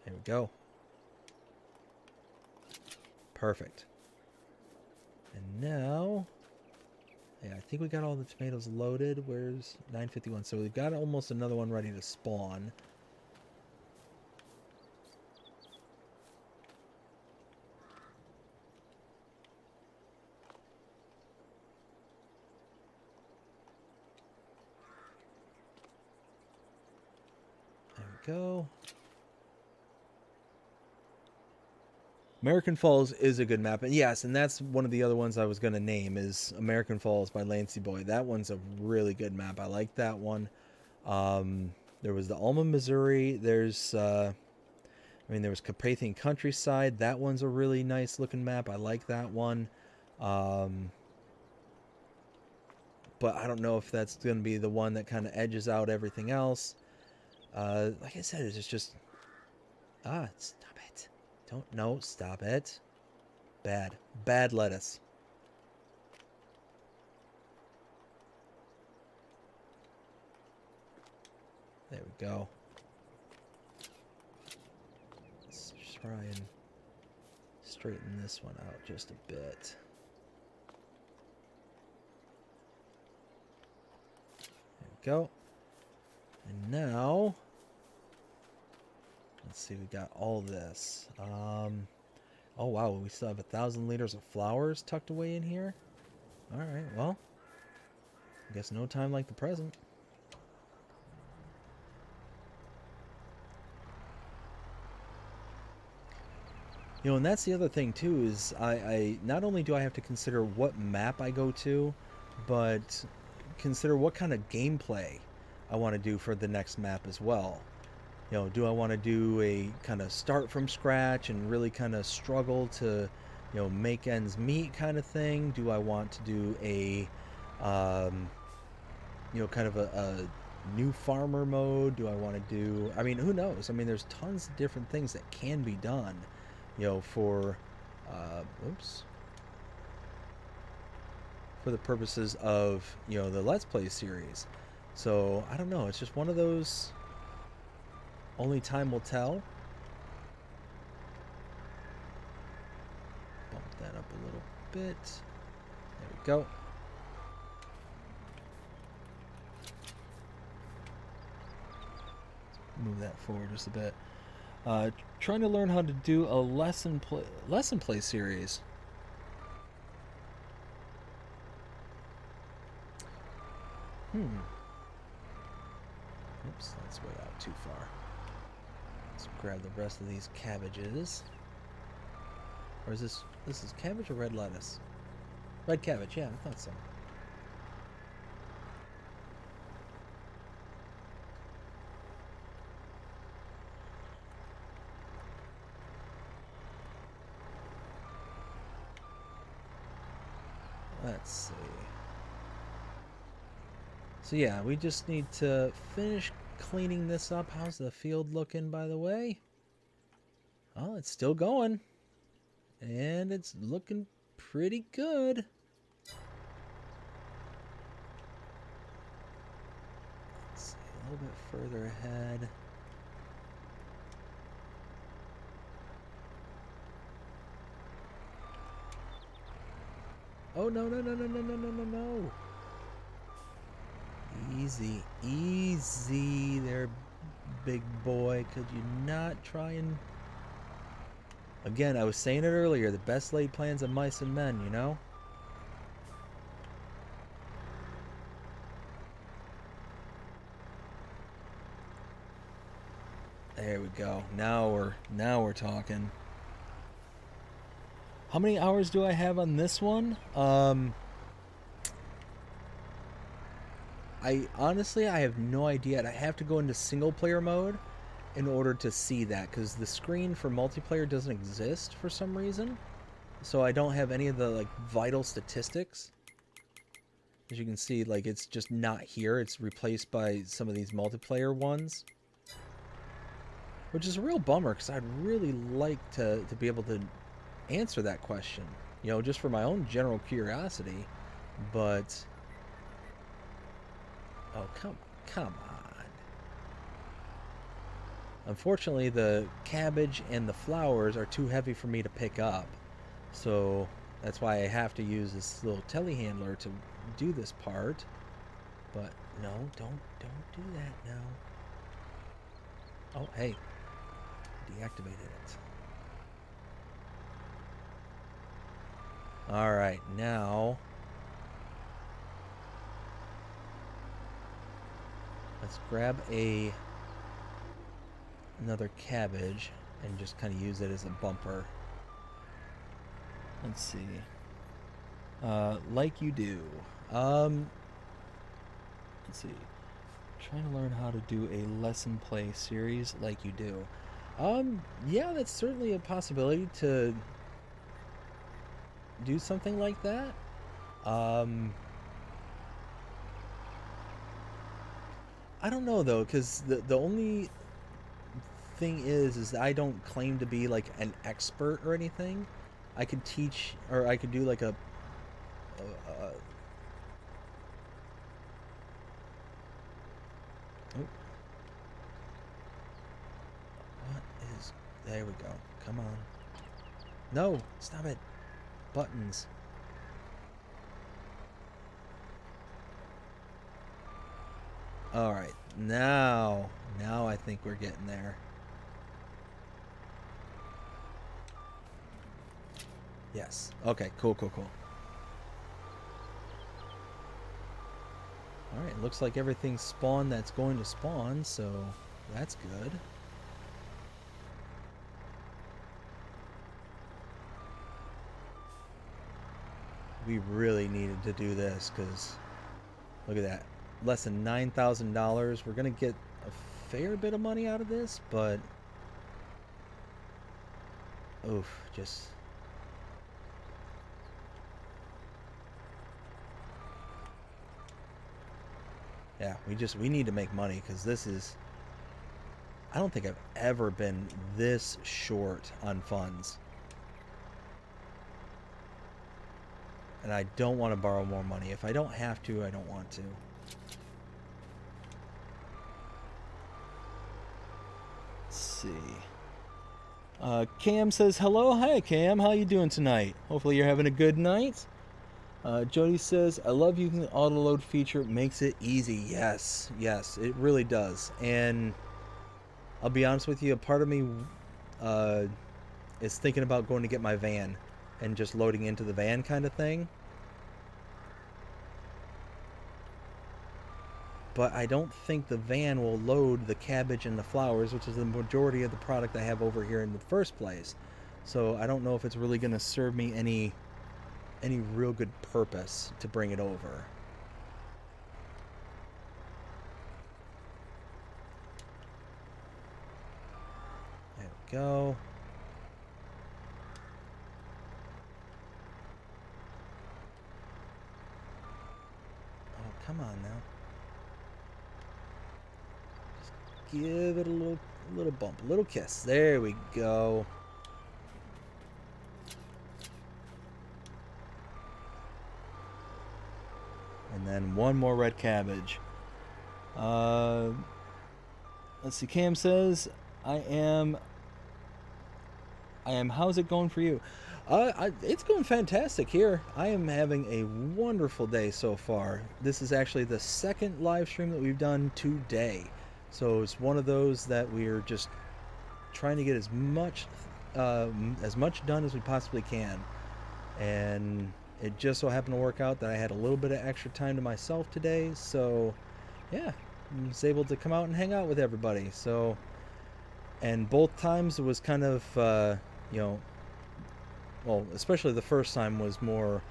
There we go. Perfect. And now, yeah, I think we got all the tomatoes loaded. Where's 951? So we've got almost another one ready to spawn. Go. American Falls is a good map, and yes, and that's one of the other ones I was going to name is American Falls by Lancey Boy. That one's a really good map. I like that one. There was the Alma, Missouri. There's, there was Carpathian Countryside. That one's a really nice looking map. I like that one. But I don't know if that's going to be the one that kind of edges out everything else. Like I said, it's just... stop it. Stop it. Bad lettuce. There we go. Let's try and straighten this one out just a bit. There we go. And now, let's see, we got all this. Oh wow, we still have 1,000 liters of flowers tucked away in here. All right, well, I guess no time like the present. You know, and that's the other thing too, is I not only do I have to consider what map I go to, but consider what kind of gameplay I want to do for the next map as well. You know, do I want to do a kind of start from scratch and really kind of struggle to make ends meet kind of thing? Do I want to do a, kind of a new farmer mode? Do I want to do, I mean, who knows? I mean, there's tons of different things that can be done, for, oops, for the purposes of, the Let's Play series. So, I don't know. It's just one of those, only time will tell. Bump that up a little bit. There we go. Move that forward just a bit. Trying to learn how to do a lesson play series. Oops, that's way out too far. Let's grab the rest of these cabbages. Or is this is cabbage or red lettuce? Red cabbage, yeah, I thought so. Let's see. So yeah, we just need to finish cleaning this up. How's the field looking, by the way? Oh, it's still going. And it's looking pretty good. Let's see, a little bit further ahead. Oh, no, no, no, no, no, no, no, no, no. Easy, easy there, big boy. Could you not try and... Again, I was saying it earlier, the best laid plans of mice and men, There we go. Now we're talking. How many hours do I have on this one? I honestly have no idea. I have to go into single player mode in order to see that, because the screen for multiplayer doesn't exist for some reason. So I don't have any of the vital statistics. As you can see, it's just not here. It's replaced by some of these multiplayer ones, which is a real bummer, because I'd really like to be able to answer that question, just for my own general curiosity. But oh, come on. Unfortunately, the cabbage and the flowers are too heavy for me to pick up. So that's why I have to use this little telehandler to do this part. But no, don't do that now. Oh, hey. Deactivated it. Alright, now let's grab another cabbage and just kind of use it as a bumper. Let's see. Like you do. Let's see. Trying to learn how to do a lesson play series like you do. Yeah, that's certainly a possibility to do something like that. I don't know though, because the only thing is I don't claim to be an expert or anything. I could teach, or I could do a oh. What is, there we go. Come on. No, stop it. Buttons. Alright, now I think we're getting there. Yes. Okay, cool. Alright, looks like everything's spawned that's going to spawn, so that's good. We really needed to do this, because look at that. Less than $9,000. We're going to get a fair bit of money out of this, but oof, just Yeah, we need to make money, because this is, I don't think I've ever been this short on funds. And I don't want to borrow more money. If I don't have to, I don't want to. Let's see. Cam says hello. Hi, Cam. How you doing tonight? Hopefully you're having a good night. Jody says, I love using the auto load feature. It makes it easy. Yes, it really does. And I'll be honest with you, a part of me is thinking about going to get my van and just loading into the van kind of thing. But I don't think the van will load the cabbage and the flowers, which is the majority of the product I have over here in the first place. So I don't know if it's really going to serve me any real good purpose to bring it over. There we go. Oh, come on now. Just give it a little bump, a little kiss. There we go. And then one more red cabbage. Let's see. Cam says, I am. How's it going for you? It's going fantastic here. I am having a wonderful day so far. This is actually the second live stream that we've done today. So it's one of those that we're just trying to get as much done as we possibly can. And it just so happened to work out that I had a little bit of extra time to myself today, so yeah, I was able to come out and hang out with everybody. So, and both times it was kind of, well, especially the first time was more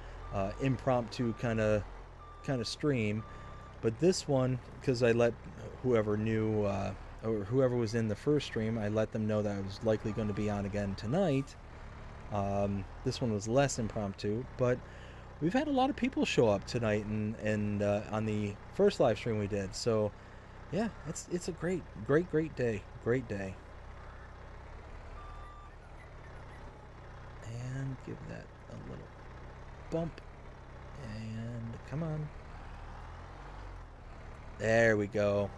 impromptu kind of stream, but this one, because I let whoever knew or whoever was in the first stream, I let them know that I was likely going to be on again tonight. This one was less impromptu, but we've had a lot of people show up tonight and on the first live stream we did. So yeah, it's a great day. Great day. And give that a little bump. And come on. There we go.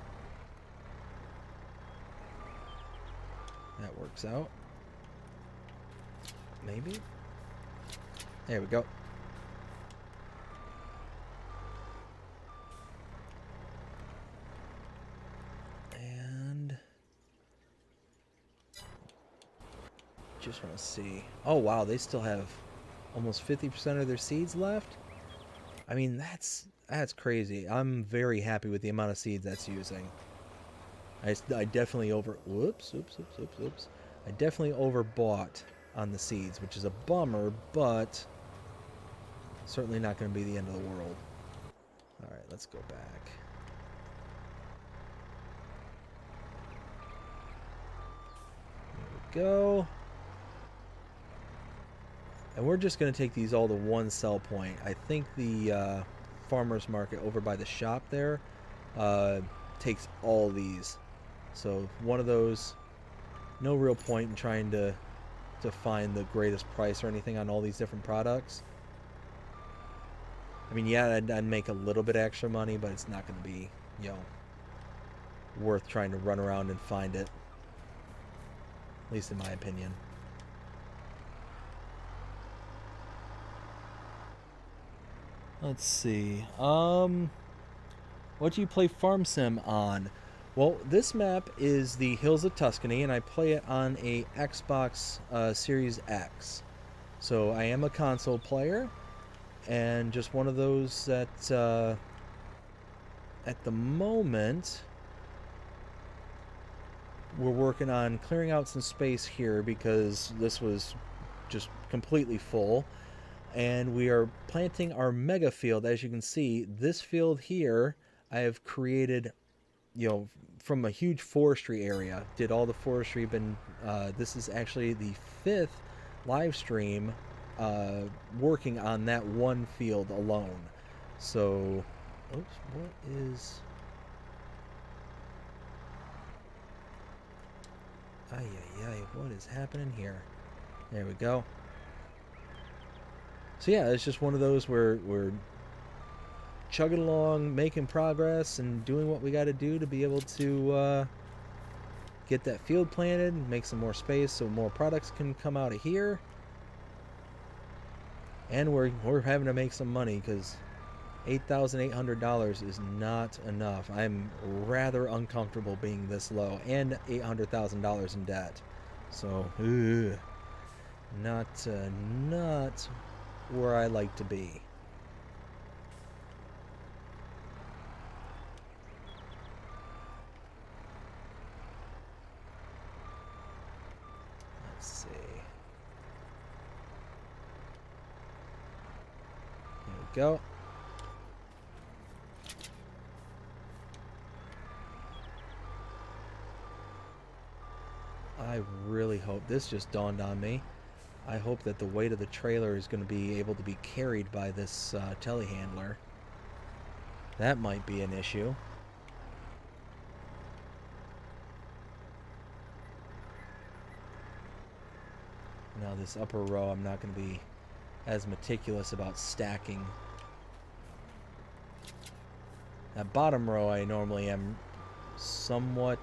That works out. Maybe. There we go. And just want to see. Oh wow, they still have almost 50% of their seeds left. I mean, that's crazy. I'm very happy with the amount of seeds that's using. I definitely oops. I definitely overbought on the seeds, which is a bummer, but certainly not going to be the end of the world. All right, let's go back. There we go. And we're just going to take these all to one sell point. I think the farmer's market over by the shop there takes all these. So one of those, no real point in trying to find the greatest price or anything on all these different products. I mean, yeah, I'd make a little bit extra money, but it's not going to be, worth trying to run around and find it. At least in my opinion. Let's see. What do you play Farm Sim on? Well, this map is the Hills of Tuscany, and I play it on a Xbox Series X. So I am a console player, and just one of those that, at the moment, we're working on clearing out some space here because this was just completely full. And we are planting our mega field. As you can see, this field here, I have created, from a huge forestry area. Did all the forestry. This is actually the 5th live stream working on that one field alone. So, oops, what is... Ay, ay, ay, what is happening here? There we go. So yeah, it's just one of those where we're chugging along, making progress, and doing what we got to do to be able to get that field planted, make some more space so more products can come out of here. And we're having to make some money because $8,800 is not enough. I'm rather uncomfortable being this low and $800,000 in debt. So, not where I like to be. Let's see. There we go. I really hope, this just dawned on me, I hope that the weight of the trailer is going to be able to be carried by this telehandler. That might be an issue. Now this upper row, I'm not going to be as meticulous about stacking. That bottom row, I normally am somewhat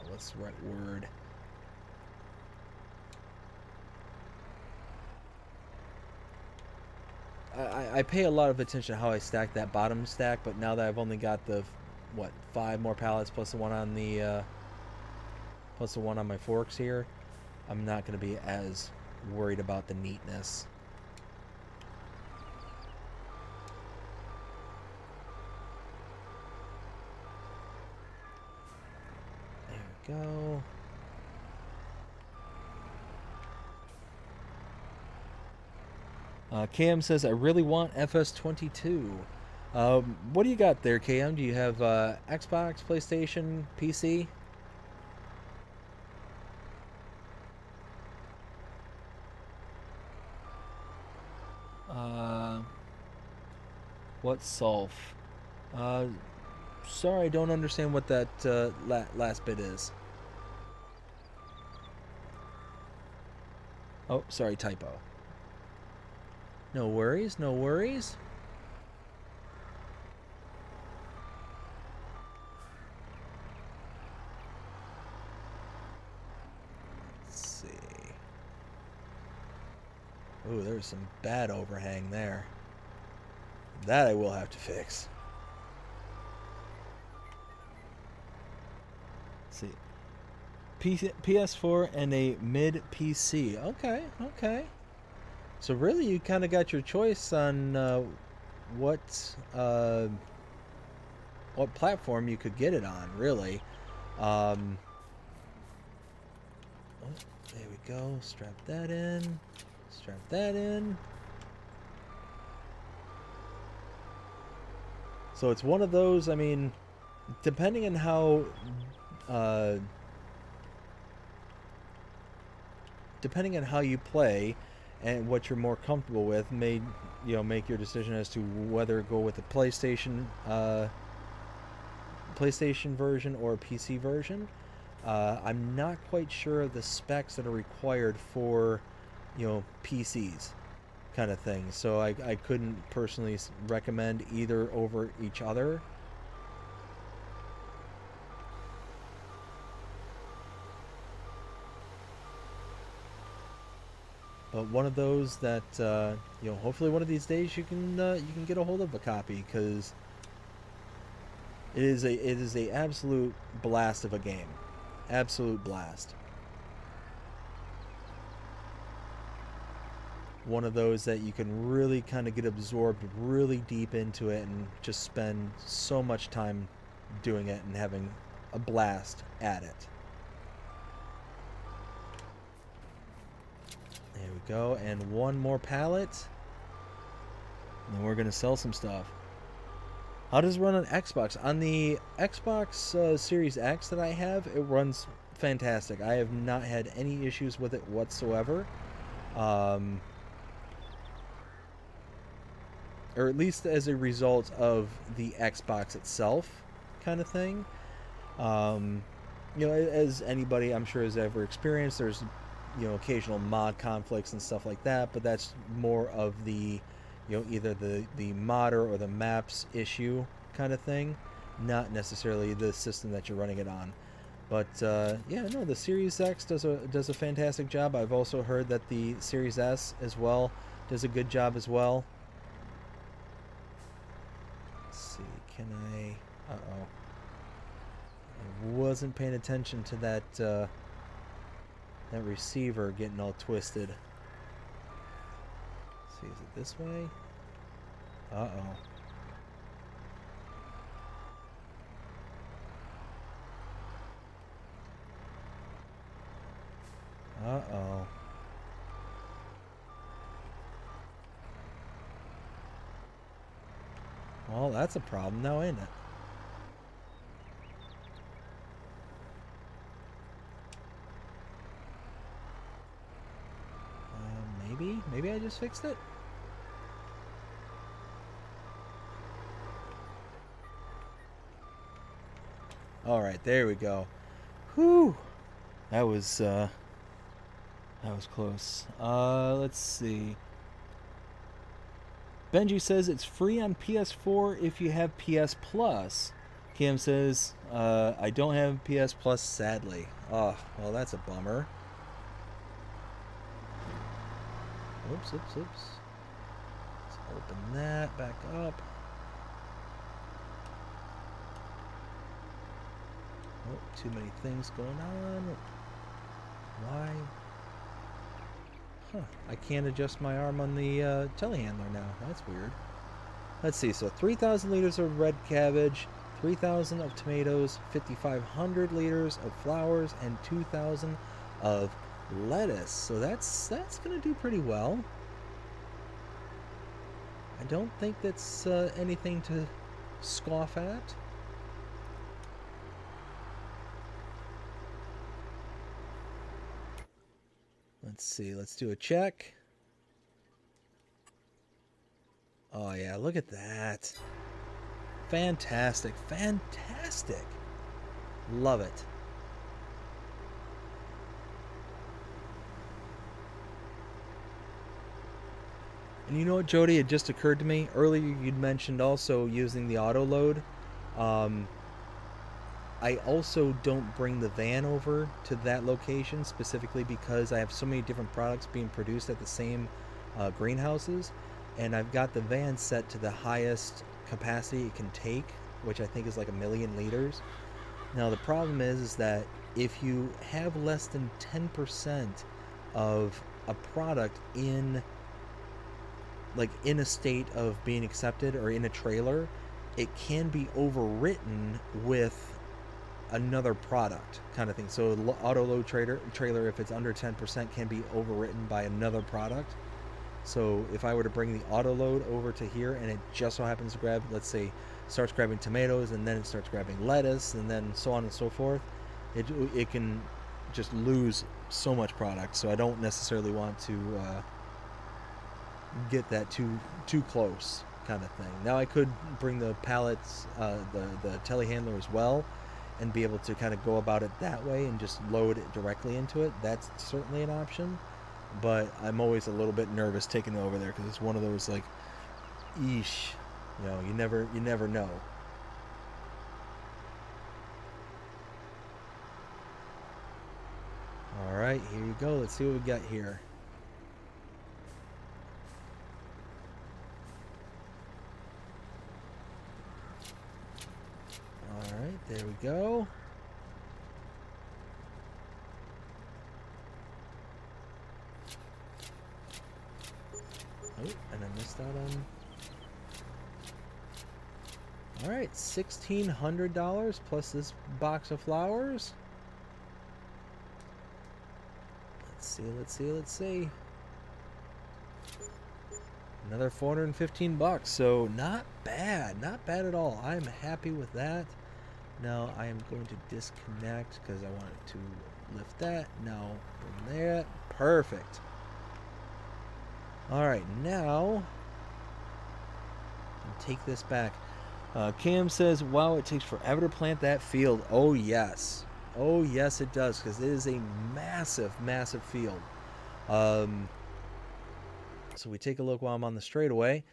what's the right word? I pay a lot of attention to how I stack that bottom stack, but now that I've only got the, what, 5 more pallets plus the one on the plus the one on my forks here, I'm not going to be as worried about the neatness. There we go. KM says, I really want FS22. What do you got there, KM? Do you have Xbox, PlayStation, PC? What sulf? Sorry, I don't understand what that last bit is. Oh, sorry, typo. No worries, no worries. Let's see. Ooh, there's some bad overhang there. That I will have to fix. Let's see. PS4 and a mid PC. Okay, okay. So really, you kind of got your choice on what platform you could get it on. Really. Oh, there we go. Strap that in. Strap that in. So it's one of those. I mean, depending on how. Depending on how you play and what you're more comfortable with, may make your decision as to whether go with the PlayStation version or PC version. I'm not quite sure of the specs that are required for PCs kind of thing, so I couldn't personally recommend either over each other. But one of those that hopefully one of these days you can get a hold of a copy, because it is a absolute blast of a game, absolute blast. One of those that you can really kind of get absorbed really deep into it and just spend so much time doing it and having a blast at it. There we go, and one more pallet, and then we're gonna sell some stuff. How does it run on Xbox? On the Xbox Series X that I have, it runs fantastic. I have not had any issues with it whatsoever, or at least as a result of the Xbox itself. kind of thing. You know, as anybody I'm sure has ever experienced, there's, you know, occasional mod conflicts and stuff like that, but that's more of the, you know, either the modder or the maps issue kind of thing, not necessarily the system that you're running it on. But yeah, no, the Series X does a fantastic job. I've also heard that the Series S as well does a good job as well. Let's see, can I? Uh-oh. I wasn't paying attention to that that receiver getting all twisted. Let's see, is it this way? Uh-oh. Uh-oh. Well, that's a problem now, ain't it? Maybe I just fixed it? Alright, there we go. Whew! That was close. Let's see. Benji says it's free on PS4 if you have PS Plus. Cam says, I don't have PS Plus, sadly. Oh, well, that's a bummer. Oops. Let's open that back up. Oh, too many things going on. Why? Huh, I can't adjust my arm on the telehandler now. That's weird. Let's see, so 3,000 liters of red cabbage, 3,000 of tomatoes, 5,500 liters of flowers, and 2,000 of lettuce. So that's gonna do pretty well. I don't think that's anything to scoff at. Let's see, let's do a check. Oh yeah, look at that. Fantastic. Love it. And you know what, Jody? It just occurred to me earlier. You'd mentioned also using the auto load. I also don't bring the van over to that location specifically because I have so many different products being produced at the same greenhouses, and I've got the van set to the highest capacity it can take, which I think is like 1,000,000 liters. Now the problem is that if you have less than 10% of a product in a state of being accepted or in a trailer, it can be overwritten with another product kind of thing. So auto load trailer, if it's under 10%, can be overwritten by another product. So if I were to bring the auto load over to here and it just so happens to grab, let's say, starts grabbing tomatoes and then it starts grabbing lettuce and then so on and so forth, it can just lose so much product. So I don't necessarily want to get that too close kind of thing. Now I could bring the pallets, the telehandler as well, and be able to kind of go about it that way and just load it directly into it. That's certainly an option, but I'm always a little bit nervous taking it over there because it's one of those like, eesh, you know, you never know. All right, here you go. Let's see what we got here. Alright, there we go. Oh, and I missed out on... Alright, $1,600 plus this box of flowers. Let's see. Another 415 bucks, so not bad at all. I'm happy with that. Now I am going to disconnect because I wanted to lift that. Now from there, perfect. All right, now I'll take this back. Cam says, wow, it takes forever to plant that field. Oh, yes. Oh, yes, it does, because it is a massive, massive field. So we take a look while I'm on the straightaway.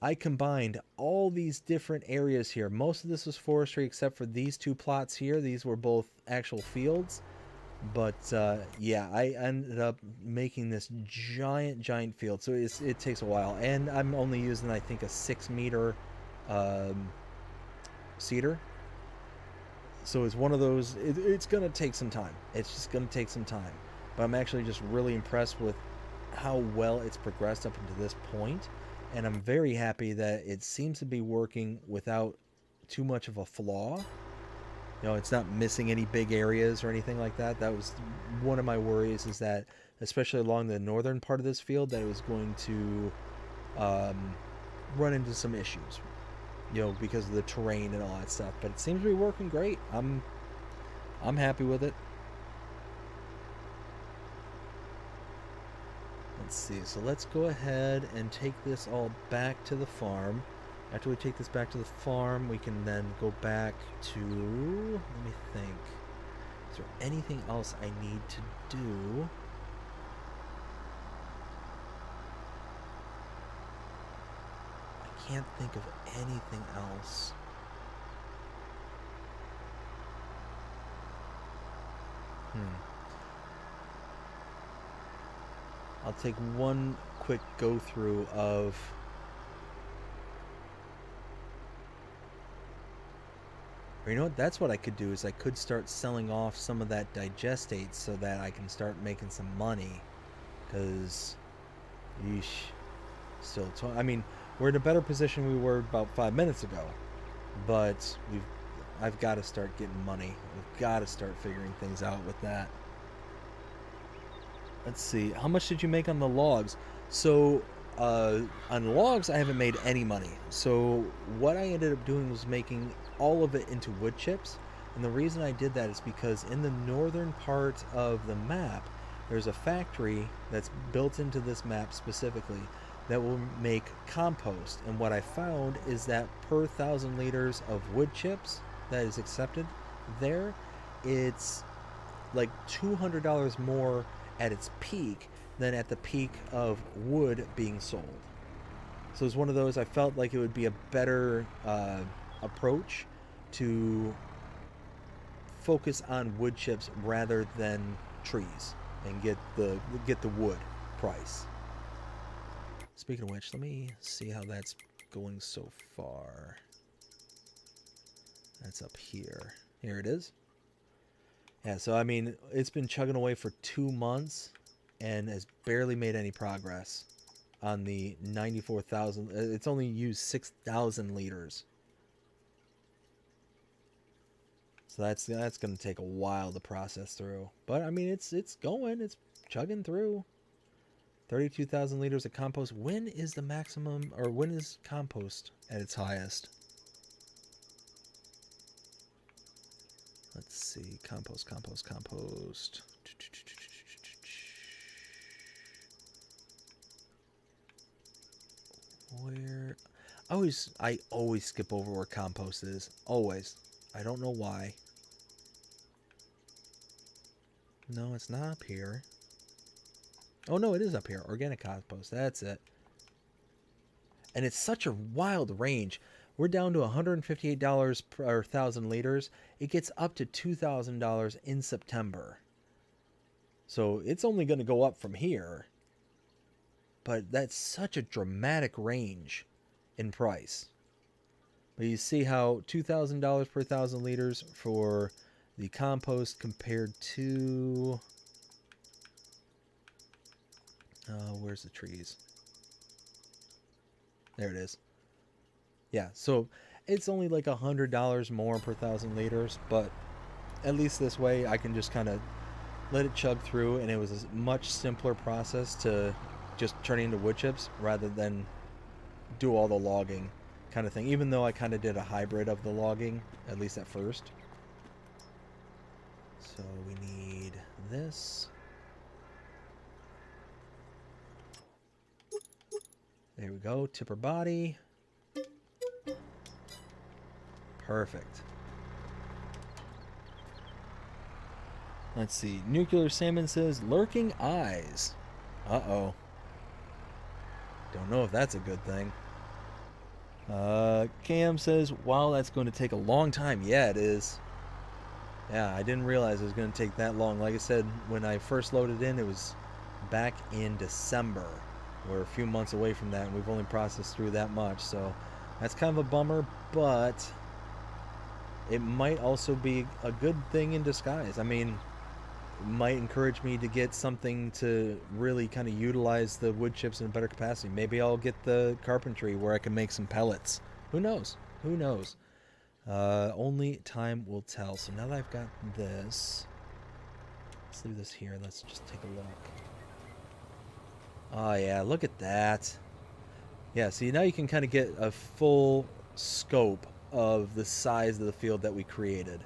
I combined all these different areas here. Most of this was forestry except for these two plots here. These were both actual fields. But yeah, I ended up making this giant field. So it takes a while. And I'm only using, I think, a 6-meter cedar. So it's one of those, it's going to take some time. It's just going to take some time. But I'm actually just really impressed with how well it's progressed up into this point. And I'm very happy that it seems to be working without too much of a flaw. You know, it's not missing any big areas or anything like that. That was one of my worries, is that, especially along the northern part of this field, that it was going to run into some issues, you know, because of the terrain and all that stuff. But it seems to be working great. I'm happy with it. Let's see, so let's go ahead and take this all back to the farm. After we take this back to the farm, we can then go back to, let me think, is there anything else I need to do? I can't think of anything else. I'll take one quick go through of or you know what, that's what I could do, is I could start selling off some of that digestate so that I can start making some money, because yeesh, still I mean, we're in a better position we were about 5 minutes ago, but I've got to start getting money. We've got to start figuring things out with that. Let's see, how much did you make on the logs? So on logs, I haven't made any money. So what I ended up doing was making all of it into wood chips. And the reason I did that is because in the northern part of the map, there's a factory that's built into this map specifically that will make compost. And what I found is that per 1,000 liters of wood chips that is accepted there, it's like $200 more at its peak than at the peak of wood being sold. So it's one of those, I felt like it would be a better approach to focus on wood chips rather than trees and get the wood price. Speaking of which, let me see how that's going so far. That's up here. Here it is. Yeah, so I mean, it's been chugging away for 2 months and has barely made any progress on the 94,000. It's only used 6,000 liters. So that's going to take a while to process through. But I mean, it's going, it's chugging through. 32,000 liters of compost. When is the maximum, or when is compost at its highest? Let's see, compost. Where? I always skip over where compost is. Always. I don't know why. No, it's not up here. Oh no, it is up here. Organic compost. That's it. And it's such a wild range. We're down to $158 per 1,000 liters. It gets up to $2,000 in September. So it's only going to go up from here. But that's such a dramatic range in price. But you see how $2,000 per 1,000 liters for the compost compared to... where's the trees? There it is. Yeah, so it's only like $100 more per 1,000 liters, but at least this way I can just kind of let it chug through, and it was a much simpler process to just turn into wood chips rather than do all the logging kind of thing, even though I kind of did a hybrid of the logging, at least at first. So we need this. There we go, tipper body. Perfect. Let's see. Nuclear Salmon says, lurking eyes. Uh-oh. Don't know if that's a good thing. Cam says, wow, that's going to take a long time. Yeah, it is. Yeah, I didn't realize it was going to take that long. Like I said, when I first loaded in, it was back in December. We're a few months away from that, and we've only processed through that much. So that's kind of a bummer, but it might also be a good thing in disguise. I mean, it might encourage me to get something to really kind of utilize the wood chips in a better capacity. Maybe I'll get the carpentry where I can make some pellets. Who knows? Who knows? Only time will tell. So now that I've got this, let's leave this here. Let's just take a look. Oh yeah, look at that. Yeah, see, now you can kind of get a full scope of the size of the field that we created.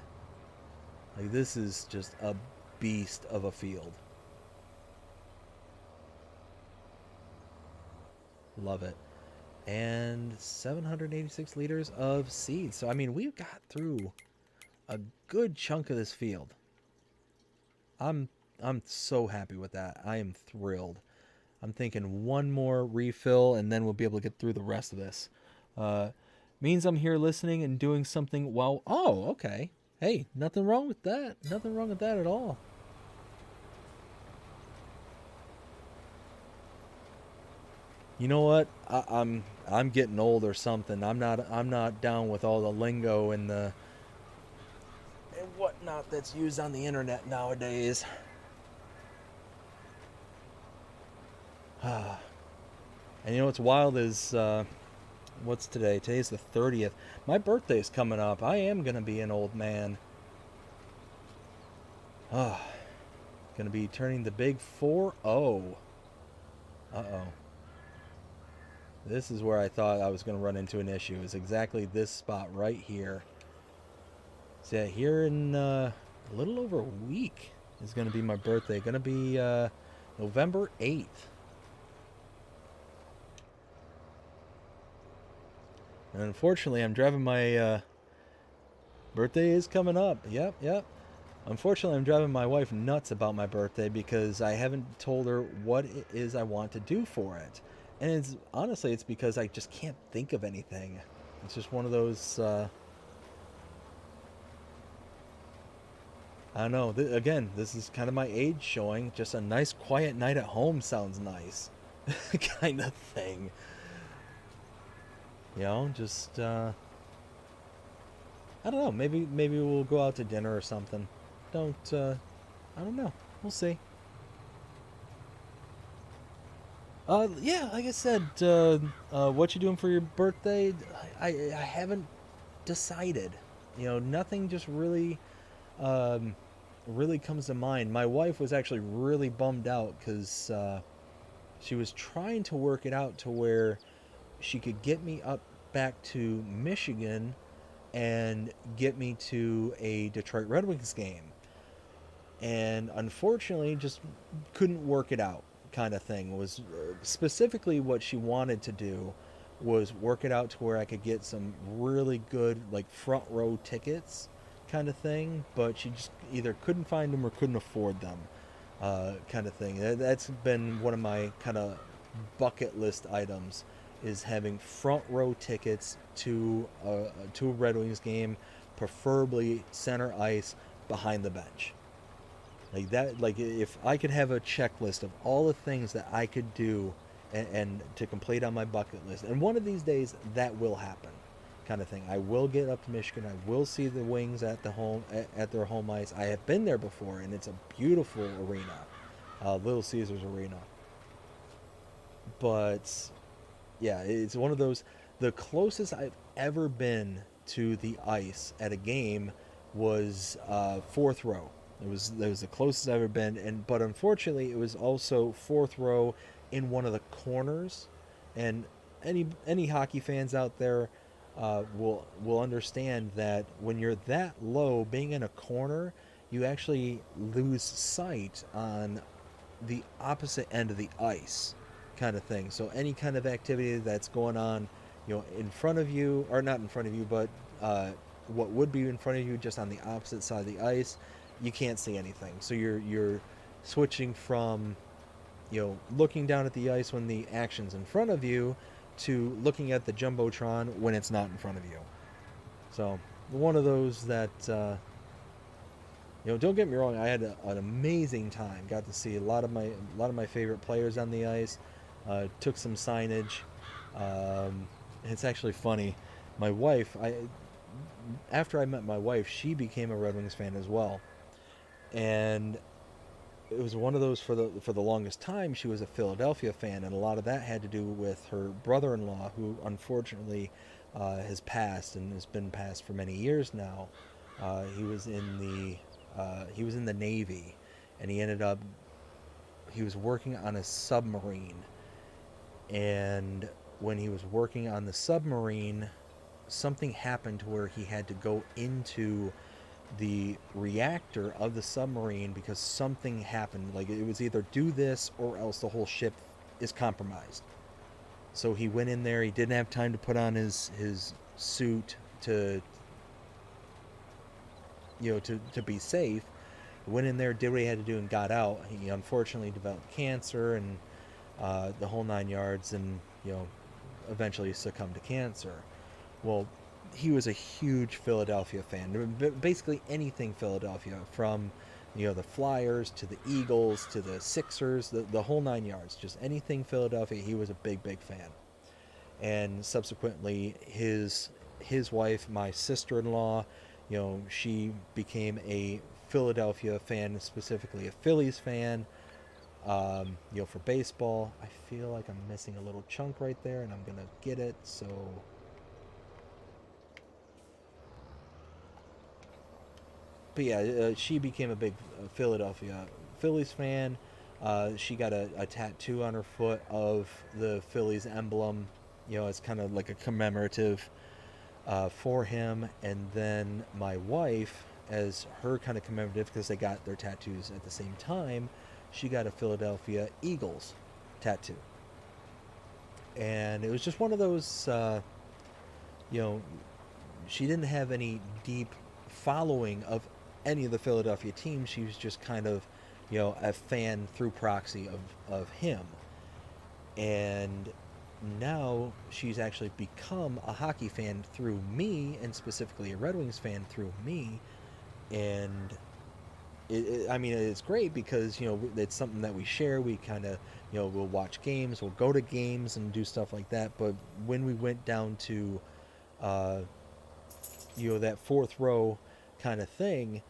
Like, this is just a beast of a field. Love it. And 786 liters of seeds. So, I mean, we've got through a good chunk of this field. I'm so happy with that. I am thrilled. I'm thinking one more refill, and then we'll be able to get through the rest of this. Means I'm here listening and doing something while... Oh, okay. Hey, nothing wrong with that. Nothing wrong with that at all. You know what? I'm getting old or something. I'm not down with all the lingo and the and whatnot that's used on the internet nowadays. And you know what's wild is what's today? Today's the 30th. My birthday's coming up. I am gonna be an old man. Gonna be turning the big 4-0. Uh-oh. This is where I thought I was going to run into an issue. Is exactly this spot right here. So yeah, here in a little over a week is going to be my birthday. Going to be November 8th. And unfortunately, I'm driving my... birthday is coming up. Yep. Unfortunately, I'm driving my wife nuts about my birthday because I haven't told her what it is I want to do for it. And it's honestly, it's because I just can't think of anything. It's just one of those, I don't know. Again, this is kind of my age showing. Just a nice quiet night at home sounds nice. Kind of thing. You know, just, I don't know. Maybe we'll go out to dinner or something. I don't know. We'll see. Yeah, like I said, what you doing for your birthday? I haven't decided. You know, nothing just really comes to mind. My wife was actually really bummed out because she was trying to work it out to where she could get me up back to Michigan and get me to a Detroit Red Wings game. And unfortunately, just couldn't work it out. Kind of thing was specifically what she wanted to do was work it out to where I could get some really good like front row tickets kind of thing, but she just either couldn't find them or couldn't afford them kind of thing. That's been one of my kind of bucket list items, is having front row tickets to a Red Wings game, preferably center ice behind the bench. Like that, like if I could have a checklist of all the things that I could do and to complete on my bucket list, and one of these days that will happen, kind of thing. I will get up to Michigan. I will see the Wings at their home ice. I have been there before, and it's a beautiful arena, Little Caesars Arena. But yeah, it's one of those. The closest I've ever been to the ice at a game was fourth row. That was the closest I've ever been, but unfortunately, it was also fourth row in one of the corners. And any hockey fans out there will understand that when you're that low, being in a corner, you actually lose sight on the opposite end of the ice, kind of thing. So any kind of activity that's going on, you know, in front of you, or not in front of you, but what would be in front of you just on the opposite side of the ice, you can't see anything. So you're switching from, looking down at the ice when the action's in front of you to looking at the jumbotron when it's not in front of you. So one of those that don't get me wrong, I had an amazing time. Got to see a lot of my favorite players on the ice. Took some signage. It's actually funny. My wife, after I met my wife, she became a Red Wings fan as well, and it was one of those for the longest time. She was a Philadelphia fan, and a lot of that had to do with her brother-in-law, who unfortunately has passed and has been passed for many years now. He was in the Navy, and he was working on a submarine, and when he was working on the submarine, something happened to where he had to go into the reactor of the submarine because something happened. Like, it was either do this or else the whole ship is compromised. So he went in there. He didn't have time to put on his suit to be safe. Went in there, did what he had to do, and got out. He unfortunately developed cancer and the whole 9 yards, and eventually succumbed to cancer. Well, he was a huge Philadelphia fan. Basically anything Philadelphia, from the Flyers to the Eagles to the Sixers, the whole 9 yards. Just anything Philadelphia, he was a big fan. And subsequently, his wife, my sister-in-law, she became a Philadelphia fan, specifically a Phillies fan. For baseball. I feel like I'm missing a little chunk right there, and I'm gonna get it. So, but yeah, she became a big Philadelphia Phillies fan. She got a tattoo on her foot of the Phillies emblem. It's kind of like a commemorative for him. And then my wife, as her kind of commemorative, because they got their tattoos at the same time, she got a Philadelphia Eagles tattoo. And it was just one of those, she didn't have any deep following of any of the Philadelphia teams. She was just kind of, a fan through proxy of him. And now she's actually become a hockey fan through me, and specifically a Red Wings fan through me. And it's great because, it's something that we share. We kind of, we'll watch games, we'll go to games and do stuff like that. But when we went down to, that fourth row kind of thing,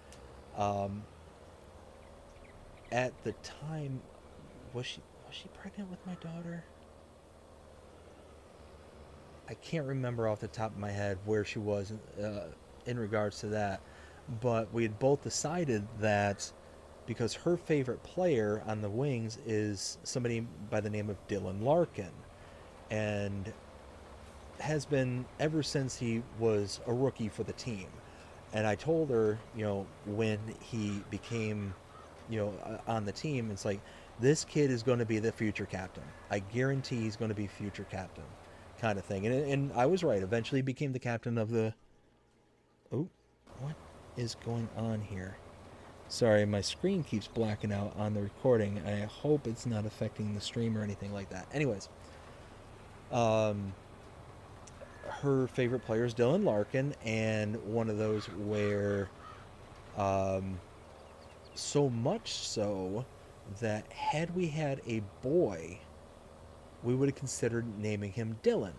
at the time, was she pregnant with my daughter? I can't remember off the top of my head where she was in regards to that. But we had both decided that because her favorite player on the Wings is somebody by the name of Dylan Larkin, and has been ever since he was a rookie for the team. And I told her, when he became, on the team, it's like, this kid is going to be the future captain. I guarantee he's going to be future captain, kind of thing. And I was right. Eventually became the captain of the... Oh, what is going on here? Sorry, my screen keeps blacking out on the recording. I hope it's not affecting the stream or anything like that. Anyways, her favorite player is Dylan Larkin, and one of those where, so much so that had we had a boy, we would have considered naming him Dylan,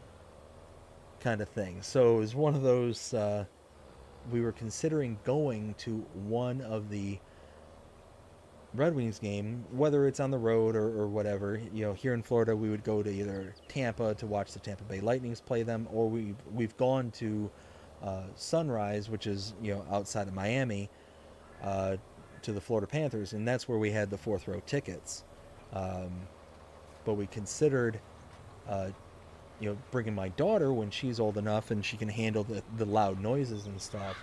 kind of thing. So it was one of those, we were considering going to one of the Red Wings game, whether it's on the road or whatever. Here in Florida, we would go to either Tampa to watch the Tampa Bay Lightnings play them, or we've gone to Sunrise, which is outside of Miami, to the Florida Panthers, and that's where we had the fourth row tickets. But we considered bringing my daughter when she's old enough and she can handle the loud noises and stuff,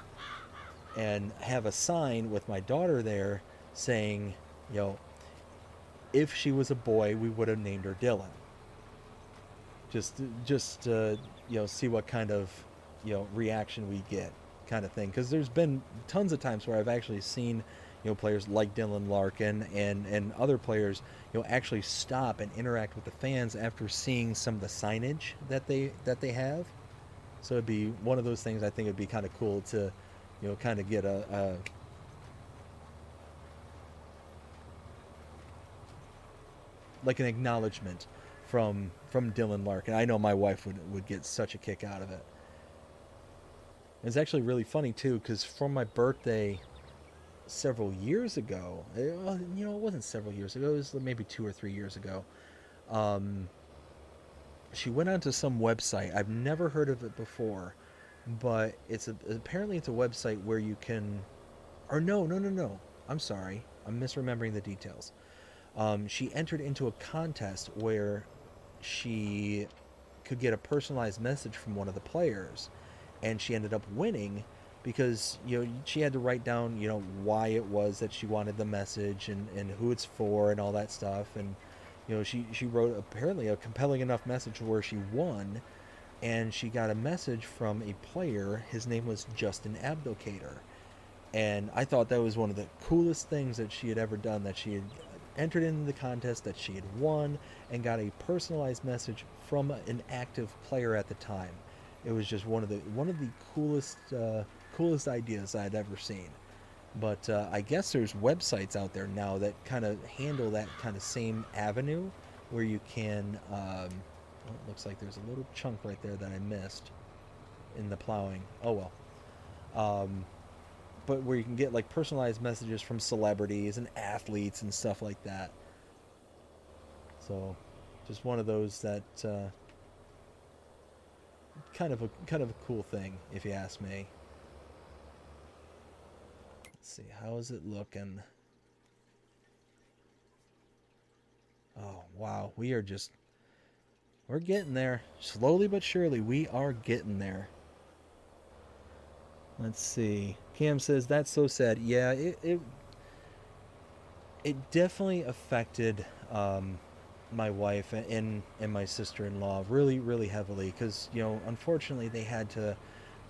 and have a sign with my daughter there saying, if she was a boy, we would have named her Dylan. Just see what kind of, reaction we get, kind of thing. Because there's been tons of times where I've actually seen, players like Dylan Larkin and other players, actually stop and interact with the fans after seeing some of the signage that they have. So it'd be one of those things. I think it'd be kind of cool to, kind of get a like an acknowledgement from Dylan Larkin. I know my wife would get such a kick out of it. It's actually really funny too, because for my birthday several years ago, it wasn't several years ago. It was maybe 2 or 3 years ago. Um, she went onto some website. I've never heard of it before, but apparently it's a website where you can, or no, no, no, no. I'm sorry. I'm misremembering the details. She entered into a contest where she could get a personalized message from one of the players, and she ended up winning because she had to write down why it was that she wanted the message and who it's for and all that stuff. And she wrote apparently a compelling enough message where she won, and she got a message from a player. His name was Justin Abdocator, and I thought that was one of the coolest things that she had ever done, that she had entered in the contest, that she had won, and got a personalized message from an active player at the time. It was just one of the coolest ideas I'd ever seen. But I guess there's websites out there now that kind of handle that kind of same avenue, where you can. Oh, it looks like there's a little chunk right there that I missed in the plowing. Oh well. But where you can get like personalized messages from celebrities and athletes and stuff like that. So, just one of those that kind of a cool thing, if you ask me. Let's see, how is it looking? Oh wow, we're getting there, slowly but surely. We are getting there. Let's see. Cam says that's so sad. Yeah, it definitely affected my wife and my sister-in-law really, really heavily, because unfortunately they had to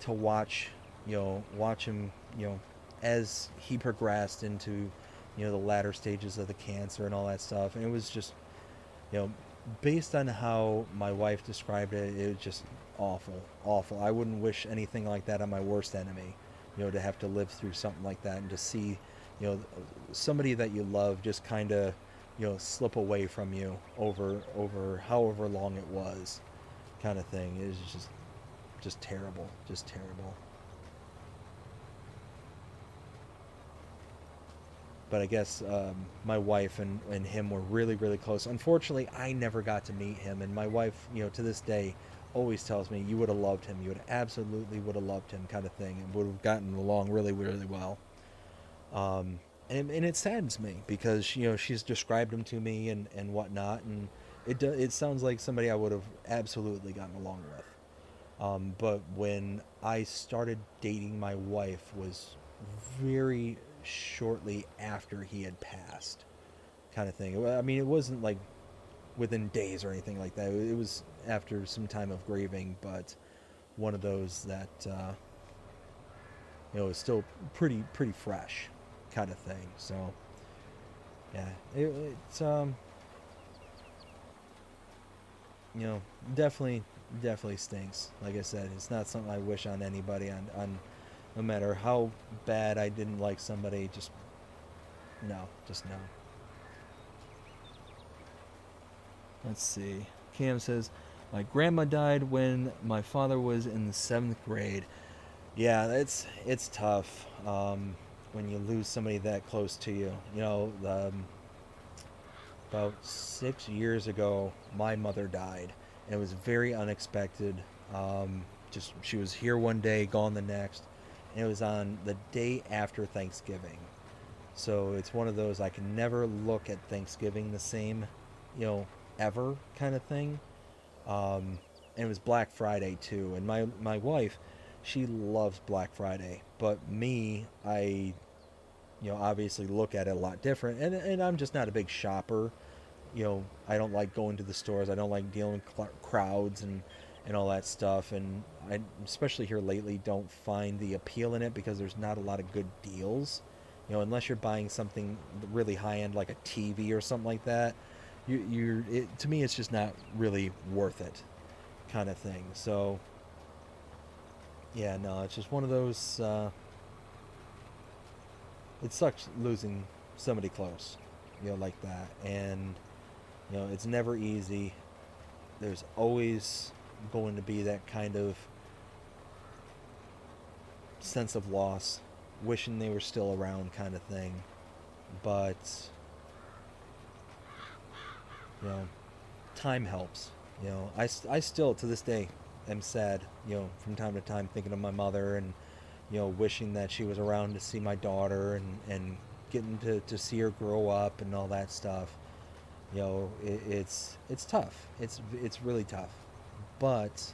watch him as he progressed into the latter stages of the cancer and all that stuff. And it was just you know based on how my wife described it, it was just awful, awful. I wouldn't wish anything like that on my worst enemy, to have to live through something like that, and to see somebody that you love just kind of slip away from you over however long it was, kind of thing. It was just terrible, just terrible. But I guess my wife and him were really, really close. Unfortunately, I never got to meet him, and my wife, to this day, always tells me, you would have loved him, you would absolutely would have loved him, kind of thing, and would have gotten along really, really well. And it saddens me, because she's described him to me and whatnot, and it sounds like somebody I would have absolutely gotten along with. But when I started dating my wife was very shortly after he had passed, kind of thing. I mean, it wasn't like within days or anything like that. It was after some time of grieving, but one of those that is still pretty fresh, kind of thing. So yeah, it's definitely stinks. Like I said, it's not something I wish on anybody, on no matter how bad I didn't like somebody. Just no. Let's see. Cam says, my grandma died when my father was in the 7th grade. Yeah, it's tough when you lose somebody that close to you. About 6 years ago, my mother died, and it was very unexpected. Just she was here one day, gone the next, and it was on the day after Thanksgiving. So it's one of those, I can never look at Thanksgiving the same, ever, kind of thing. And it was Black Friday too, and my wife, she loves Black Friday, but me, I obviously look at it a lot different, and I'm just not a big shopper. I don't like going to the stores. I don't like dealing with crowds and all that stuff. And I, especially here lately, don't find the appeal in it because there's not a lot of good deals. You know, unless you're buying something really high end like a TV or something like that, to me it's just not really worth it, kind of thing. So yeah, no, it's just one of those. It sucks losing somebody close, you know, like that, and you know it's never easy. There's always going to be that kind of sense of loss, wishing they were still around, kind of thing. But you know, time helps. You know, I still to this day am sad. You know, from time to time thinking of my mother and you know wishing that she was around to see my daughter and getting to see her grow up and all that stuff. You know, it's tough. It's really tough. But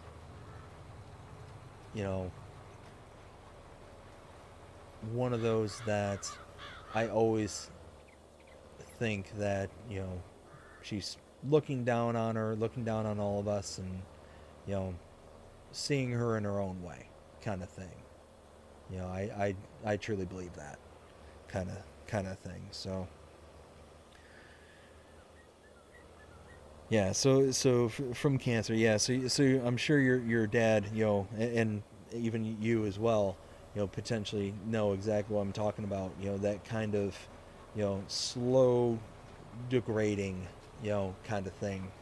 you know, one of those that I always think that you know she's looking down on her, looking down on all of us, and you know seeing her in her own way, kind of thing. You know, I truly believe that kind of thing. So yeah, from cancer, yeah. So I'm sure your dad, you know, and even you as well, you know, potentially know exactly what I'm talking about. You know, that kind of, you know, slow degrading, you know, kind of thing.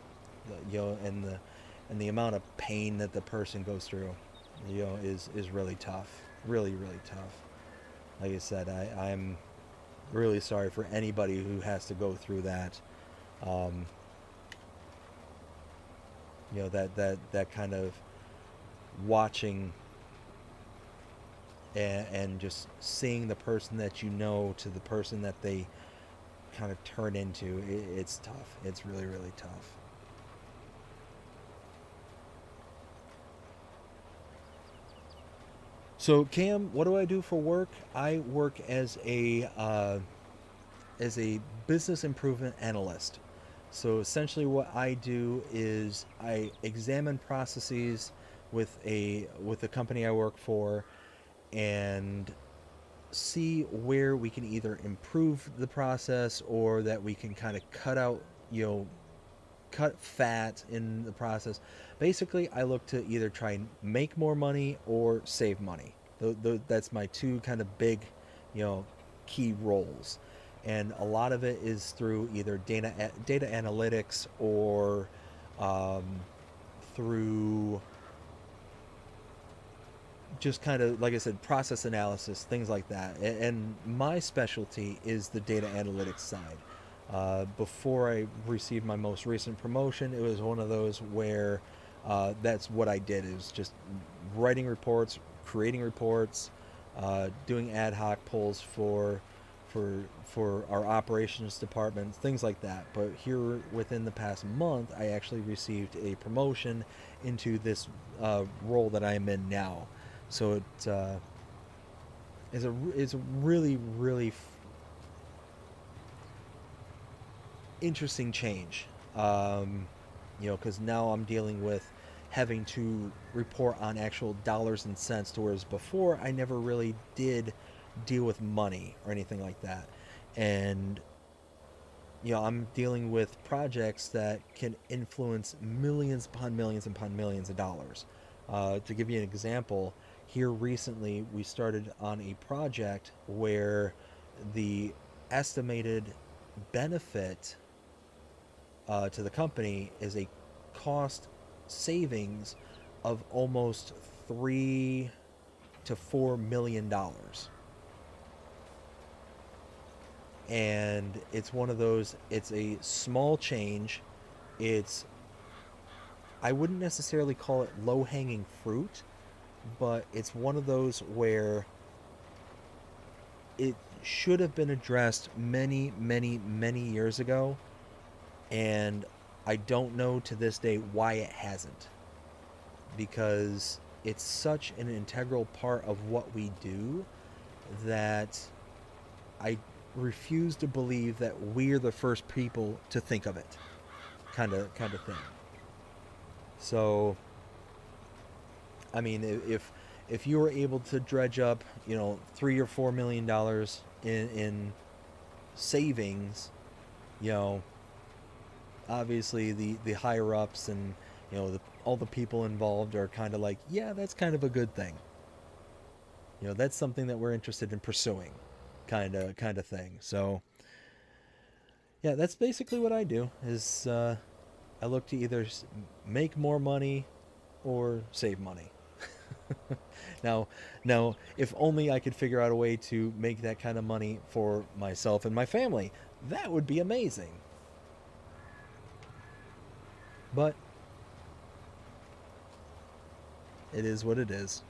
You know, and the amount of pain that the person goes through, you know, is really tough, really tough. Like I said, I'm really sorry for anybody who has to go through that. Um, you know that kind of watching and just seeing the person that you know to the person that they kind of turn into, it's tough. It's really tough. So Cam, what do I do for work? I work as a business improvement analyst. So essentially, what I do is I examine processes with the company I work for, and see where we can either improve the process or that we can kind of cut out, you know, cut fat in the process. Basically, I look to either try and make more money or save money. That's my two kind of big, you know, key roles. And a lot of it is through either data analytics or um, through just kind of like I said, process analysis, things like that. And my specialty is the data analytics side. Before I received my most recent promotion, it was one of those where that's what I did. It was just writing reports, creating reports, doing ad hoc polls for our operations department, things like that. But here within the past month, I actually received a promotion into this role that I am in now. So it is a really interesting change. You know, because now I'm dealing with having to report on actual dollars and cents, to whereas before I never really did deal with money or anything like that. And you know, I'm dealing with projects that can influence millions upon millions of dollars. To give you an example, here recently we started on a project where the estimated benefit to the company is a cost savings of almost $3 to $4 million. And it's one of those, it's a small change. It's, I wouldn't necessarily call it low hanging fruit, but it's one of those where it should have been addressed many years ago, and I don't know to this day why it hasn't, because it's such an integral part of what we do that I refuse to believe that we're the first people to think of it, kind of thing. So I mean, if you were able to dredge up, you know, $3 or $4 million in savings, you know, obviously the higher ups and you know all the people involved are kind of like, yeah, that's kind of a good thing. You know, that's something that we're interested in pursuing, kind of thing. So yeah, that's basically what I do. Is I look to either make more money or save money. now, now, if only I could figure out a way to make that kind of money for myself and my family, that would be amazing. But it is what it is.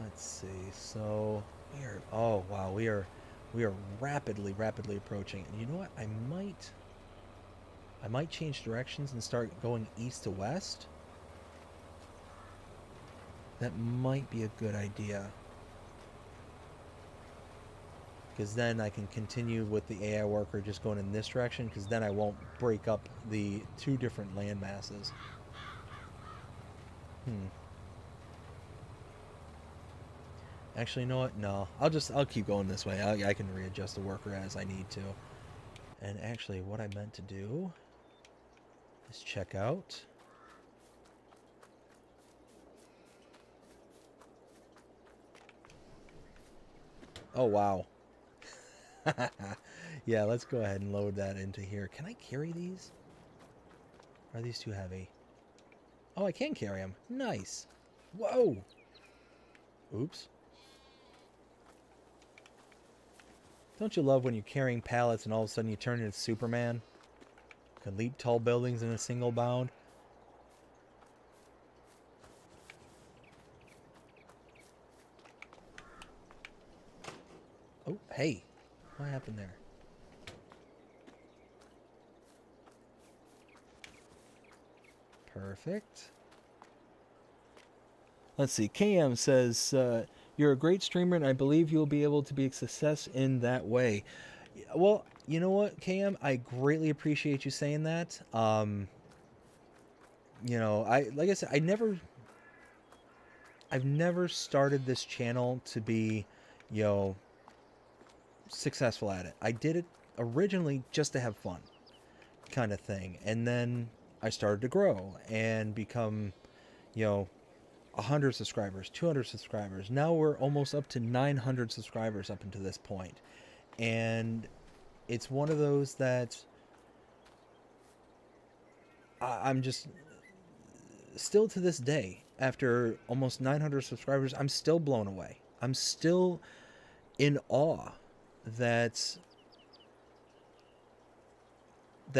Let's see. So we are. Oh wow, we are rapidly approaching. And you know what? I might change directions and start going east to west. That might be a good idea. Because then I can continue with the AI worker just going in this direction. Because then I won't break up the two different land masses. Hmm. Actually, you know what? No, I'll keep going this way. I can readjust the worker as I need to. And actually, what I meant to do is check out. Oh wow. Yeah, let's go ahead and load that into here. Can I carry these? Are these too heavy? Oh, I can carry them. Nice. Whoa. Oops. Don't you love when you're carrying pallets and all of a sudden you turn into Superman? Can leap tall buildings in a single bound? Oh, hey. What happened there? Perfect. Let's see. KM says, you're a great streamer, and I believe you'll be able to be a success in that way. Well, you know what, KM? I greatly appreciate you saying that. You know, like I said, I've never started this channel to be, you know, successful at it. I did it originally just to have fun, kind of thing. And then I started to grow and become, you know, 100 subscribers, 200 subscribers. Now we're almost up to 900 subscribers up until this point. And it's one of those that I'm just still to this day, after almost 900 subscribers, I'm still blown away. I'm still in awe that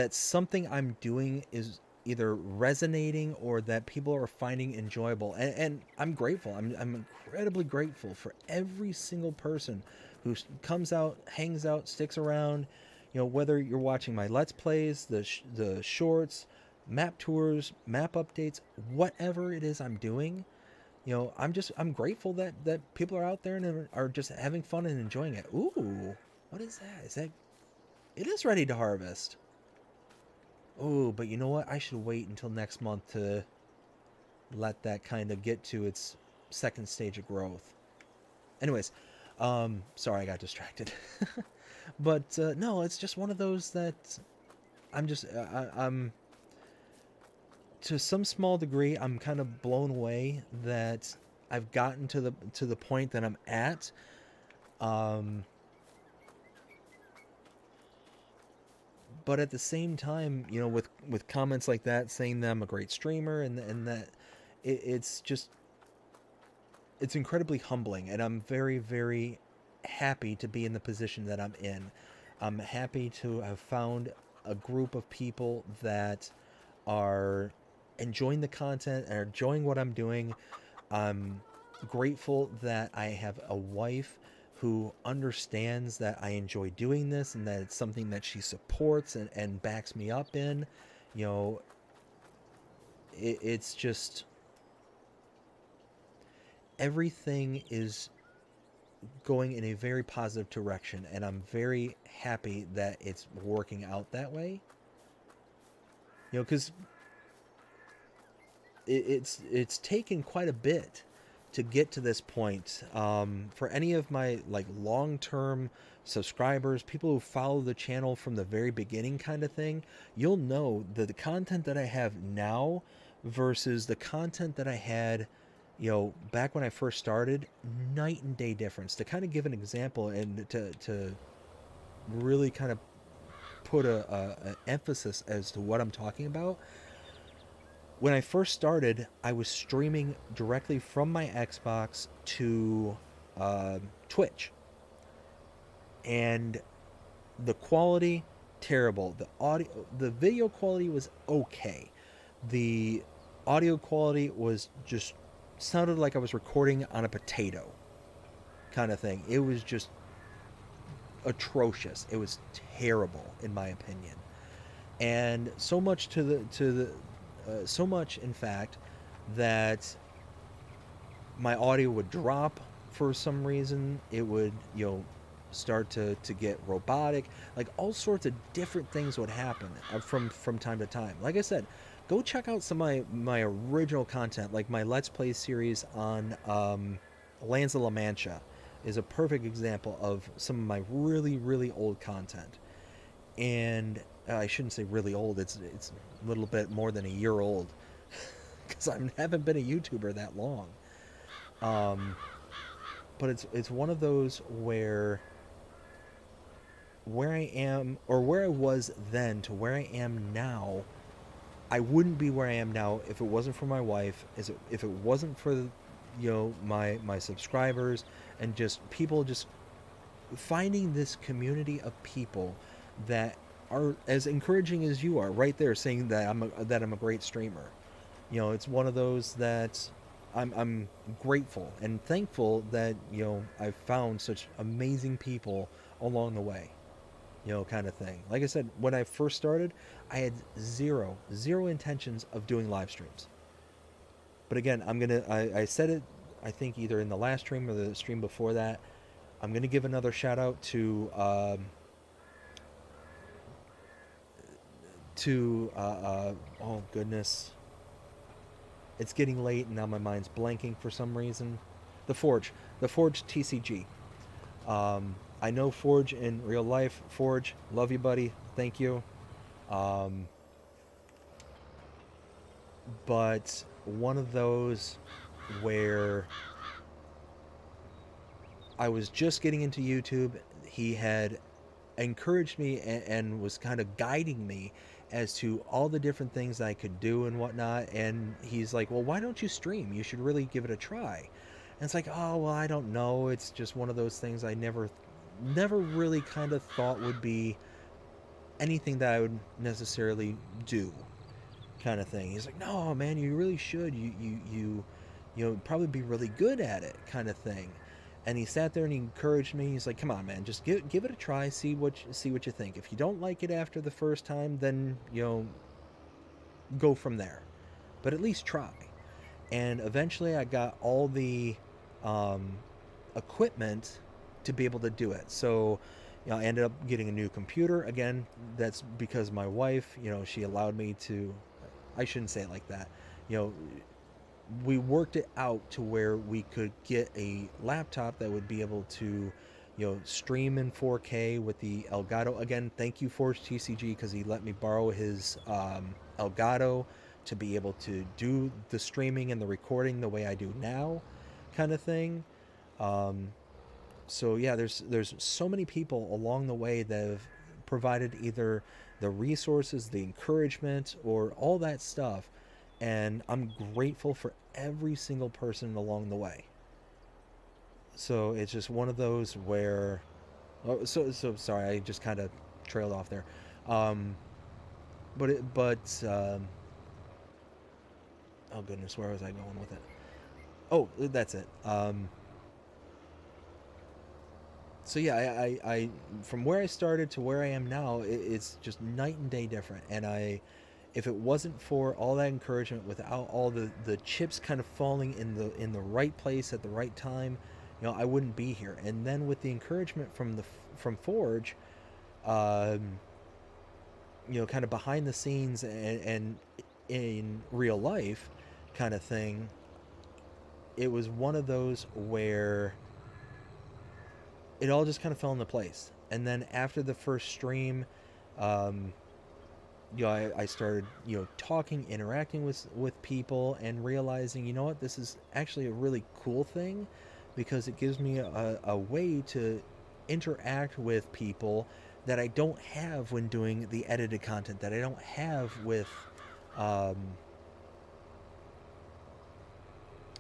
something I'm doing is either resonating or that people are finding enjoyable. And I'm grateful. I'm incredibly grateful for every single person who comes out, hangs out, sticks around. You know, whether you're watching my Let's Plays, the shorts, map tours, map updates, whatever it is I'm doing, you know, I'm grateful that people are out there and are just having fun and enjoying it. Ooh, what is that? Is that? It is ready to harvest. Oh, but you know what? I should wait until next month to let that kind of get to its second stage of growth. Anyways, sorry I got distracted. But no, it's just one of those that I'm to some small degree I'm kind of blown away that I've gotten to the point that I'm at. Um, but at the same time, you know, with comments like that saying that I'm a great streamer and that it's just it's incredibly humbling, and I'm very happy to be in the position that I'm in. I'm happy to have found a group of people that are enjoying the content and are enjoying what I'm doing. I'm grateful that I have a wife who understands that I enjoy doing this and that it's something that she supports and backs me up in. You know, it's just everything is going in a very positive direction, and I'm very happy that it's working out that way. Because it's taken quite a bit to get to this point. For any of my like long-term subscribers, people who follow the channel from the very beginning, kind of thing, you'll know that the content that I have now versus the content that I had, back when I first started, night and day difference. To kind of give an example and to really kind of put a emphasis as to what I'm talking about. When I first started, I was streaming directly from my Xbox to Twitch, and the quality terrible. The video quality was okay. The audio quality was just sounded like I was recording on a potato, kind of thing. It was just atrocious. It was terrible, in my opinion, and so much so much, in fact, that my audio would drop for some reason. It would, start to get robotic. Like, all sorts of different things would happen from time to time. Like I said, go check out some of my original content, like my Let's Play series on Lands of La Mancha is a perfect example of some of my really, really old content. And I shouldn't say really old. It's a little bit more than a year old, because I haven't been a YouTuber that long. But it's one of those where I am, or where I was then to where I am now. I wouldn't be where I am now if it wasn't for my wife, if it wasn't for my subscribers, and just people just finding this community of people that are as encouraging as you are, right there, saying that I'm a great streamer. It's one of those that I'm grateful and thankful that I've found such amazing people along the way. Kind of thing. Like I said, when I first started, I had zero intentions of doing live streams. But again, I said it, I think either in the last stream or the stream before that. I'm gonna give another shout out to oh goodness, it's getting late and now my mind's blanking for some reason. The Forge TCG. I know Forge in real life. Forge, love you, buddy. Thank you. But one of those where I was just getting into YouTube, he had encouraged me and was kind of guiding me as to all the different things I could do and whatnot. And he's like, well, why don't you stream? You should really give it a try. And it's like, oh, well, I don't know. It's just one of those things I never really kind of thought would be anything that I would necessarily do, kind of thing. He's like, no, man, you really should. You'll probably be really good at it, kind of thing. And he sat there and he encouraged me. He's like, come on, man, just give it a try. See what you think. If you don't like it after the first time, then go from there. But at least try. And eventually, I got all the equipment to be able to do it. So, I ended up getting a new computer. Again, that's because my wife, she allowed me to. I shouldn't say it like that. We worked it out to where we could get a laptop that would be able to, stream in 4K with the Elgato. Again, thank you, Forge TCG, because he let me borrow his Elgato to be able to do the streaming and the recording the way I do now, kind of thing. So yeah, there's so many people along the way that have provided either the resources, the encouragement, or all that stuff. And I'm grateful for every single person along the way. So it's just one of those where, oh, so sorry, I just kind of trailed off there. Oh goodness, where was I going with it? Oh, that's it. So yeah, I from where I started to where I am now, it's just night and day different. And if it wasn't for all that encouragement, without all the chips kind of falling in the right place at the right time, I wouldn't be here. And then with the encouragement from Forge, um, kind of behind the scenes and in real life kind of thing, it was one of those where it all just kind of fell into place. And then after the first stream, um, I started, talking, interacting with people, and realizing, what, this is actually a really cool thing, because it gives me a way to interact with people that I don't have when doing the edited content, that I don't have um,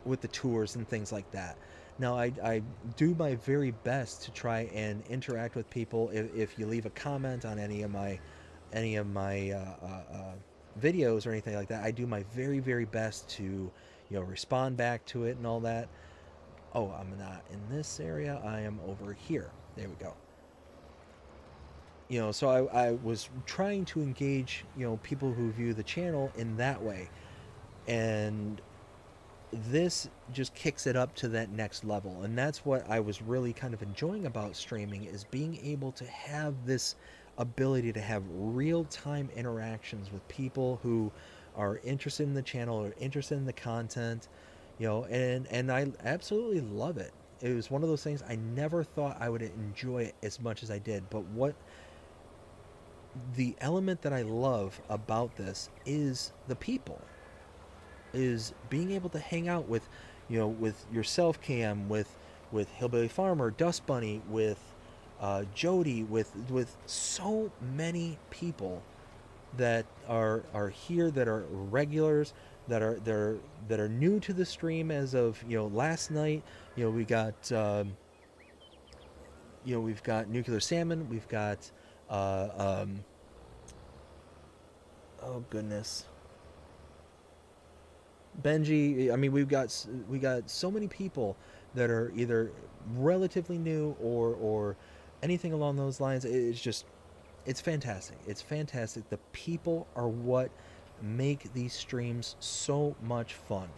with the tours and things like that. Now, I do my very best to try and interact with people. If you leave a comment on any of my videos or anything like that, I do my very, very best to, respond back to it and all that. Oh, I'm not in this area. I am over here. There we go. So I was trying to engage, people who view the channel in that way. And this just kicks it up to that next level. And that's what I was really kind of enjoying about streaming, is being able to have this ability to have real-time interactions with people who are interested in the channel or interested in the content, and I absolutely love it. It was one of those things I never thought I would enjoy it as much as I did. But what the element that I love about this is the people, is being able to hang out with, with yourself, Cam, with Hillbilly Farmer, Dust Bunny, with Jody, with so many people that are here, that are regulars, that are new to the stream as of, last night. We got we've got Nuclear Salmon, we've got oh goodness, Benji. I mean, we got so many people that are either relatively new or anything along those lines. It's fantastic. It's fantastic. The people are what make these streams so much fun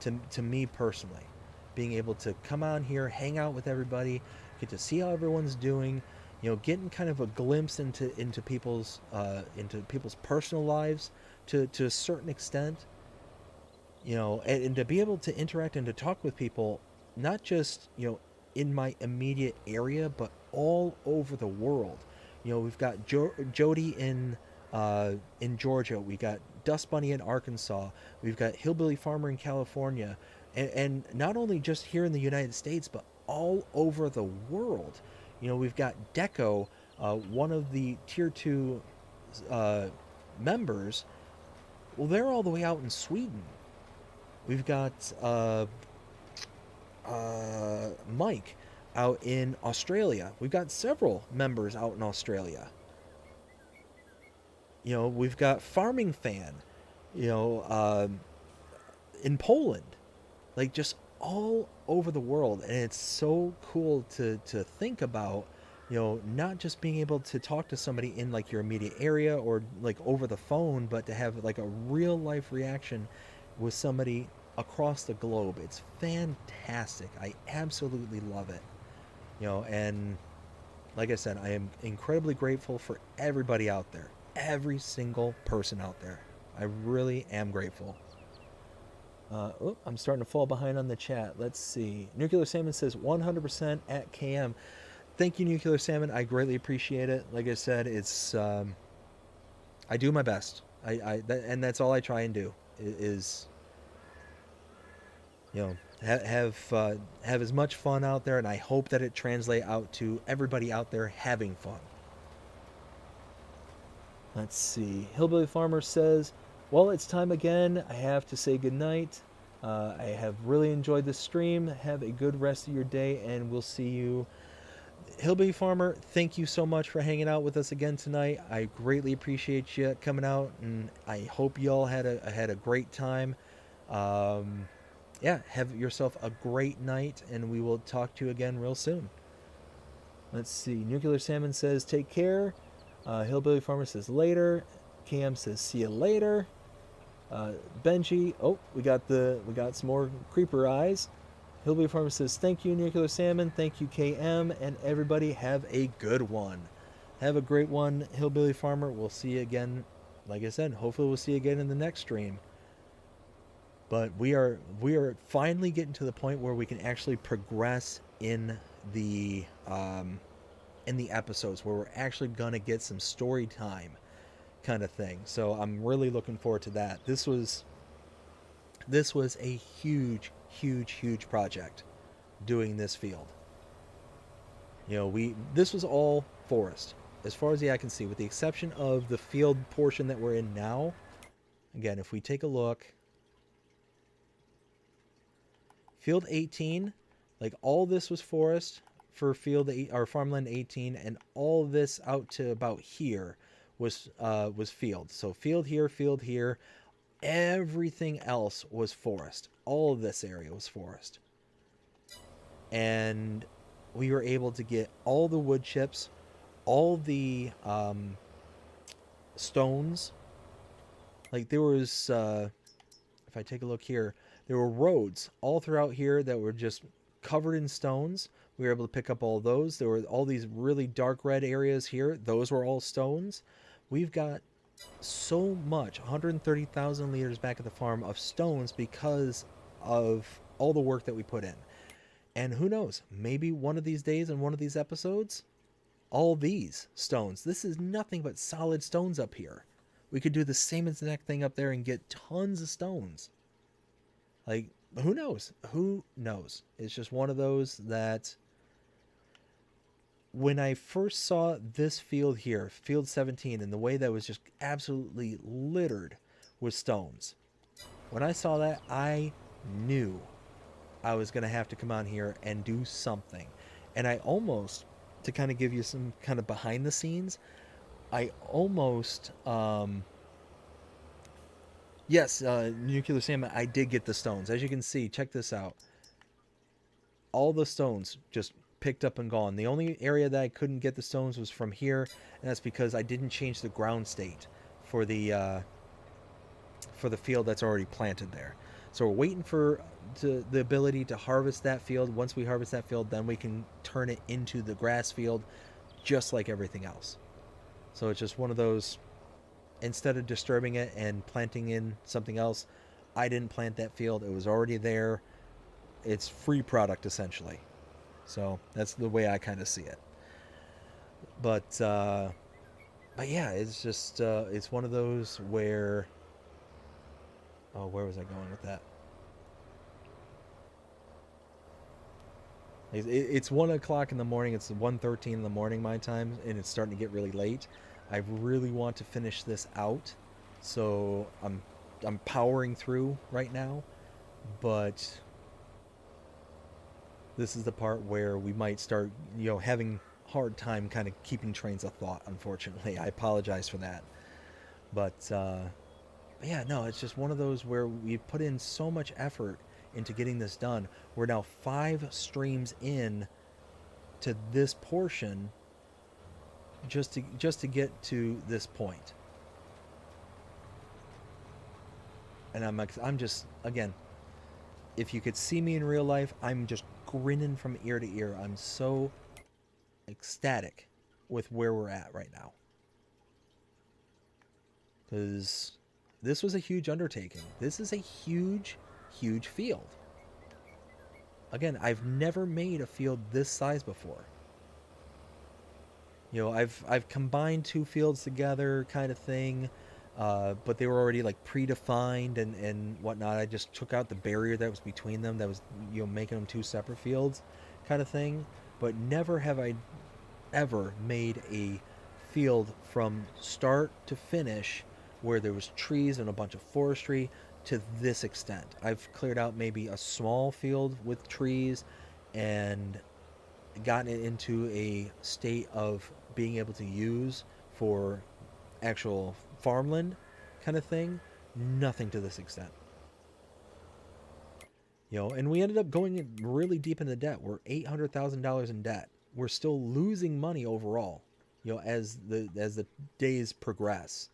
to me personally. Being able to come on here, hang out with everybody, get to see how everyone's doing, getting kind of a glimpse into people's personal lives to a certain extent, and to be able to interact and to talk with people, not just, in my immediate area, but all over the world. We've got Jody in Georgia. We got Dust Bunny in Arkansas. We've got Hillbilly Farmer in California, and not only just here in the United States, but all over the world. We've got Deco, one of the tier 2 members. Well, they're all the way out in Sweden. We've got Mike out in Australia. We've got several members out in Australia. We've got Farming Fan, in Poland. Like, just all over the world. And it's so cool to think about, not just being able to talk to somebody in, like, your immediate area or, like, over the phone, but to have, like, a real life reaction with somebody across the globe. It's fantastic. I absolutely love it. And like I said, I am incredibly grateful for everybody out there. Every single person out there. I really am grateful. I'm starting to fall behind on the chat. Let's see. Nuclear Salmon says 100% at KM. Thank you, Nuclear Salmon. I greatly appreciate it. Like I said, it's I do my best. And that's all I try and do is have as much fun out there, and I hope that it translates out to everybody out there having fun. Let's see. Hillbilly Farmer says, well, it's time again. I have to say goodnight. I have really enjoyed this stream. Have a good rest of your day, and we'll see you. Hillbilly Farmer, thank you so much for hanging out with us again tonight. I greatly appreciate you coming out, and I hope you all had a great time. Yeah, have yourself a great night, and we will talk to you again real soon. Let's see. Nuclear Salmon says, take care. Hillbilly Farmer says, later. Cam says, see you later. Benji, oh, we got some more creeper eyes. Hillbilly Farmer says, thank you, Nuclear Salmon. Thank you, KM. And everybody have a good one. Have a great one, Hillbilly Farmer. We'll see you again. Like I said, hopefully we'll see you again in the next stream. But we are finally getting to the point where we can actually progress in the episodes, where we're actually gonna get some story time kind of thing. So I'm really looking forward to that. This was a huge project doing this field. This was all forest as far as the eye can see, with the exception of the field portion that we're in now. Again, if we take a look, field 18, like all this was forest for field 8 or farmland 18, and all this out to about here was field. So field here, everything else was forest. All of this area was forest. And we were able to get all the wood chips, all the stones. Like there was, if I take a look here, there were roads all throughout here that were just covered in stones. We were able to pick up all those. There were all these really dark red areas here. Those were all stones. We've got so much, 130,000 liters back at the farm of stones because of all the work that we put in. And who knows, maybe one of these days in one of these episodes, all these stones, this is nothing but solid stones up here. We could do the same exact thing up there and get tons of stones. Like, who knows? Who knows? It's just one of those that when I first saw this field here, field 17, and the way that was just absolutely littered with stones, when I saw that, I knew I was going to have to come on here and do something. And I almost, to kind of give you some kind of behind the scenes, I almost, yes, Nuclear Salmon, I did get the stones. As you can see, check this out. All the stones just picked up and gone. The only area that I couldn't get the stones was from here, and that's because I didn't change the ground state for the field that's already planted there. So we're waiting for the ability to harvest that field. Once we harvest that field, then we can turn it into the grass field, just like everything else. So it's just one of those, instead of disturbing it and planting in something else, I didn't plant that field. It was already there. It's free product, essentially. So that's the way I kind of see it. But yeah, it's just it's one of those where, oh, where was I going with that? It's 1 o'clock in the morning. It's 1:13 in the morning my time, and it's starting to get really late. I really want to finish this out, so I'm powering through right now. But this is the part where we might start, having hard time kind of keeping trains of thought. Unfortunately, I apologize for that. But yeah, no, it's just one of those where we put in so much effort into getting this done. We're now 5 streams in to this portion just to get to this point. And I'm just, again, if you could see me in real life, I'm just grinning from ear to ear. I'm so ecstatic with where we're at right now, because this was a huge undertaking. This is a huge field. Again, I've never made a field this size before. I've combined 2 fields together kind of thing, but they were already like predefined and whatnot. I just took out the barrier that was between them, that was making them 2 separate fields kind of thing. But never have I ever made a field from start to finish where there was trees and a bunch of forestry to this extent. I've cleared out maybe a small field with trees and gotten it into a state of being able to use for actual farmland kind of thing. Nothing to this extent. And we ended up going really deep into debt. We're $800,000 in debt. We're still losing money overall, as the days progress,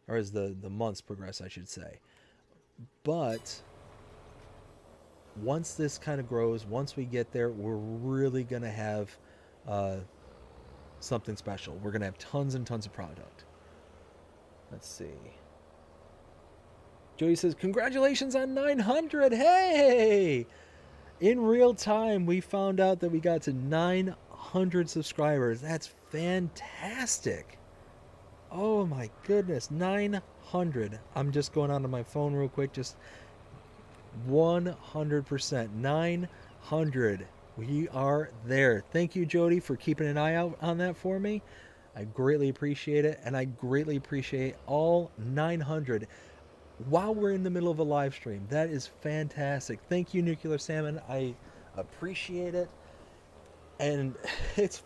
or as the months progress, I should say. But once this kind of grows, once we get there, we're really going to have uh, something special. We're going to have tons and tons of product. Let's see. Jody says, congratulations on 900. Hey! In real time, we found out that we got to 900 subscribers. That's fantastic. Oh my goodness, 900. I'm just going onto my phone real quick. Just 100%. 900. We are there. Thank you, Jody, for keeping an eye out on that for me. I greatly appreciate it, and I greatly appreciate all 900 while we're in the middle of a live stream. That is fantastic. Thank you, Nuclear Salmon. I appreciate it. And it's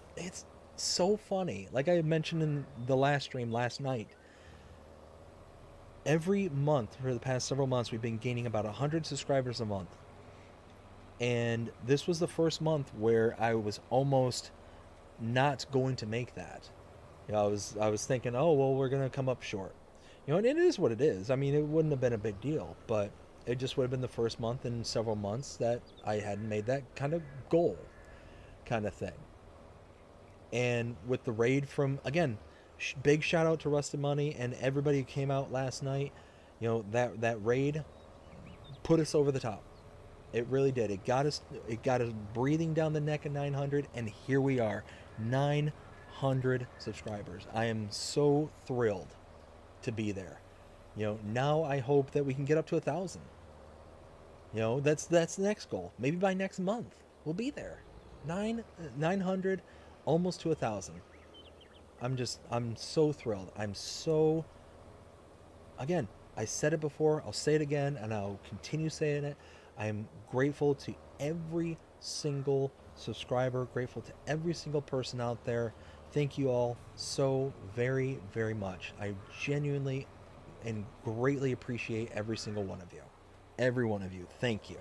so funny. Like I mentioned in the last stream last night, every month for the past several months, we've been gaining about 100 subscribers a month. And this was the first month where I was almost not going to make that. You know, I was thinking, oh, well, we're going to come up short. You know, and it is what it is. I mean, it wouldn't have been a big deal, but it just would have been the first month in several months that I hadn't made that kind of goal kind of thing. And with the raid from, again, big shout out to Rusted Money and everybody who came out last night. You know, that raid put us over the top. It really did. It got us breathing down the neck at 900, and here we are, 900 subscribers. I am so thrilled to be there. You know, now I hope that we can get up to 1,000. You know, that's the next goal. Maybe by next month we'll be there. 900, almost to 1,000. I'm so thrilled. Again, I said it before, I'll say it again, and I'll continue saying it. I am grateful to every single subscriber, grateful to every single person out there. Thank you all so very, very much. I genuinely and greatly appreciate every single one of you. Every one of you. Thank you.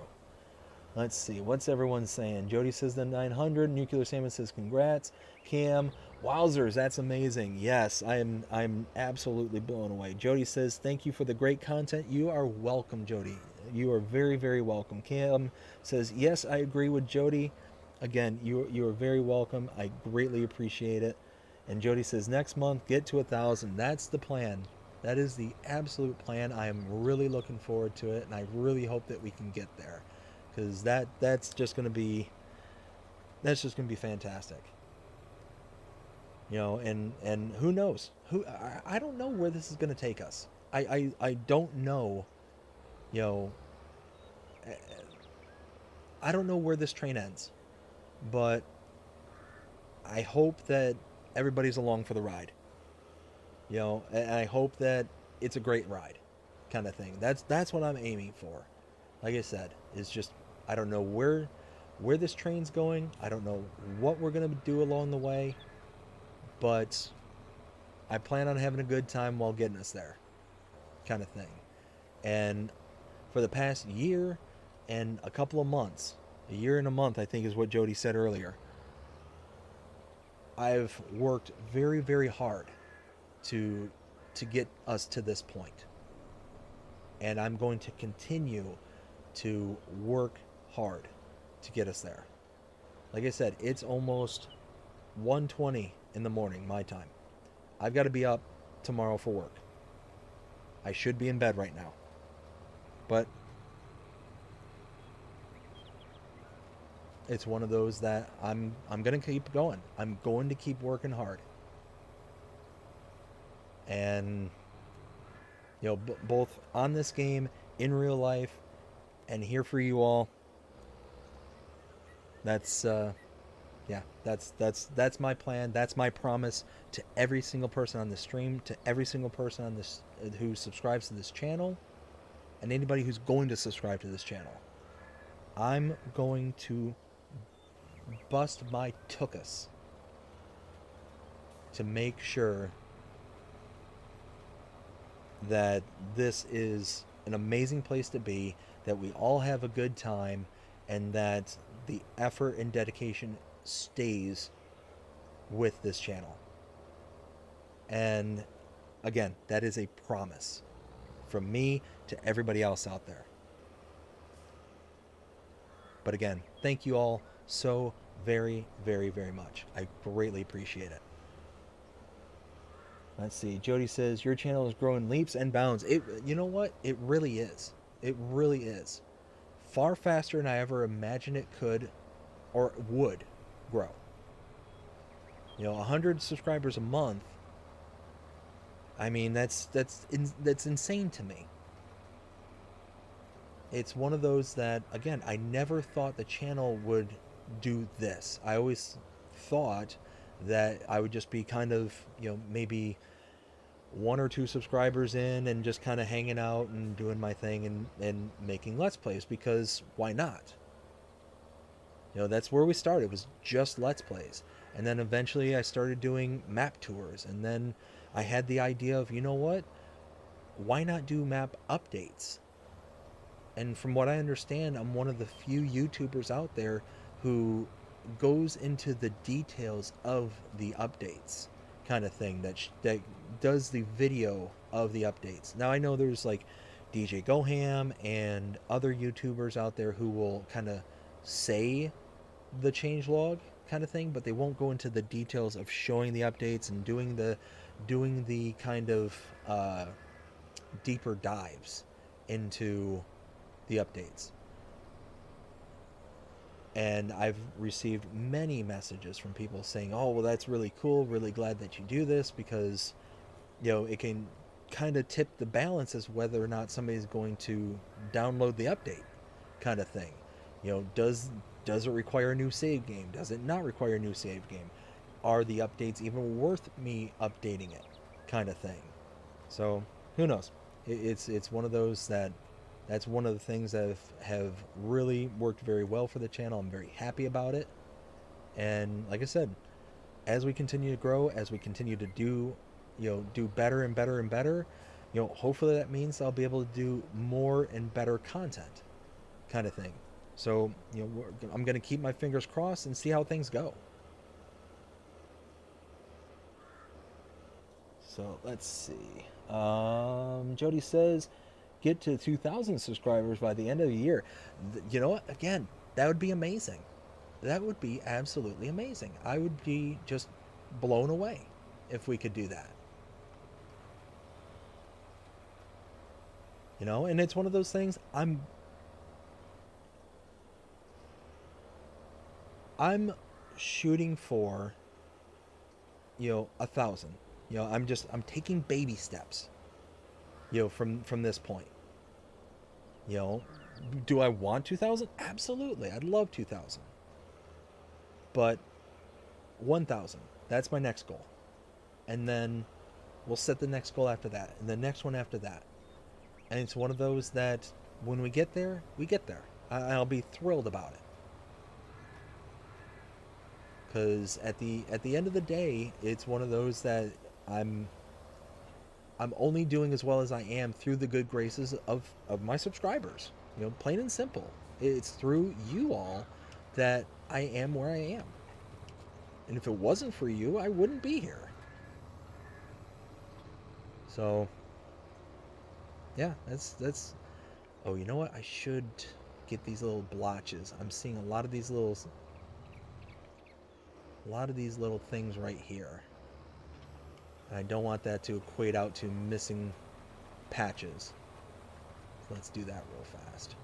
Let's see. What's everyone saying? Jody says the 900. Nuclear Salmon says congrats. Cam, wowzers, that's amazing. Yes, I'm absolutely blown away. Jody says thank you for the great content. You are welcome, Jody. You are very, very welcome. Cam says yes, I agree with Jody. Again, you are very welcome. I greatly appreciate it. And Jody says next month get to 1,000. That's the plan. That is the absolute plan. I am really looking forward to it, and I really hope that we can get there, because that's just going to be fantastic. You know, and who knows? I don't know where this is going to take us. I don't know. You know, I don't know where this train ends, but I hope that everybody's along for the ride. You know, and I hope that it's a great ride, kind of thing. That's what I'm aiming for. Like I said, it's just I don't know where this train's going. I don't know what we're gonna do along the way, but I plan on having a good time while getting us there, kind of thing. And for the past year and a couple of months, a year and a month, I think is what Jody said earlier, I've worked very, very hard to get us to this point. And I'm going to continue to work hard to get us there. Like I said, it's almost 1:20 in the morning, my time. I've got to be up tomorrow for work. I should be in bed right now. But it's one of those that I'm going to keep going. I'm going to keep working hard. And, you know, both on this game, in real life, and here for you all. That's that's my plan. That's my promise to every single person on this stream, to every single person on this who subscribes to this channel, and anybody who's going to subscribe to this channel. I'm going to bust my tuchus to make sure that this is an amazing place to be, that we all have a good time, and that the effort and dedication stays with this channel. And again, that is a promise from me to everybody else out there. But again, thank you all so very, very, very much. I greatly appreciate it. Let's see. Jody says your channel is growing leaps and bounds. You know what? It really is. It really is. Far faster than I ever imagined it could or would grow. 100 subscribers a month. I mean, that's insane to me. It's one of those that, again, I never thought the channel would do this. I always thought that I would just be kind of, maybe 1 or 2 subscribers in and just kind of hanging out and doing my thing and making Let's Plays, because why not? That's where we started. It was just Let's Plays. And then eventually I started doing map tours. And then I had the idea of, you know what? Why not do map updates? And from what I understand, I'm one of the few YouTubers out there who goes into the details of the updates, kind of thing, that does the video of the updates. Now I know there's like DJ Goham and other YouTubers out there who will kind of say the changelog kind of thing, but they won't go into the details of showing the updates and doing the kind of deeper dives into the updates. And I've received many messages from people saying, oh, well, that's really cool, really glad that you do this, because it can kind of tip the balance as whether or not somebody's going to download the update, kind of thing. Does it require a new save game? Does it not require a new save game? Are the updates even worth me updating it, kind of thing? So who knows? It's one of those that's one of the things that have really worked very well for the channel. I'm very happy about it. And like I said, as we continue to grow, as we continue to do better and better and better, hopefully that means I'll be able to do more and better content, kind of thing. So, I'm going to keep my fingers crossed and see how things go. So, let's see. Jody says, get to 2,000 subscribers by the end of the year. You know what? Again, that would be amazing. That would be absolutely amazing. I would be just blown away if we could do that. And it's one of those things, I'm shooting for 1,000. I'm taking baby steps from this point. Do I want 2,000? Absolutely. I'd love 2,000. But 1,000, that's my next goal. And then we'll set the next goal after that, and the next one after that. And it's one of those that when we get there, we get there. I'll be thrilled about it. Because at the end of the day, it's one of those that I'm only doing as well as I am through the good graces of my subscribers. Plain and simple. It's through you all that I am where I am. And if it wasn't for you, I wouldn't be here. So, yeah, that's. Oh, you know what? I should get these little blotches. I'm seeing a lot of these little things right here. And I don't want that to equate out to missing patches. So let's do that real fast.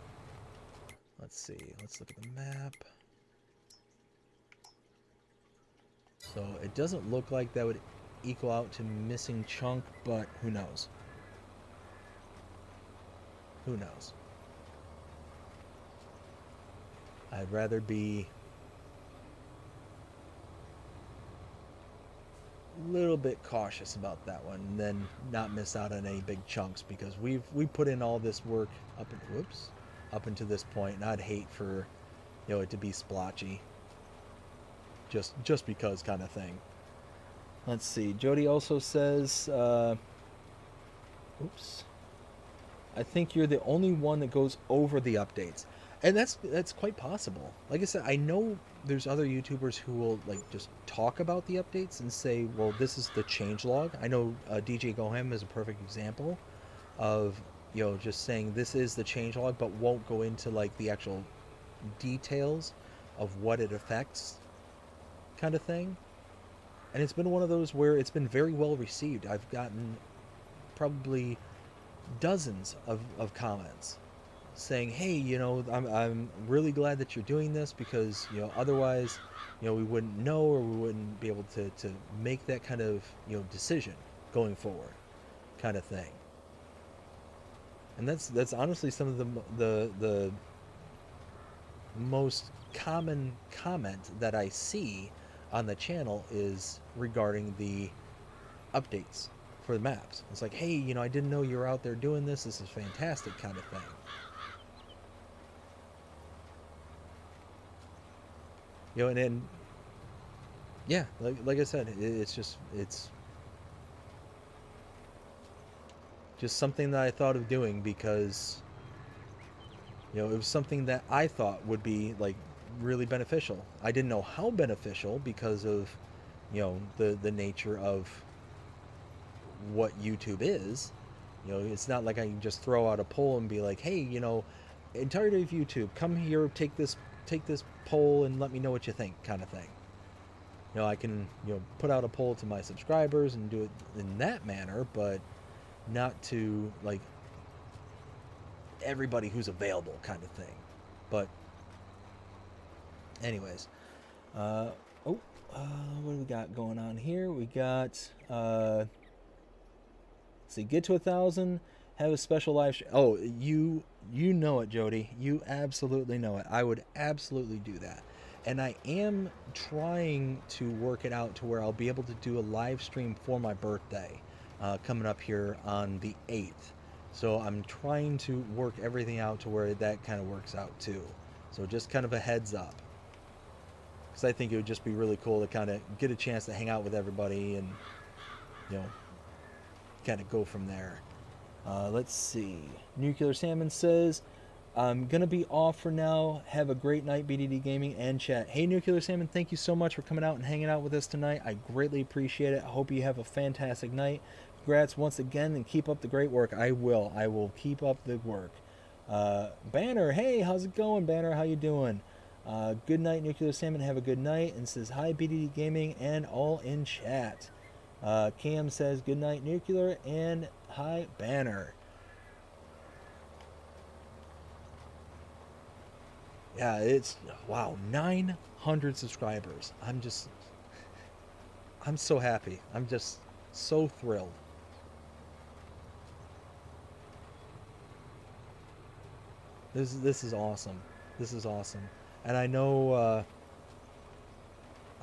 Let's see. Let's look at the map. So it doesn't look like that would equal out to missing chunk, but who knows? Who knows? I'd rather be a little bit cautious about that one and then not miss out on any big chunks, because we put in all this work up into this point, and I'd hate for it to be splotchy just because kind of thing. Let's see. Jody also says I think you're the only one that goes over the updates. And that's quite possible. Like I said, I know there's other YouTubers who will just talk about the updates and say, well, this is the changelog. I know DJ Goham is a perfect example of just saying this is the changelog, but won't go into the actual details of what it affects, kind of thing. And it's been one of those where it's been very well received. I've gotten probably dozens of comments saying, hey, I'm really glad that you're doing this, because otherwise we wouldn't know, or we wouldn't be able to make that kind of decision going forward, kind of thing. And that's honestly some of the most common comment that I see on the channel is regarding the updates for the maps. It's like, hey, I didn't know you were out there doing this. This is fantastic, kind of thing. And then, yeah, like I said, it's just something that I thought of doing because it was something that I thought would be like really beneficial. I didn't know how beneficial because of the nature of what YouTube is. It's not like I can just throw out a poll and be like, hey, entirety of YouTube, come here, take this poll and let me know what you think, kind of thing. I can put out a poll to my subscribers and do it in that manner, but not to like everybody who's available, kind of thing. But anyways, what do we got going on here? We got see, get to 1,000, have a special live stream. Oh, you know it, Jody. You absolutely know it. I would absolutely do that. And I am trying to work it out to where I'll be able to do a live stream for my birthday coming up here on the 8th. So I'm trying to work everything out to where that kind of works out too. So just kind of a heads up. Because I think it would just be really cool to kind of get a chance to hang out with everybody and, kind of go from there. Let's see. Nuclear Salmon says, I'm going to be off for now. Have a great night, BDD Gaming and chat. Hey, Nuclear Salmon, thank you so much for coming out and hanging out with us tonight. I greatly appreciate it. I hope you have a fantastic night. Congrats once again, and keep up the great work. I will keep up the work. Banner, hey, how's it going, Banner? How you doing? Good night, Nuclear Salmon. Have a good night. And says, hi, BDD Gaming and all in chat. Cam says, good night, Nuclear, and hi, Banner. Yeah, it's, wow, 900 subscribers. I'm so happy. I'm just so thrilled. This is awesome. This is awesome. And I know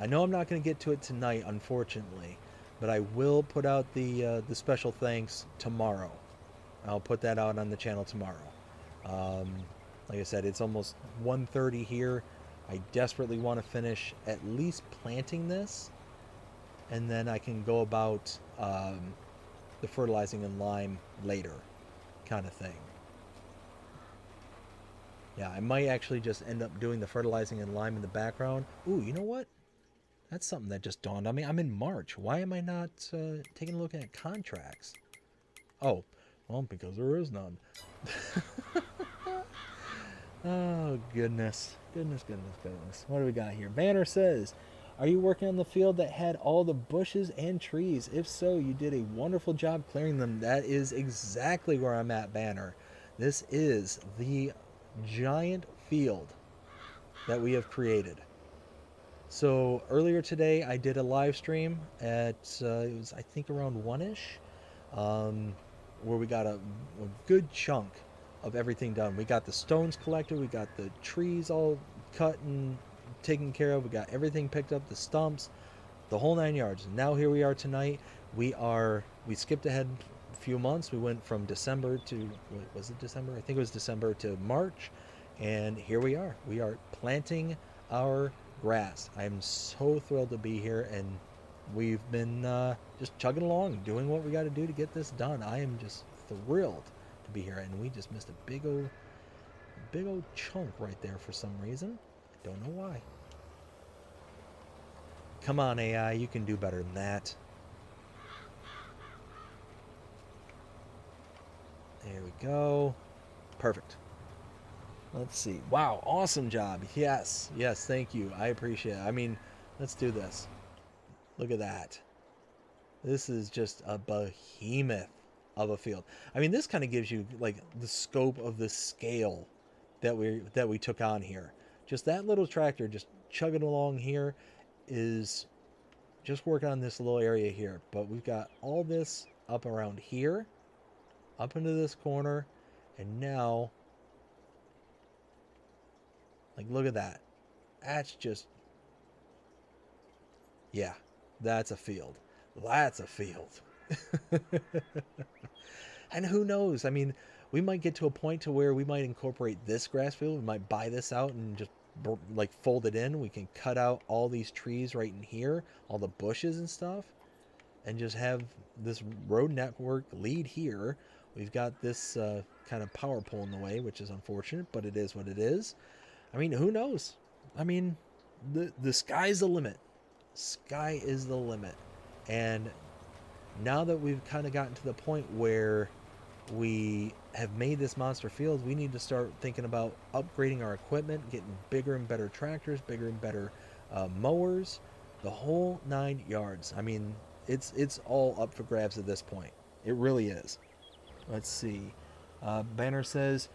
I'm not going to get to it tonight, unfortunately, but I will put out the special thanks tomorrow. I'll put that out on the channel tomorrow. Like I said, it's almost 1:30 here. I desperately want to finish at least planting this, and then I can go about the fertilizing and lime later, kind of thing. Yeah, I might actually just end up doing the fertilizing and lime in the background. Ooh, you know what? That's something that just dawned on me. I'm in March. Why am I not taking a look at contracts? Oh, well, because there is none. Oh, goodness. Goodness. What do we got here? Banner says, are you working on the field that had all the bushes and trees? If so, you did a wonderful job clearing them. That is exactly where I'm at, Banner. This is the giant field that we have created. So earlier today, I did a live stream at, it was, I think, around 1-ish, where we got a good chunk of everything done. We got the stones collected, we got the trees all cut and taken care of, we got everything picked up, the stumps, the whole 9 yards. And now here we are tonight. We skipped ahead a few months. We went from December to, was it December? I think it was December to March. And here we are. We are planting our grass. I am so thrilled to be here, and we've been just chugging along, doing what we got to do to get this done. I am just thrilled to be here, and we just missed a big old chunk right there for some reason. I don't know why. Come on, AI, you can do better than that. There we go. Perfect. Let's see. Wow, awesome job. Yes, yes, thank you. I appreciate it. I mean, let's do this. Look at that. This is just a behemoth of a field. I mean, this kind of gives you like the scope of the scale that we took on here. Just that little tractor just chugging along here is just working on this little area here. But we've got all this up around here, up into this corner, and now, like, look at that. That's just, yeah, that's a field. That's a field. And who knows? I mean, we might get to a point to where we might incorporate this grass field. We might buy this out and just like fold it in. We can cut out all these trees right in here, all the bushes and stuff, and just have this road network lead here. We've got this kind of power pole in the way, which is unfortunate, but it is what it is. I mean, who knows? I mean, the sky's the limit. Sky is the limit. And now that we've kind of gotten to the point where we have made this monster field, we need to start thinking about upgrading our equipment, getting bigger and better tractors, bigger and better mowers, the whole 9 yards. I mean, it's all up for grabs at this point. It really is. Let's see. Banner says,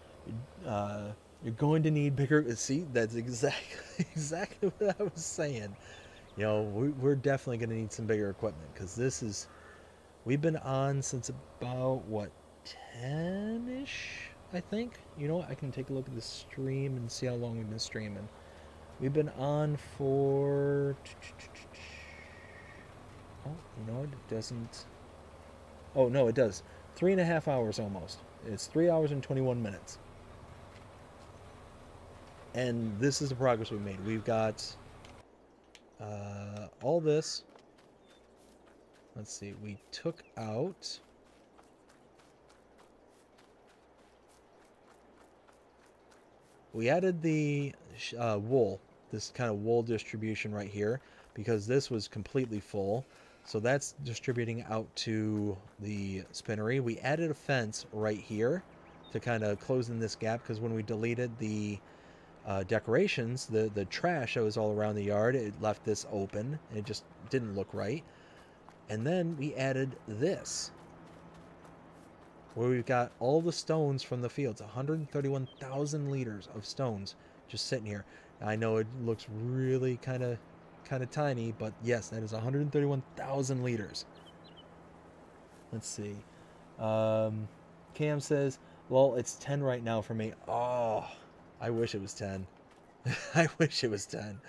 you're going to need bigger. See, that's exactly what I was saying. You know, we're definitely going to need some bigger equipment, because this is, we've been on since about, what, 10-ish, I think. You know what, I can take a look at the stream and see how long we've been streaming. We've been on for, oh, you know, it doesn't, oh, no, it does. 3.5 hours almost. It's 3 hours and 21 minutes. And this is the progress we've made. We've got all this. Let's see, we took out, we added the wool, this kind of wool distribution right here, because this was completely full. So that's distributing out to the spinnery. We added a fence right here to kind of close in this gap, because when we deleted the decorations, the trash that was all around the yard, it left this open, and it just didn't look right. And then we added this, where we've got all the stones from the fields, 131,000 liters of stones just sitting here. I know it looks really kind of tiny, but yes, that is 131,000 liters. Let's see. Cam says, well, it's 10 right now for me. Oh, I wish it was 10. I wish it was 10.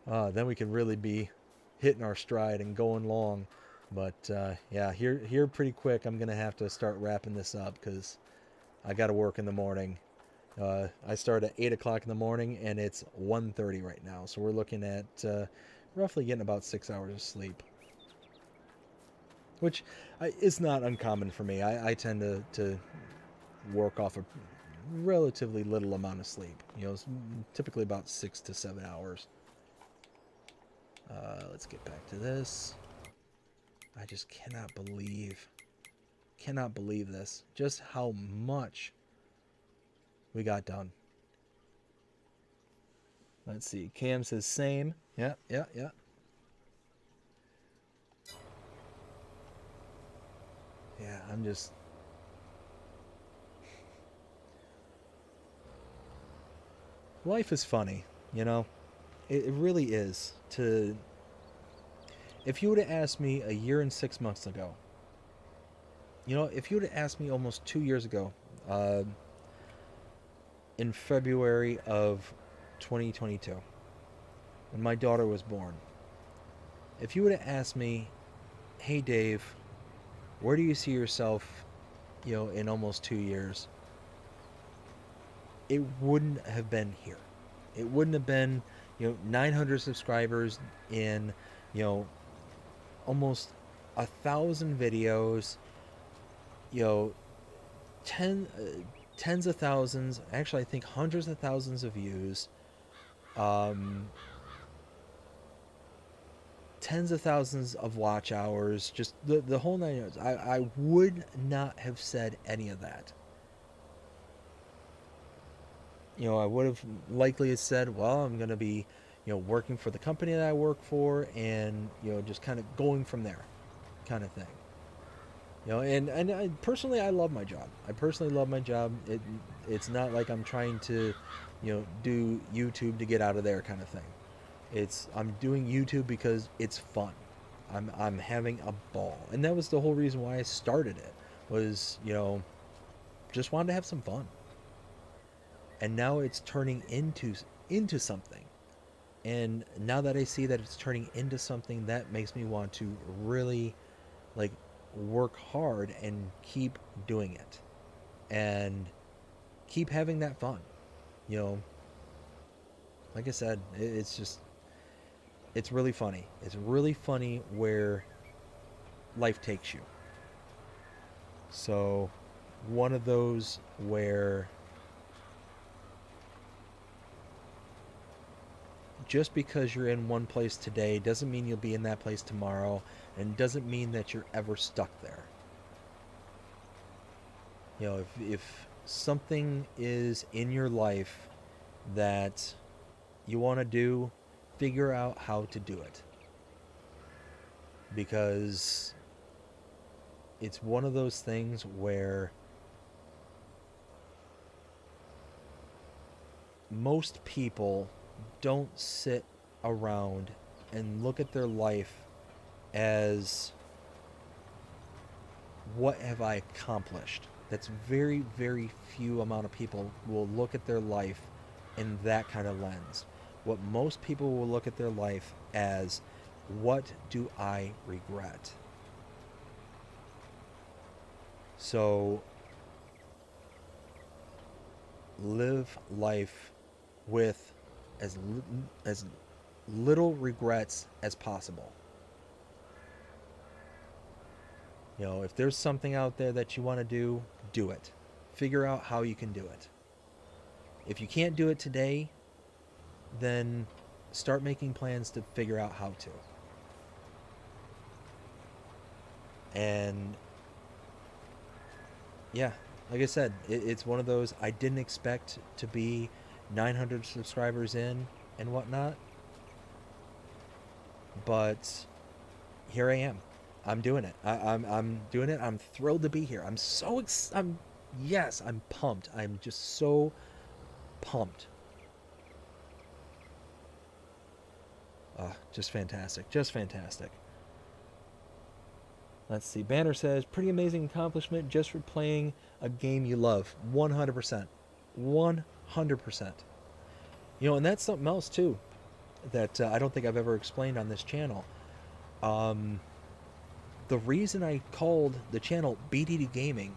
Then we could really be hitting our stride and going long. But yeah, here pretty quick, I'm going to have to start wrapping this up, because I got to work in the morning. I start at 8 o'clock in the morning, and it's 1:30 right now. So we're looking at roughly getting about 6 hours of sleep, which is not uncommon for me. I tend to work off a relatively little amount of sleep. You know, typically about 6 to 7 hours. Let's get back to this. I just cannot believe this. Just how much we got done. Let's see. Cam says same. Yeah. Yeah, I'm just... Life is funny, you know? It really is. If you would have asked me a year and 6 months ago, you know, if you would have asked me almost 2 years ago, in February of 2022, when my daughter was born, if you would have asked me, hey Dave, where do you see yourself, you know, in almost 2 years, it wouldn't have been here. It wouldn't have been, you know, 900 subscribers in, you know, almost 1,000 videos, you know, tens of thousands, actually I think hundreds of thousands of views, tens of thousands of watch hours, just the whole 9 yards. I would not have said any of that I would have likely said, well, I'm going to be, working for the company that I work for, and just kind of going from there, kind of thing. And I personally, I love my job. I personally love my job. It's not like I'm trying to, do YouTube to get out of there, kind of thing. I'm doing YouTube because it's fun. I'm having a ball, and that was the whole reason why I started it. Was just wanted to have some fun, and now it's turning into something. And now that I see that it's turning into something, that makes me want to really like work hard and keep doing it and keep having that fun. You know, like I said, it's really funny. It's really funny where life takes you. So, one of those where just because you're in one place today doesn't mean you'll be in that place tomorrow, and doesn't mean that you're ever stuck there. If something is in your life that you want to do, figure out how to do it. Because it's one of those things where most people don't sit around and look at their life as, what have I accomplished? That's very, very few amount of people will look at their life in that kind of lens. What most people will look at their life as, what do I regret? So live life with as little regrets as possible. If there's something out there that you want to do it. Figure out how you can do it. If you can't do it today, then start making plans to figure out how to. And yeah, like I said, it's one of those, I didn't expect to be 900 subscribers in and whatnot, but here I am. I'm doing it. I'm doing it. I'm thrilled to be here. I'm pumped. I'm just so pumped. Just fantastic. Just fantastic. Let's see. Banner says, pretty amazing accomplishment just for playing a game you love. 100%. 100%. And that's something else too that I don't think I've ever explained on this channel. The reason I called the channel BDD Gaming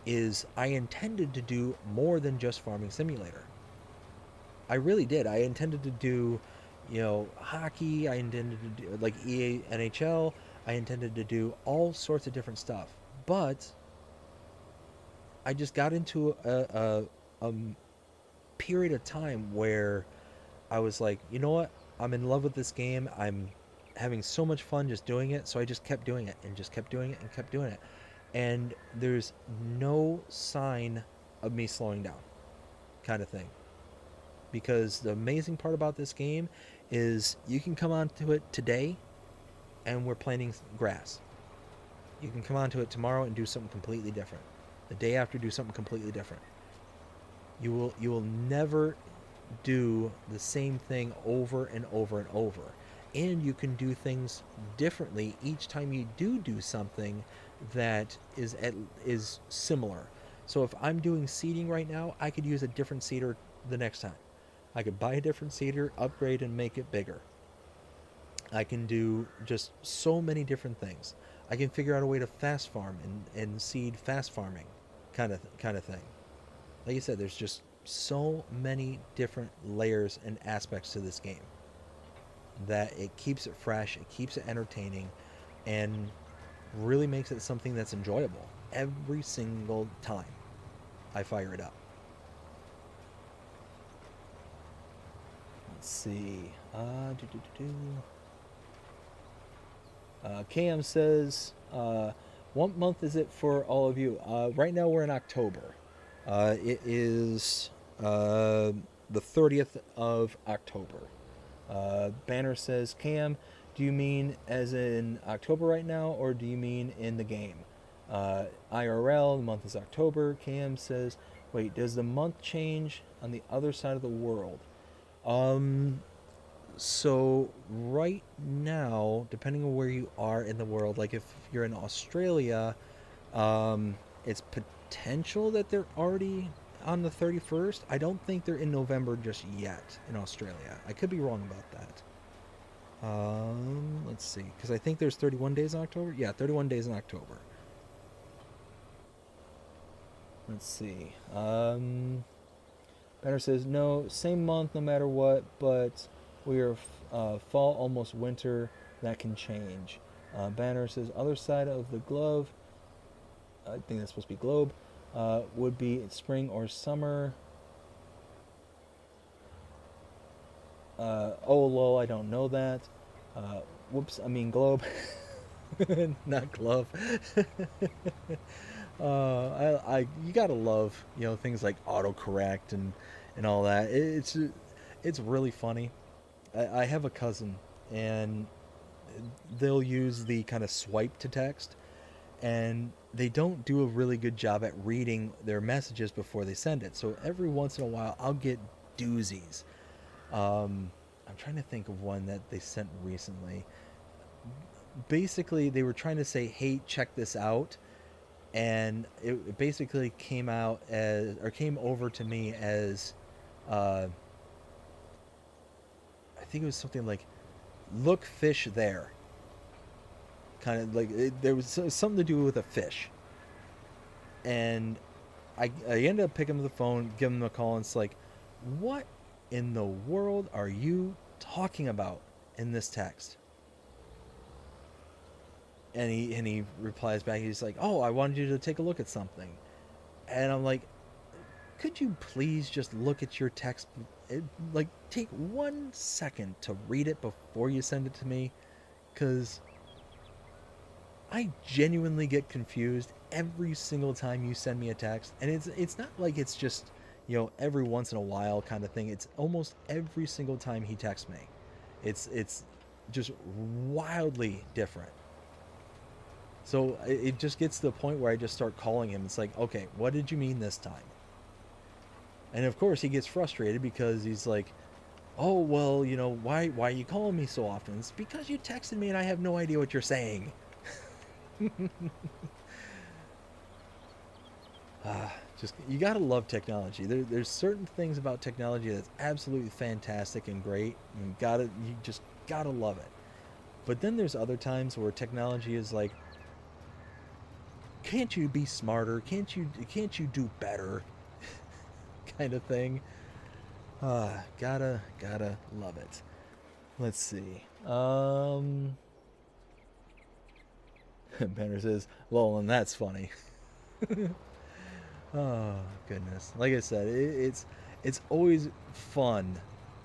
is I intended to do more than just Farming Simulator. I really did. I intended to do, hockey. I intended to do like EA NHL. I intended to do all sorts of different stuff. But I just got into a period of time where I was like, you know what? I'm in love with this game. I'm having so much fun just doing it. So I just kept doing it and just kept doing it and kept doing it. And there's no sign of me slowing down, kind of thing. Because the amazing part about this game is you can come onto it today and we're planting grass. You can come onto it tomorrow and do something completely different. The day after, do something completely different. You will never do the same thing over and over and over. And you can do things differently each time you do something that is similar. So if I'm doing seeding right now, I could use a different seeder the next time. I could buy a different seeder, upgrade, and make it bigger. I can do just so many different things. I can figure out a way to fast farm and seed fast farming kind of thing. Like I said, there's just so many different layers and aspects to this game that it keeps it fresh, it keeps it entertaining, and really makes it something that's enjoyable every single time I fire it up. Let's see. KM says, what month is it for all of you? Right now we're in October. It is Uh, the 30th of October. Banner says, Cam, do you mean as in October right now, or do you mean in the game? IRL, the month is October. Cam says, wait, does the month change on the other side of the world? So right now, depending on where you are in the world, like if you're in Australia, it's potential that they're already on the 31st. I don't think they're in November just yet in Australia. I could be wrong about that. Let's see, because I think there's 31 days in October. Yeah, 31 days in October. Let's see. Banner says, no, same month no matter what, but we are fall, almost winter. That can change. Banner says, other side of the glove, I think that's supposed to be globe, would be spring or summer. Oh, lol, I don't know that. Whoops, I mean globe. Not glove. You gotta love, things like autocorrect and all that. It's really funny. I have a cousin, and they'll use the kind of swipe to text, and they don't do a really good job at reading their messages before they send it. So every once in a while, I'll get doozies. I'm trying to think of one that they sent recently. Basically, they were trying to say, "Hey, check this out," and it basically came out as, or came over to me as, I think it was something like, "Look, fish there." Kind of like there was something to do with a fish, and I ended up picking up the phone, giving them a call, and it's like, "What in the world are you talking about in this text?" And he replies back. He's like, "Oh, I wanted you to take a look at something," and I'm like, "Could you please just look at your text? Like, take 1 second to read it before you send it to me, because I genuinely get confused every single time you send me a text, and it's not like it's just every once in a while kind of thing. It's almost every single time he texts me. It's just wildly different. So it just gets to the point where I just start calling him. It's like, okay, what did you mean this time? And of course he gets frustrated because he's like, oh, well, why are you calling me so often? It's because you texted me and I have no idea what you're saying. Just, you gotta love technology. There's certain things about technology that's absolutely fantastic and great. You just gotta love it. But then there's other times where technology is like, can't you be smarter? Can't you do better? Kind of thing. Gotta love it. Let's see. Banner says, "Lol," and that's funny. Oh goodness! Like I said, it's always fun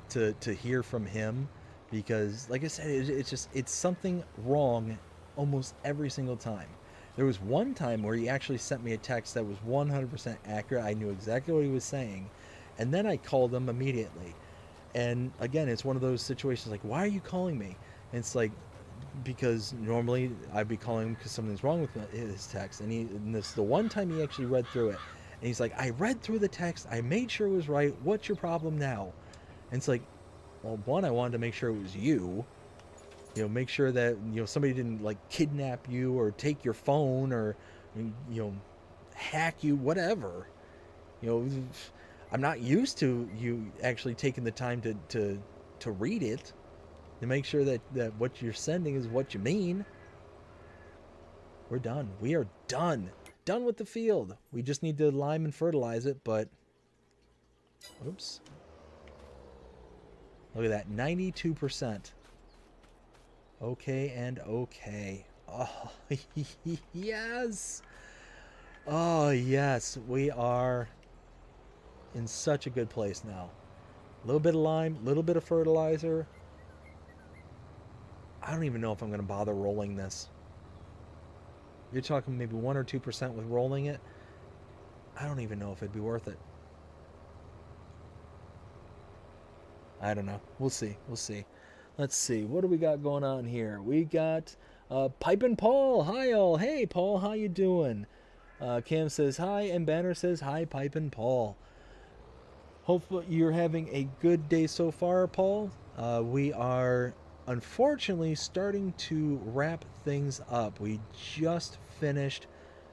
to hear from him, because, like I said, it's something wrong almost every single time. There was one time where he actually sent me a text that was 100% accurate. I knew exactly what he was saying, and then I called him immediately. And again, it's one of those situations like, "Why are you calling me?" And it's like, because normally I'd be calling him because something's wrong with his text, and this the one time he actually read through it, and he's like, "I read through the text, I made sure it was right. What's your problem now?" And it's like, well, one, I wanted to make sure it was you. Make sure that somebody didn't like kidnap you or take your phone or you know hack you, whatever. You know, I'm not used to you actually taking the time to read it, to make sure that what you're sending is what you mean. We're done. We are done. Done with the field. We just need to lime and fertilize it, but oops. Look at that. 92%. Okay and okay. Oh, yes. Oh, yes. We are in such a good place now. A little bit of lime, a little bit of fertilizer. I don't even know if I'm going to bother rolling this. You're talking maybe 1 or 2% with rolling it. I don't even know if it'd be worth it. I don't know. We'll see. We'll see. Let's see. What do we got going on here? We got Pipe and Paul. Hi all. Hey Paul, how you doing? Cam says hi, and Banner says hi, Pipe and Paul. Hopefully you're having a good day so far, Paul. We are unfortunately starting to wrap things up. We just finished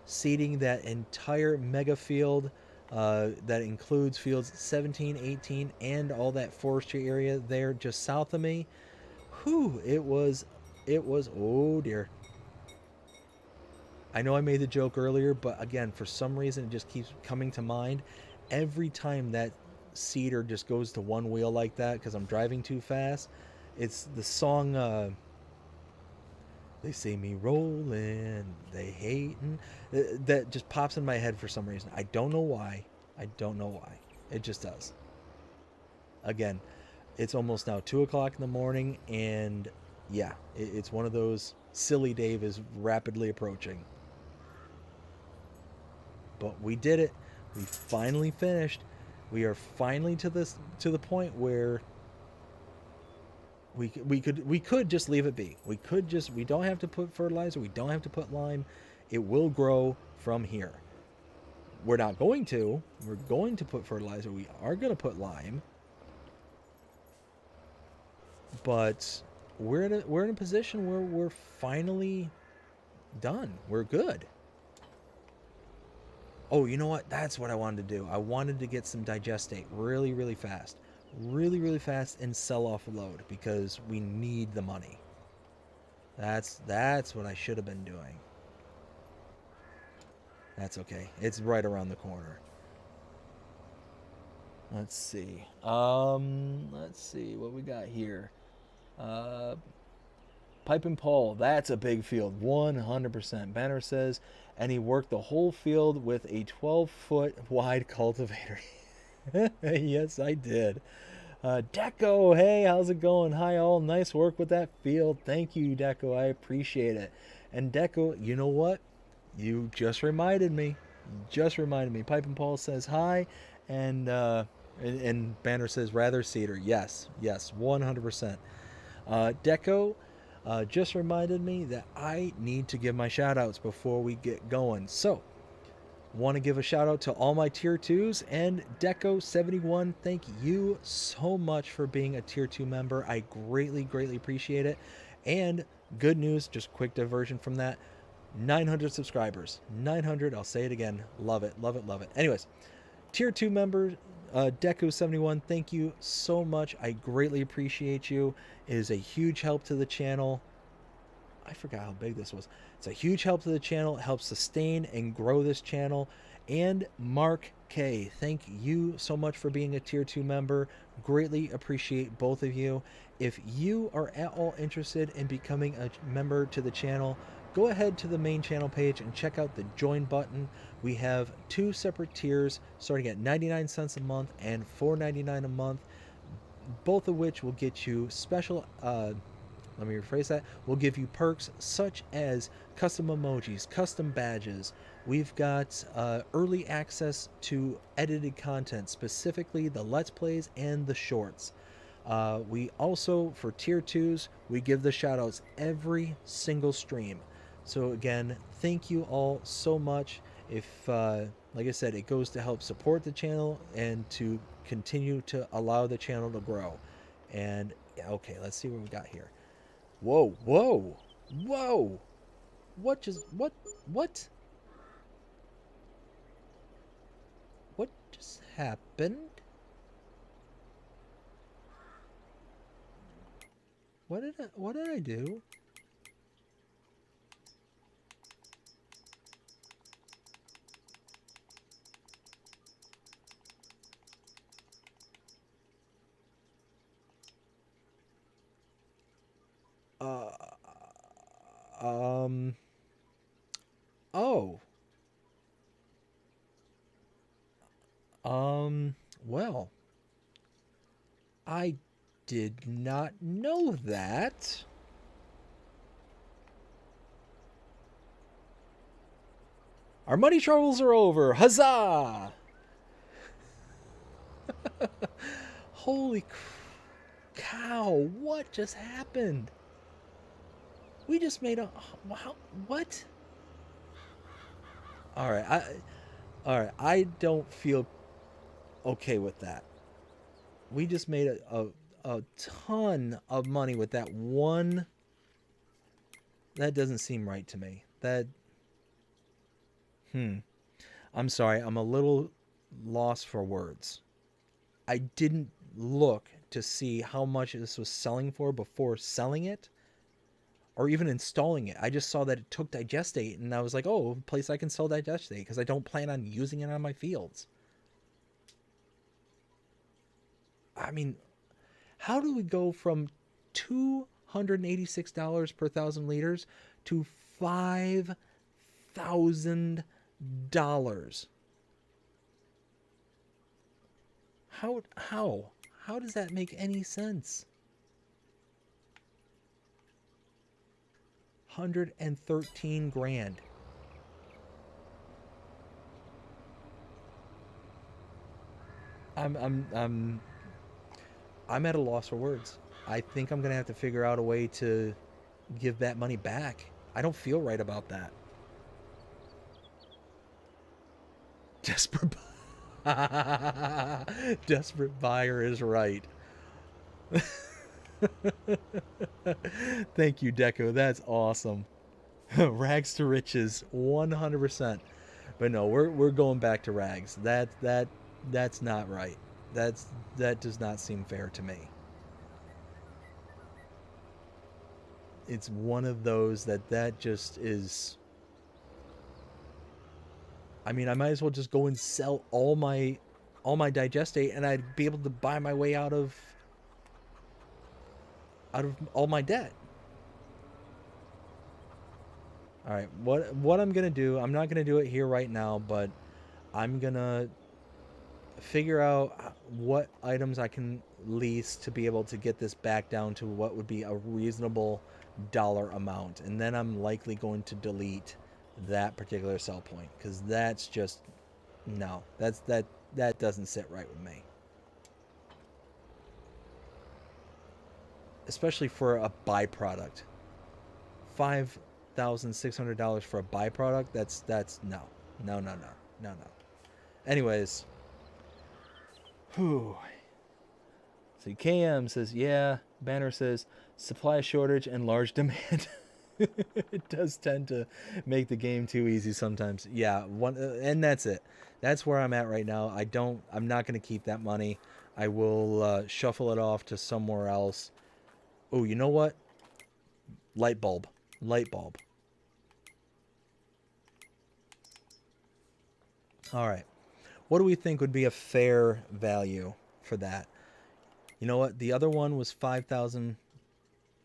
seeding that entire mega field that includes fields 17, 18, and all that forestry area there just south of me. Whew, it was, oh dear. I know I made the joke earlier, but again, for some reason, it just keeps coming to mind. Every time that seeder just goes to one wheel like that because I'm driving too fast, it's the song, They See Me Rolling, They Hating. That just pops in my head for some reason. I don't know why. I don't know why. It just does. Again, it's almost now 2 o'clock in the morning, and yeah, it's one of those. Silly Dave is rapidly approaching. But we did it. We finally finished. We are finally to the point where we could just leave it be. We don't have to put fertilizer, we don't have to put lime. It will grow from here. We're not going to. We're going to put fertilizer. We are going to put lime. But we're in a position where we're finally done. We're good. Oh, you know what? That's what I wanted to do. I wanted to get some digestate really, really fast. Really, really fast and sell off a load because we need the money. That's what I should have been doing. That's okay. It's right around the corner. Let's see. Let's see what we got here. Uh, Pipe and Paul, that's a big field, 100%. Banner says, and he worked the whole field with a 12-foot wide cultivator. Yes, I did. Deco, hey, how's it going? Hi, all. Nice work with that field. Thank you, Deco. I appreciate it. And Deco, you know what? You just reminded me. Pipe and Paul says hi, and Banner says rather cedar. Yes, 100%. Deco just reminded me that I need to give my shout outs before we get going. So, want to give a shout out to all my tier 2s, and Deco71, thank you so much for being a tier 2 member. I greatly appreciate it. And good news, just quick diversion from that, 900 subscribers. 900, I'll say it again. Love it. Anyways, tier 2 member Deco71, thank you so much. I greatly appreciate you. It is a huge help to the channel. I forgot how big this was. It's a huge help to the channel. It helps sustain and grow this channel. And Mark K, thank you so much for being a tier 2 member. Greatly appreciate both of you. If you are at all interested in becoming a member to the channel, go ahead to the main channel page and check out the join button. We have 2 separate tiers starting at 99 cents a month and $4.99 a month, both of which will get you special let me rephrase that. We'll give you perks such as custom emojis, custom badges. We've got early access to edited content, specifically the Let's Plays and the shorts. We also, for tier 2s, we give the shoutouts every single stream. So again, thank you all so much. If, like I said, it goes to help support the channel and to continue to allow the channel to grow. And, okay, let's see what we got here. Whoa. What just happened? What did I do? Oh. Well, I did not know that. Our money troubles are over. Huzzah! Holy crap. cow, what just happened? We just made a what? All right, I don't feel okay with that. We just made a ton of money with that one. That doesn't seem right to me. That I'm sorry, I'm a little lost for words. I didn't look to see how much this was selling for before selling it or even installing it. I just saw that it took digestate and I was like, oh, a place I can sell digestate because I don't plan on using it on my fields. I mean, how do we go from $286 per thousand liters to $5,000? How does that make any sense? 113 grand. I'm at a loss for words. I think I'm gonna have to figure out a way to give that money back. I don't feel right about that. Desperate, desperate buyer is right. Thank you, Deco. That's awesome. Rags to riches, 100%. But no, we're going back to rags. That's not right. That does not seem fair to me. It's one of those that just is. I mean, I might as well just go and sell all my digestate, and I'd be able to buy my way out of all my debt. All right, what I'm gonna do? I'm not gonna do it here right now, but I'm gonna figure out what items I can lease to be able to get this back down to what would be a reasonable dollar amount, and then I'm likely going to delete that particular sell point because that's just no, that doesn't sit right with me, especially for a byproduct. $5,600 for a byproduct. That's no, no, no, no, no, no. Anyways, whew. So KM says, yeah. Banner says, supply shortage and large demand. It does tend to make the game too easy sometimes. Yeah, and that's it. That's where I'm at right now. I'm not going to keep that money. I will shuffle it off to somewhere else. Oh, you know what? Light bulb. Light bulb. All right. What do we think would be a fair value for that? You know what? The other one was 5,000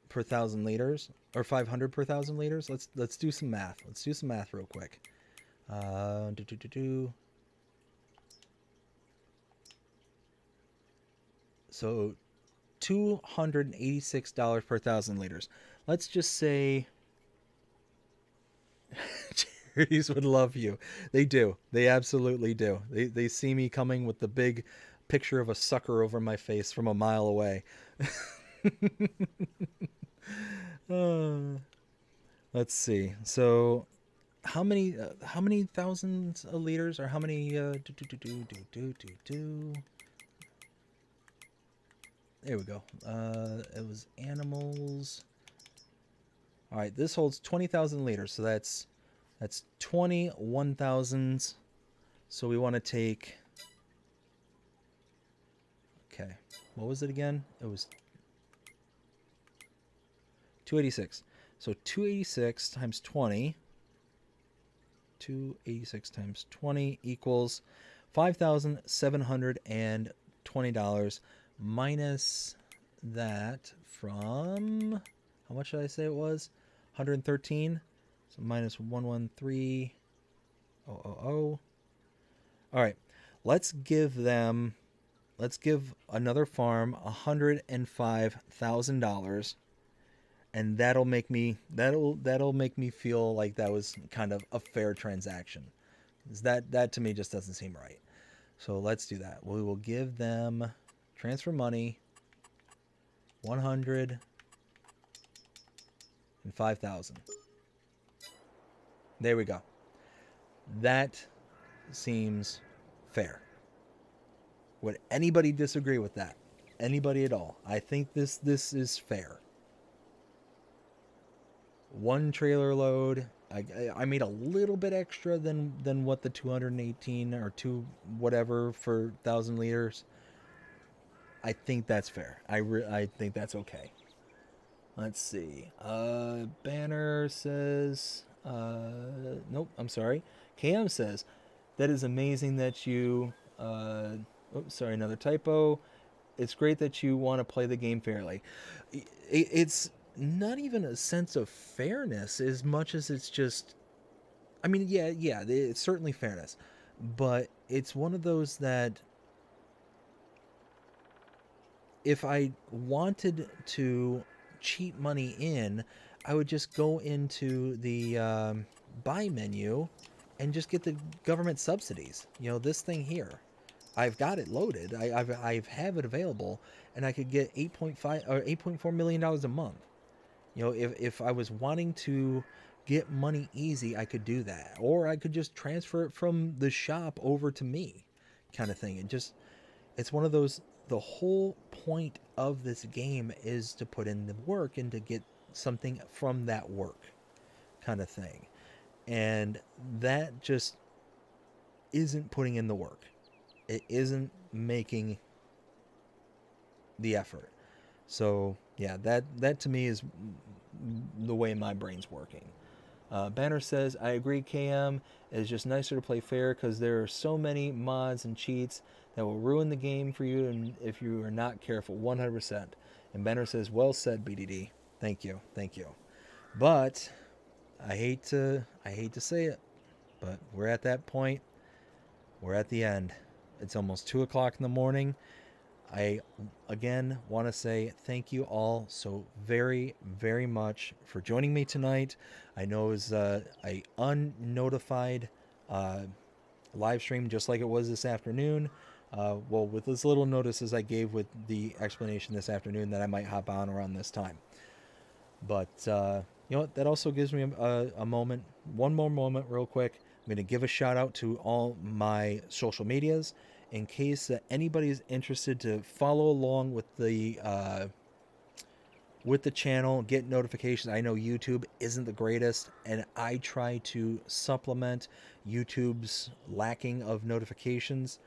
per thousand liters, or 500 per thousand liters. Let's do some math. Let's do some math real quick. So $286 per thousand liters. Let's just say charities would love you. They do. They absolutely do. They see me coming with the big picture of a sucker over my face from a mile away. Let's see. So how many thousands of liters, or how many there we go. It was animals. All right, this holds 20,000 liters, so that's 21,000. So we want to take. Okay, what was it again? It was 286. So 286 times 20. 286 times 20 equals $5,720 minus that from, how much did I say it was? 113. So minus 113,000. All right, let's give another farm $105,000, and that'll make me feel like that was kind of a fair transaction. That to me just doesn't seem right. So let's do that. We will give them transfer money 105,000. There we go. That seems fair. Would anybody disagree with that? Anybody at all? I think this is fair. One trailer load. I made a little bit extra than what the 218 or two whatever for 1,000 liters. I think that's fair. I think that's okay. Let's see. Banner says, nope, I'm sorry. KM says, that is amazing that you, oops, sorry, another typo. It's great that you want to play the game fairly. It's not even a sense of fairness as much as it's just, I mean, yeah, it's certainly fairness, but it's one of those that if I wanted to cheat money in, I would just go into the buy menu and just get the government subsidies. You know, this thing here, I've got it loaded. I have it available, and I could get 8.5 or 8.4 million dollars a month. You know, if I was wanting to get money easy, I could do that, or I could just transfer it from the shop over to me, kind of thing. It's one of those. The whole point of this game is to put in the work and to get something from that work, kind of thing, and that just isn't putting in the work. It isn't making the effort. So yeah, that to me is the way my brain's working. Banner says, I agree, KM. It's just nicer to play fair because there are so many mods and cheats that will ruin the game for you and if you are not careful. 100%. And Banner says, well said, BDD. Thank you. But I hate to say it, but we're at that point. We're at the end. It's almost 2 o'clock in the morning. I, again, want to say thank you all so very, very much for joining me tonight. I know it was a unnotified live stream, just like it was this afternoon. Well, with as little notice as I gave with the explanation this afternoon that I might hop on around this time. But, you know what? That also gives me a moment, one more moment real quick. I'm going to give a shout out to all my social medias in case anybody is interested to follow along with the channel, get notifications. I know YouTube isn't the greatest, and I try to supplement YouTube's lacking of notifications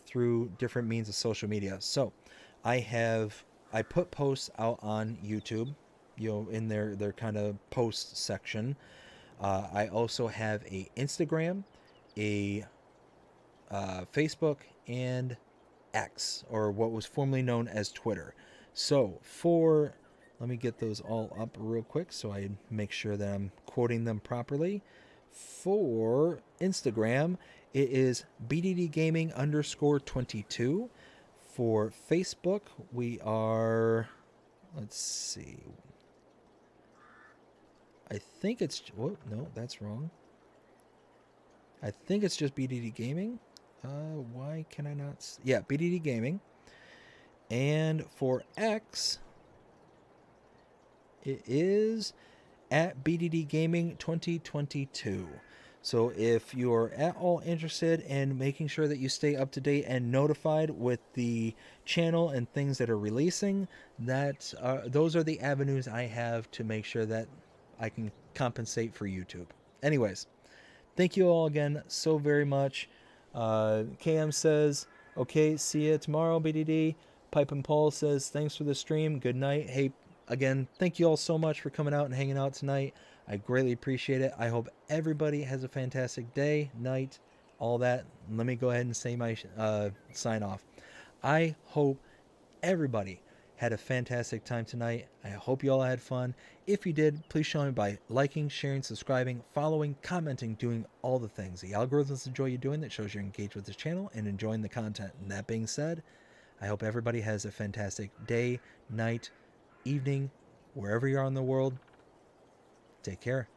through different means of social media. So I put posts out on YouTube, you know, in their kind of post section. I also have a Instagram, a Facebook, and X, or what was formerly known as Twitter. So let me get those all up real quick so I make sure that I'm quoting them properly. For Instagram, it is BDDgaming_22. For Facebook, we are, let's see, I think it's, whoa, no, that's wrong. I think it's just BDD Gaming. Why can I not? Yeah, BDD Gaming. And for X, it is at BDD Gaming 2022. So if you're at all interested in making sure that you stay up to date and notified with the channel and things that are releasing, those are the avenues I have to make sure that I can compensate for YouTube. Anyways, thank you all again so very much. KM says, okay, see you tomorrow, BDD. Pipe and Paul says, thanks for the stream. Good night. Hey, again, thank you all so much for coming out and hanging out tonight. I greatly appreciate it. I hope everybody has a fantastic day, night, all that. Let me go ahead and say my sign off. I hope everybody had a fantastic time tonight. I hope you all had fun. If you did, please show me by liking, sharing, subscribing, following, commenting, doing all the things. The algorithms enjoy you doing that, shows you're engaged with this channel and enjoying the content. And that being said, I hope everybody has a fantastic day, night, evening, wherever you are in the world. Take care.